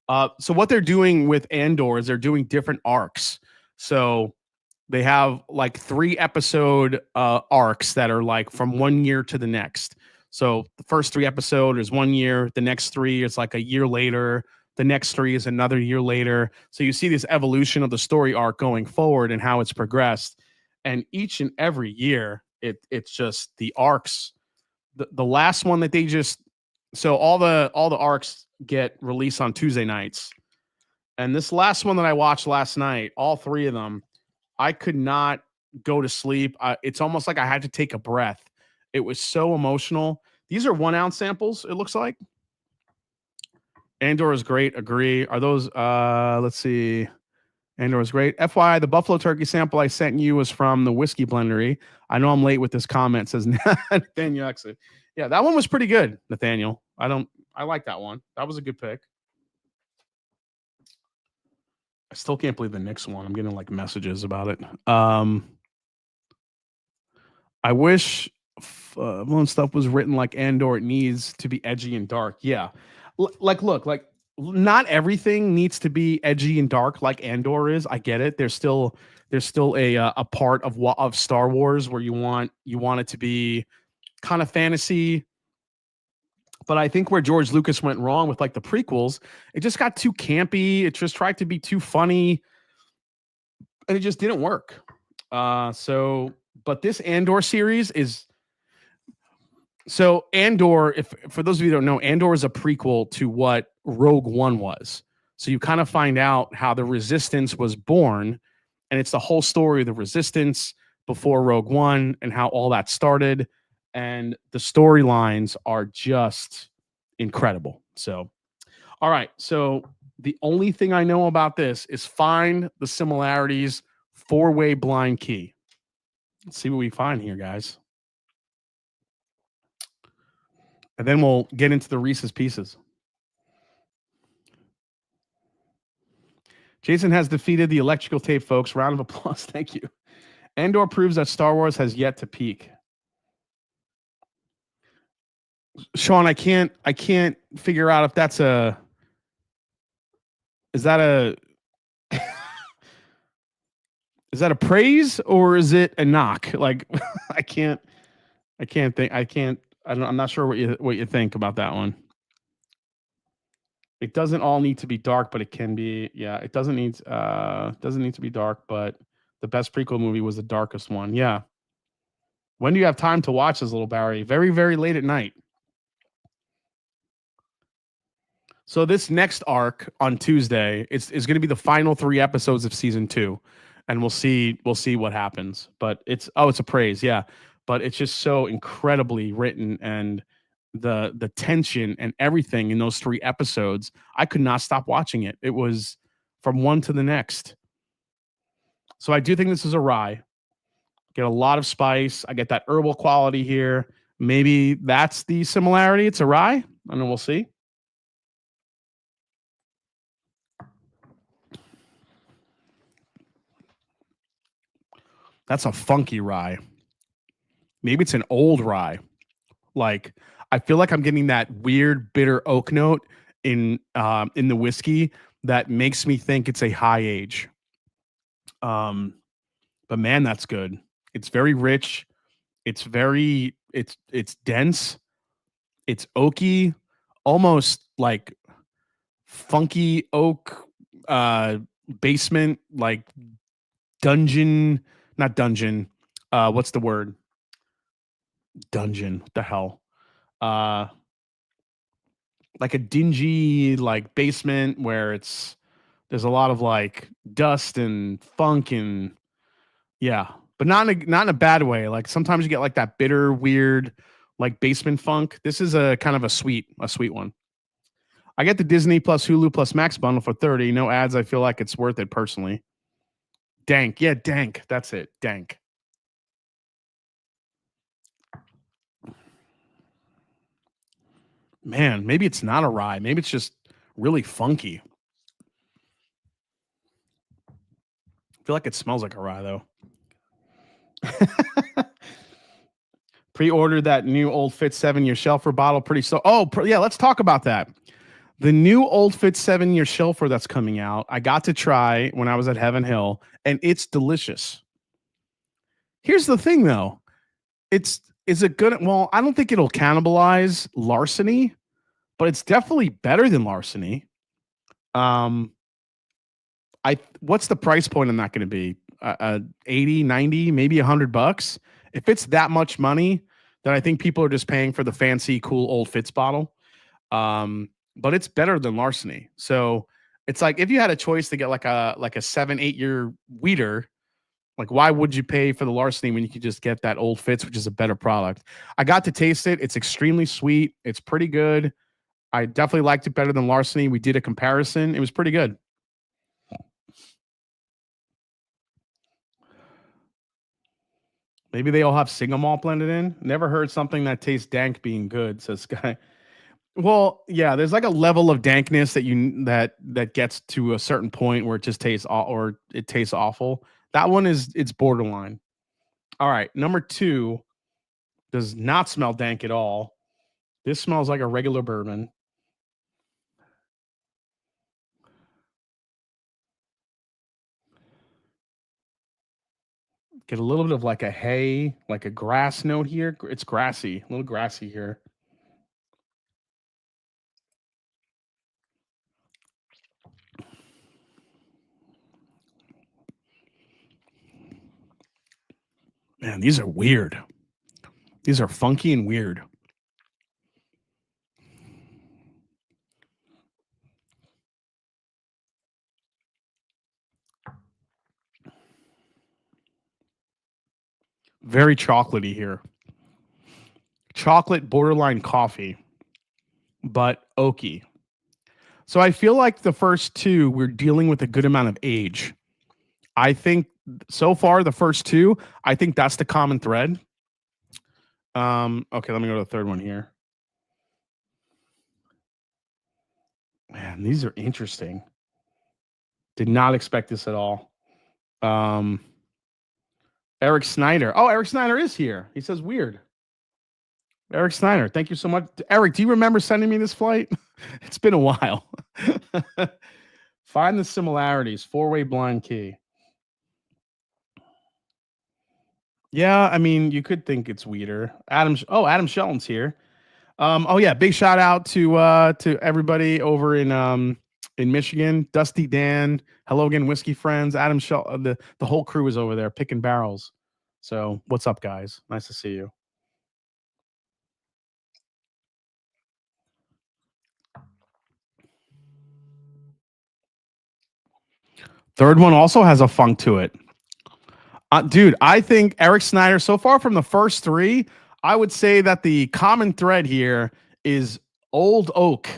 So what they're doing with Andor is they're doing different arcs. So they have like 3 episode arcs that are like from 1 year to the next. So the first 3 episodes is 1 year. The next 3 is like a year later. The next 3 is another year later. So you see this evolution of the story arc going forward and how it's progressed. And each and every year, it's just the arcs. The last one that they just, so all the arcs get released on Tuesday nights. And this last one that I watched last night, all 3 of them, I could not go to sleep. It's almost like I had to take a breath. It was so emotional. These are 1 ounce samples, it looks like. Andor is great. Agree. Are those, let's see. Andor is great. FYI, the Buffalo Turkey sample I sent you was from the Whiskey Blendery. I know I'm late with this comment, says Nathaniel Exit. Yeah, that one was pretty good, Nathaniel. I like that one. That was a good pick. I still can't believe the Knicks one. I'm getting like messages about it. I wish when stuff was written like Andor, it needs to be edgy and dark. Yeah. like look, like not everything needs to be edgy and dark like Andor is. I get it. There's still a part of Star Wars where you want it to be kind of fantasy. But I think where George Lucas went wrong with like the prequels, it just got too campy. It just tried to be too funny, and it just didn't work. But this Andor series is so Andor. If for those of you who don't know, Andor is a prequel to what Rogue One was. So you kind of find out how the Resistance was born, and it's the whole story of the Resistance before Rogue One and how all that started. And the storylines are just incredible. So, all right. So the only thing I know about this is find the similarities, 4-way blind key. Let's see what we find here, guys. And then we'll get into the Reese's Pieces. Jason has defeated the electrical tape, folks. Round of applause. Thank you. Andor proves that Star Wars has yet to peak. Sean, I can't figure out if that's is that a praise or is it a knock? Like I'm not sure what you think about that one. It doesn't all need to be dark, but it can be. Yeah, it doesn't need to be dark, but the best prequel movie was the darkest one. Yeah. When do you have time to watch this, little Barry? Very, very late at night. So this next arc on Tuesday is going to be the final 3 episodes of season 2, and we'll see what happens. But it's a praise, yeah. But it's just so incredibly written, and the tension and everything in those 3 episodes, I could not stop watching it. It was from one to the next. So I do think this is a rye. Get a lot of spice. I get that herbal quality here. Maybe that's the similarity. It's a rye. I know, we'll see. That's a funky rye. Maybe it's an old rye. Like, I feel like I'm getting that weird bitter oak note in the whiskey that makes me think it's a high age. But man, that's good. It's very rich. It's dense. It's oaky, almost like funky oak basement, like dungeon, not dungeon. What's the word? Dungeon. What the hell? Like a dingy like basement where there's a lot of like dust and funk and yeah, but not in a bad way. Like sometimes you get like that bitter, weird, like basement funk. This is a kind of a sweet one. I get the Disney plus Hulu plus Max bundle for $30. No ads. I feel like it's worth it personally. Dank. Yeah, dank. That's it. Dank. Man, maybe it's not a rye. Maybe it's just really funky. I feel like it smells like a rye, though. Pre-ordered that new Old Fit 7-year shelfer bottle. Yeah, let's talk about that. The new Old Fit 7-year shelfer that's coming out, I got to try when I was at Heaven Hill, and it's delicious. Here's the thing, though. Is it good? Well, I don't think it'll cannibalize Larceny, but it's definitely better than Larceny. What's the price point on that going to be? 80, 90, maybe $100. If it's that much money, then I think people are just paying for the fancy, cool Old Fitz bottle. But it's better than Larceny. So it's like if you had a choice to get like a 7-8 year weeder, like why would you pay for the Larceny when you could just get that Old Fitz, which is a better product? I got to taste it. It's extremely sweet. It's pretty good. I definitely liked it better than Larceny. We did a comparison. It was pretty good. Maybe they all have single malt blended in. Never heard something that tastes dank being good, says Sky. Well, yeah, there's like a level of dankness that gets to a certain point where it just tastes awful. That one it's borderline. All right, number 2 does not smell dank at all. This smells like a regular bourbon. Get a little bit of like a hay, like a grass note here. It's grassy, a little grassy here. Man, these are weird. These are funky and weird. Very chocolatey here. Chocolate borderline coffee, but oaky. So I feel like the first two, we're dealing with a good amount of age. I think so far, the first two, I think that's the common thread. Okay, let me go to the third one here. Man, these are interesting. Did not expect this at all. Eric Snyder. Oh, Eric Snyder is here. He says weird. Eric Snyder, thank you so much. Eric, do you remember sending me this flight? It's been a while. Find the similarities. Four-way blind key. Yeah, I mean, you could think it's weeder. Adam Shelton's here. Oh yeah, big shout out to everybody over in Michigan. Dusty Dan, Hello Again Whiskey Friends, Adam Shelton, the whole crew is over there picking barrels. So what's up, guys? Nice to see you. Third one also has a funk to it. Dude, I think Eric Snyder, so far from the first three, I would say that the common thread here is old oak.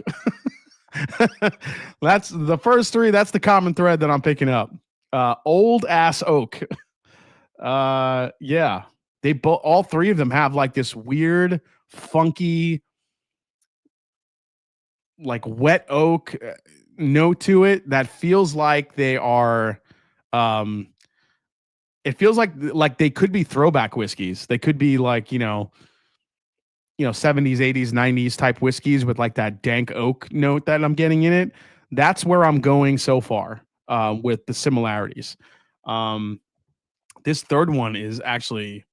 That's the first three. That's the common thread that I'm picking up. Old ass oak. Yeah. They both, all three of them have like this weird, funky, like wet oak note to it that feels like they are it feels like they could be throwback whiskeys. They could be like, 70s, 80s, 90s type whiskeys with like that dank oak note that I'm getting in it. That's where I'm going so far with the similarities. This third one is actually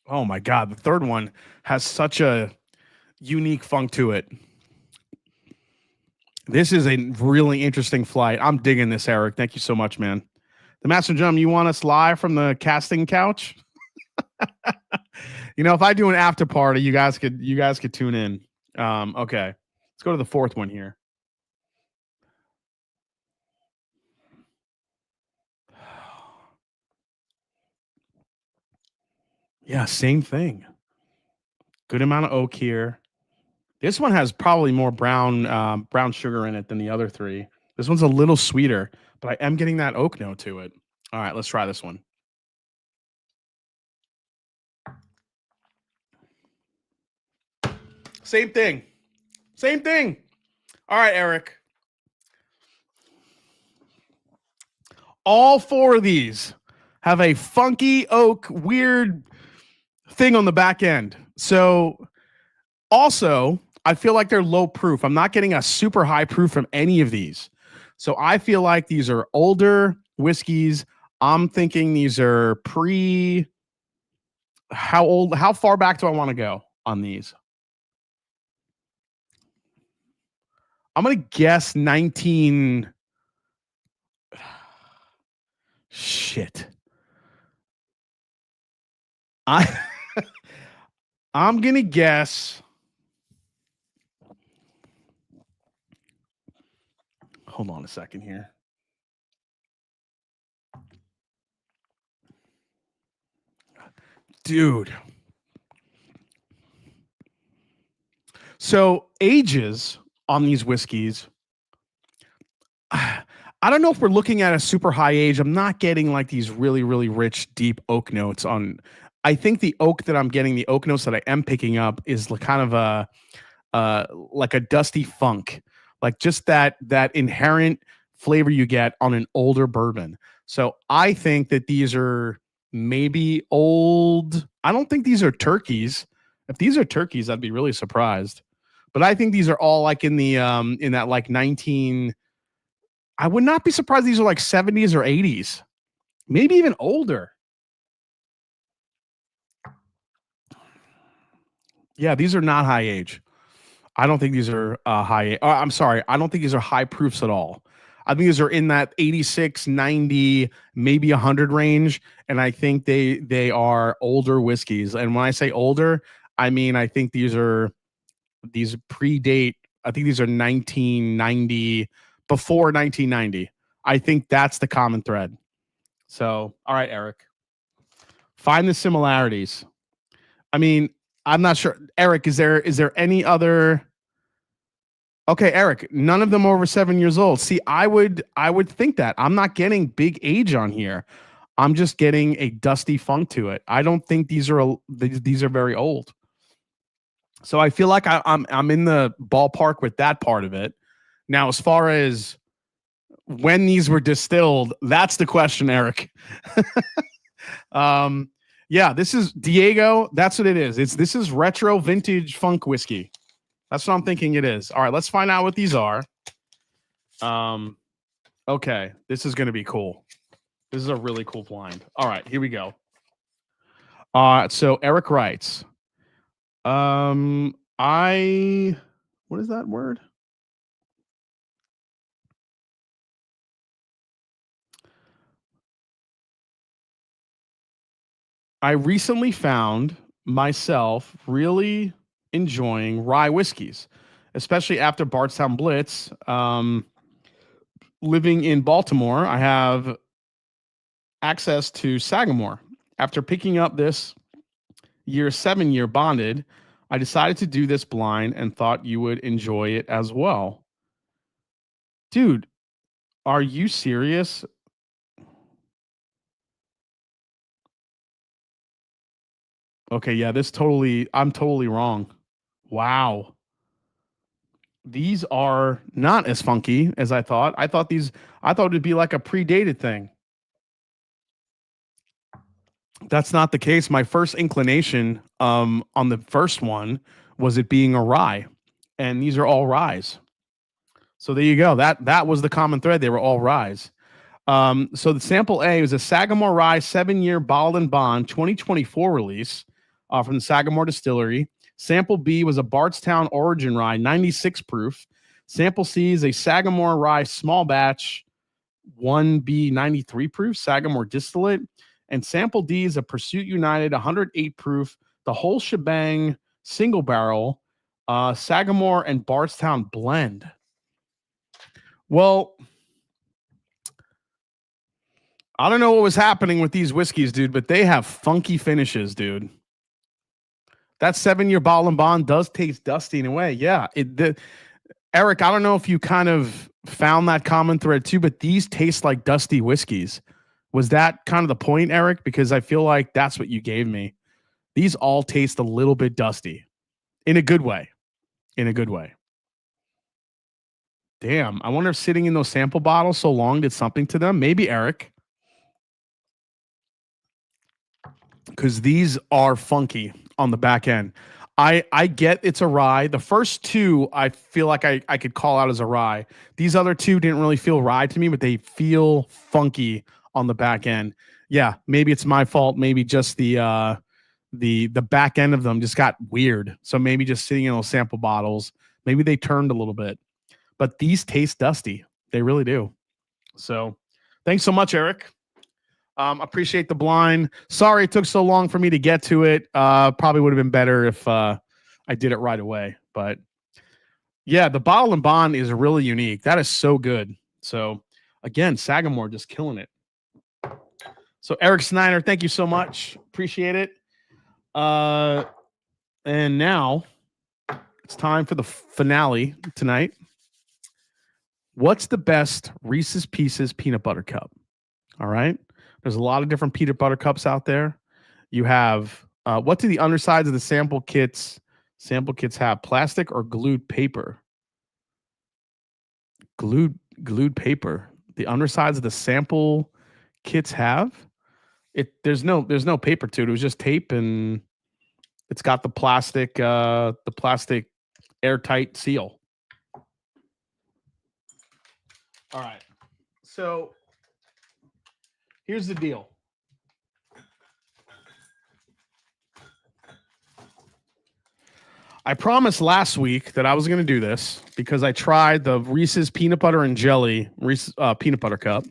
oh my God, the third one has such a unique funk to it. This is a really interesting flight. I'm digging this, Eric. Thank you so much, man. The Master Drum, you want us live from the casting couch? If I do an after party, you guys could tune in. Okay. Let's go to the fourth one here. Yeah, same thing. Good amount of oak here. This one has probably more brown sugar in it than the other three. This one's a little sweeter, but I am getting that oak note to it. All right, let's try this one. Same thing. Same thing. All right, Eric. All four of these have a funky oak, weird thing on the back end. So also, I feel like they're low proof. I'm not getting a super high proof from any of these. So I feel like these are older whiskeys. I'm thinking these are how far back do I want to go on these? I'm going to guess 19. Shit. I'm going to guess. Hold on a second here. Dude. So ages on these whiskeys, I don't know if we're looking at a super high age. I'm not getting like these really, really rich, deep oak notes on. I think the oak that I'm getting, the oak notes that I am picking up is kind of like a dusty funk, like just that inherent flavor you get on an older bourbon. So I think that these are maybe old. I don't think these are turkeys. If these are turkeys, I'd be really surprised. But I think these are all like in the in that like 19 I would not be surprised these are like 70s or 80s, maybe even older. Yeah, these are not high age. I don't think these are high. I'm sorry. I don't think these are high proofs at all. I think these are in that 86, 90, maybe 100 range. And I think they are older whiskeys. And when I say older, I mean, I think these predate. I think these are 1990, before 1990. I think that's the common thread. So, all right, Eric, find the similarities. I mean, I'm not sure. Eric, is there any other? Okay, Eric, none of them over 7 years old. See, I would think that. I'm not getting big age on here. I'm just getting a dusty funk to it. I don't think these are very old. So I feel like I'm in the ballpark with that part of it. Now, as far as when these were distilled, that's the question, Eric. Yeah, this is Diego. That's what it is. This is retro vintage funk whiskey. That's what I'm thinking it is. All right, let's find out what these are. Okay, this is going to be cool. This is a really cool blind. All right, here we go. So Eric writes, what is that word? I recently found myself really enjoying rye whiskeys, especially after Bardstown Blitz. Living in Baltimore, I have access to Sagamore. After picking up this 7-year bonded, I decided to do this blind and thought you would enjoy it as well. Dude, are you serious? Okay, yeah, I'm totally wrong. Wow. These are not as funky as I thought. I thought it'd be like a predated thing. That's not the case. My first inclination on the first one was it being a rye, and these are all ryes. So there you go. That was the common thread. They were all ryes. So the sample A was a Sagamore Rye 7-year bottled and bond 2024 release from the Sagamore Distillery. Sample B was a Bardstown Origin Rye 96 proof. Sample C is a Sagamore Rye small batch 1B 93 proof Sagamore distillate. And sample D is a Pursuit United 108 proof, the whole shebang single barrel Sagamore and Bardstown blend. Well, I don't know what was happening with these whiskeys, dude, but they have funky finishes, dude. That 7-year bottle and bond does taste dusty in a way. Yeah. Eric, I don't know if you kind of found that common thread too, but these taste like dusty whiskeys. Was that kind of the point, Eric? Because I feel like that's what you gave me. These all taste a little bit dusty in a good way. In a good way. Damn. I wonder if sitting in those sample bottles so long did something to them. Maybe, Eric. Because these are funky on the back end. I get it's a rye. The first two, I feel like I could call out as a rye. These other two didn't really feel rye to me, but they feel funky on the back end. Yeah, maybe it's my fault. Maybe just the back end of them just got weird. So maybe just sitting in those sample bottles, maybe they turned a little bit. But these taste dusty. They really do. So thanks so much, Eric. Appreciate the blind. Sorry it took so long for me to get to it. Probably would have been better if I did it right away. But yeah, the bottle and bond is really unique. That is so good. So again, Sagamore just killing it. So Eric Snyder, thank you so much. Appreciate it. And now it's time for the finale tonight. What's the best Reese's Pieces peanut butter cup? All right. There's a lot of different peanut butter cups out there. You have what do the undersides of the sample kits have? Plastic or glued paper? Glued paper. The undersides of the sample kits have it. There's no paper to it. It was just tape, and it's got the plastic airtight seal. All right. So here's the deal. I promised last week that I was going to do this because I tried the Reese's peanut butter and jelly Reese's peanut butter cup.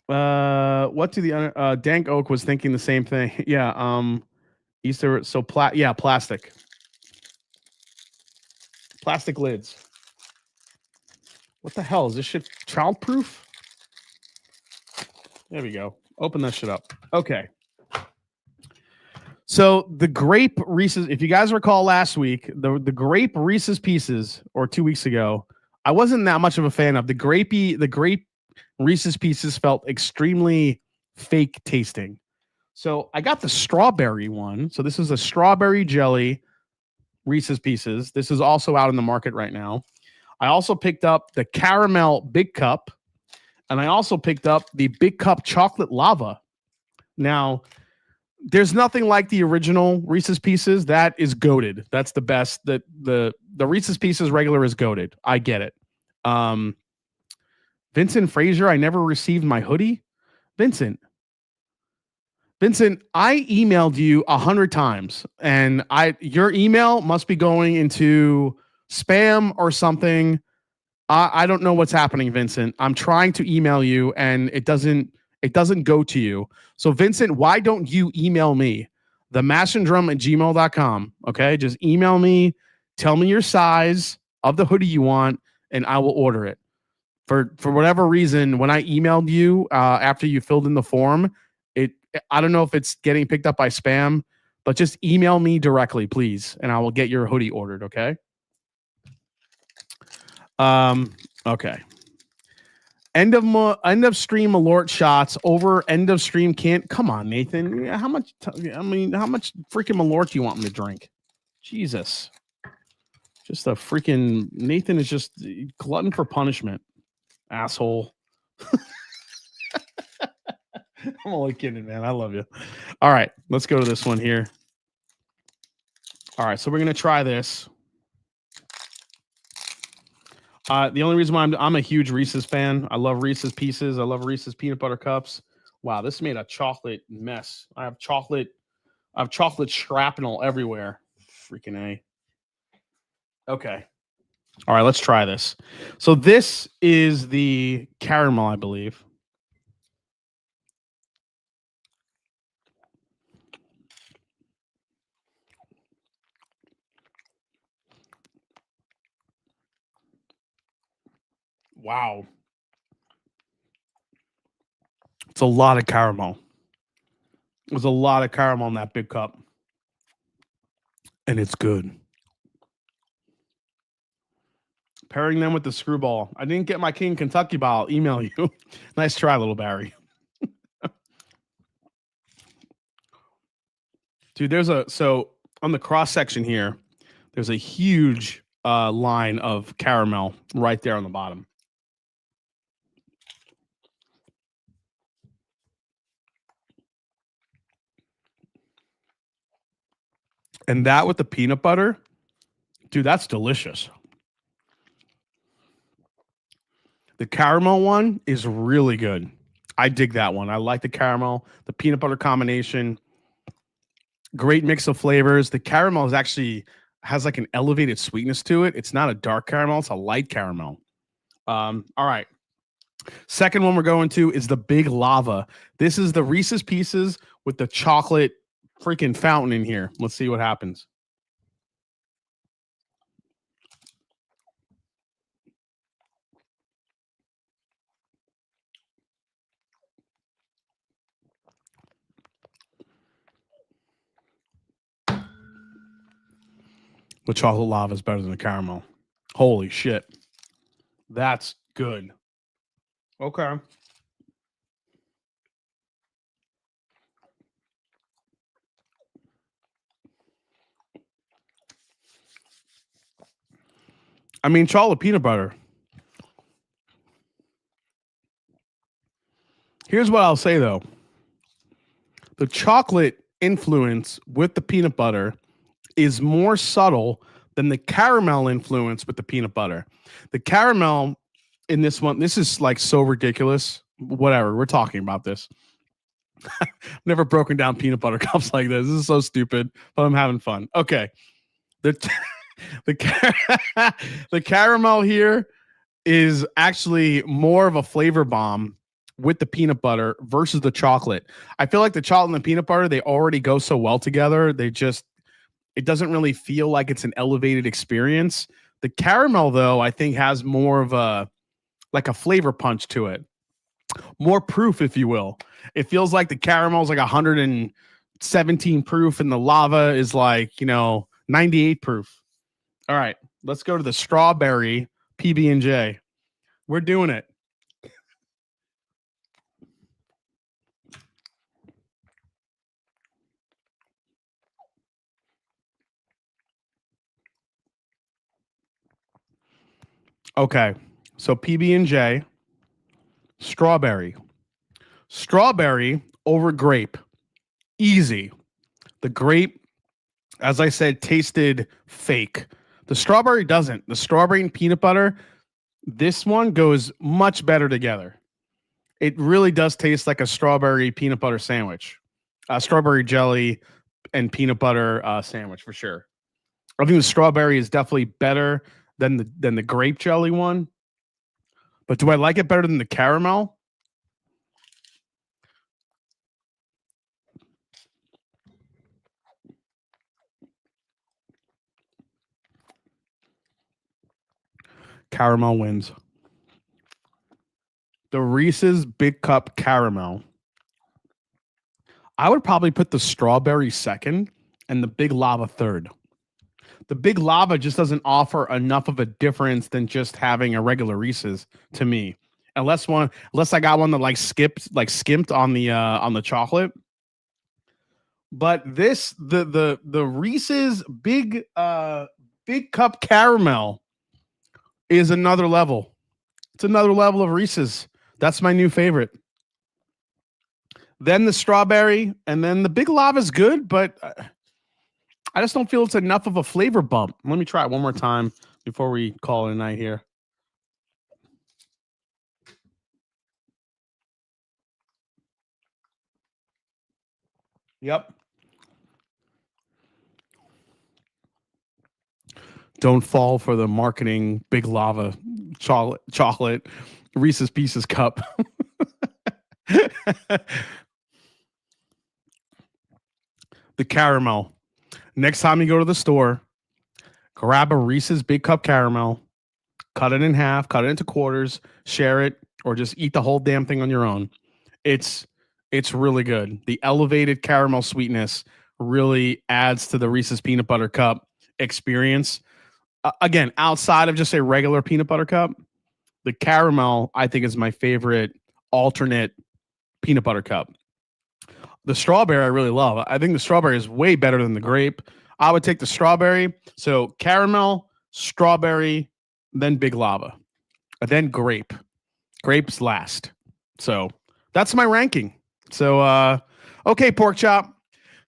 What do the Dank Oak was thinking the same thing? Yeah. Easter. So plastic lids. What the hell is this shit? Childproof? There we go. Open that shit up. Okay. So the grape Reese's, if you guys recall last week, the grape Reese's Pieces, or 2 weeks ago, I wasn't that much of a fan of. The grape Reese's Pieces felt extremely fake tasting. So I got the strawberry one. So this is a strawberry jelly Reese's Pieces. This is also out in the market right now. I also picked up the caramel big cup, and I also picked up the big cup chocolate lava. Now, there's nothing like the original Reese's Pieces. That is goated. That's the best. The Reese's Pieces regular is goated. I get it. Vincent Frazier, I never received my hoodie. Vincent, I emailed you 100 times, and your email must be going into spam or something. I don't know what's happening, Vincent. I'm trying to email you, and it doesn't go to you. So, Vincent, why don't you email me? themashanddrum@gmail.com. Okay, just email me. Tell me your size of the hoodie you want, and I will order it. For whatever reason, when I emailed you after you filled in the form, I don't know if it's getting picked up by spam, but just email me directly, please, and I will get your hoodie ordered. Okay. Okay. End of stream alert shots over end of stream can't. Come on, Nathan. How much freaking Malort do you want me to drink? Jesus. Just a freaking Nathan is just glutton for punishment. Asshole. I'm only kidding, man. I love you. All right, let's go to this one here. All right, so we're gonna try this. The only reason why I'm a huge Reese's fan. I love Reese's Pieces. I love Reese's peanut butter cups. Wow, this made a chocolate mess. I have chocolate shrapnel everywhere. Freaking A. Okay. All right, let's try this. So this is the caramel, I believe. Wow. It's a lot of caramel. There's a lot of caramel in that big cup. And it's good. Pairing them with the screwball. I didn't get my King Kentucky ball. I'll email you. Nice try, little Barry. Dude, so on the cross section here, there's a huge line of caramel right there on the bottom. And that with the peanut butter, dude, that's delicious. The caramel one is really good. I dig that one. I like the caramel, the peanut butter combination. Great mix of flavors. The caramel is actually has like an elevated sweetness to it. It's not a dark caramel. It's a light caramel. All right. Second one we're going to is the big lava. This is the Reese's Pieces with the chocolate freaking fountain in here. Let's see what happens. The chocolate lava is better than the caramel. Holy shit. That's good. Okay. I mean, chocolate peanut butter. Here's what I'll say, though. The chocolate influence with the peanut butter is more subtle than the caramel influence with the peanut butter. The caramel in this one, this is like so ridiculous. Whatever, we're talking about this. Never broken down peanut butter cups like this. This is so stupid, but I'm having fun. Okay. The caramel here is actually more of a flavor bomb with the peanut butter versus the chocolate. I feel like the chocolate and the peanut butter, they already go so well together. It doesn't really feel like it's an elevated experience. The caramel, though, I think has more of a flavor punch to it. More proof, if you will. It feels like the caramel is like 117 proof and the lava is like, 98 proof. All right, let's go to the strawberry PB&J. We're doing it. Okay, so PB&J, strawberry over grape. Easy. The grape, as I said, tasted fake. The strawberry doesn't. The strawberry and peanut butter, this one goes much better together. It really does taste like a strawberry peanut butter sandwich. Strawberry jelly and peanut butter sandwich for sure. I think the strawberry is definitely better than the grape jelly one. But do I like it better than the caramel? Caramel wins. The Reese's Big Cup Caramel. I would probably put the strawberry second and the Big Lava third. The Big Lava just doesn't offer enough of a difference than just having a regular Reese's to me. Unless I got one that skimped on the chocolate. But the Reese's Big Cup Caramel is another level. It's another level of Reese's. That's my new favorite. Then the strawberry, and then the Big Lava is good, but I just don't feel it's enough of a flavor bump. Let me try it one more time before we call it a night here. Yep. Don't fall for the marketing Big Lava chocolate Reese's Pieces cup. The caramel. Next time you go to the store, grab a Reese's Big Cup Caramel, cut it in half, cut it into quarters, share it, or just eat the whole damn thing on your own. It's really good. The elevated caramel sweetness really adds to the Reese's Peanut Butter Cup experience. Again, outside of just a regular peanut butter cup, the caramel, I think, is my favorite alternate peanut butter cup. The strawberry, I really love. I think the strawberry is way better than the grape. I would take the strawberry. So caramel, strawberry, then Big Lava, then grape. Grape's last. So that's my ranking. So, okay, pork chop.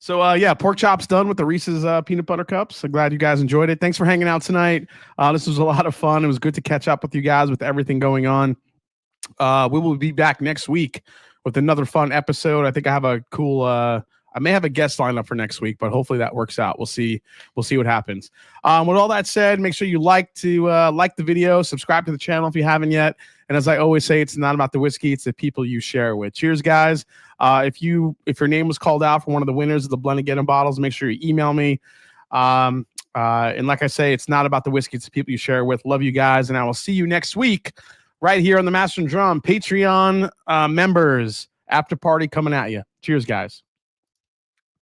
So, yeah, pork chop's done with the Reese's peanut butter cups. I'm glad you guys enjoyed it. Thanks for hanging out tonight. This was a lot of fun. It was good to catch up with you guys with everything going on. We will be back next week with another fun episode. I think I have a cool, I may have a guest lineup for next week, but hopefully that works out. We'll see what happens. With all that said, make sure you like the video, subscribe to the channel if you haven't yet. And as I always say, it's not about the whiskey, it's the people you share with. Cheers, guys. If your name was called out for one of the winners of the Blendedon bottles, make sure you email me. And like I say, it's not about the whiskey, it's the people you share with. Love you guys, and I will see you next week right here on the Master and Drum. Patreon members, after party coming at you. Cheers, guys.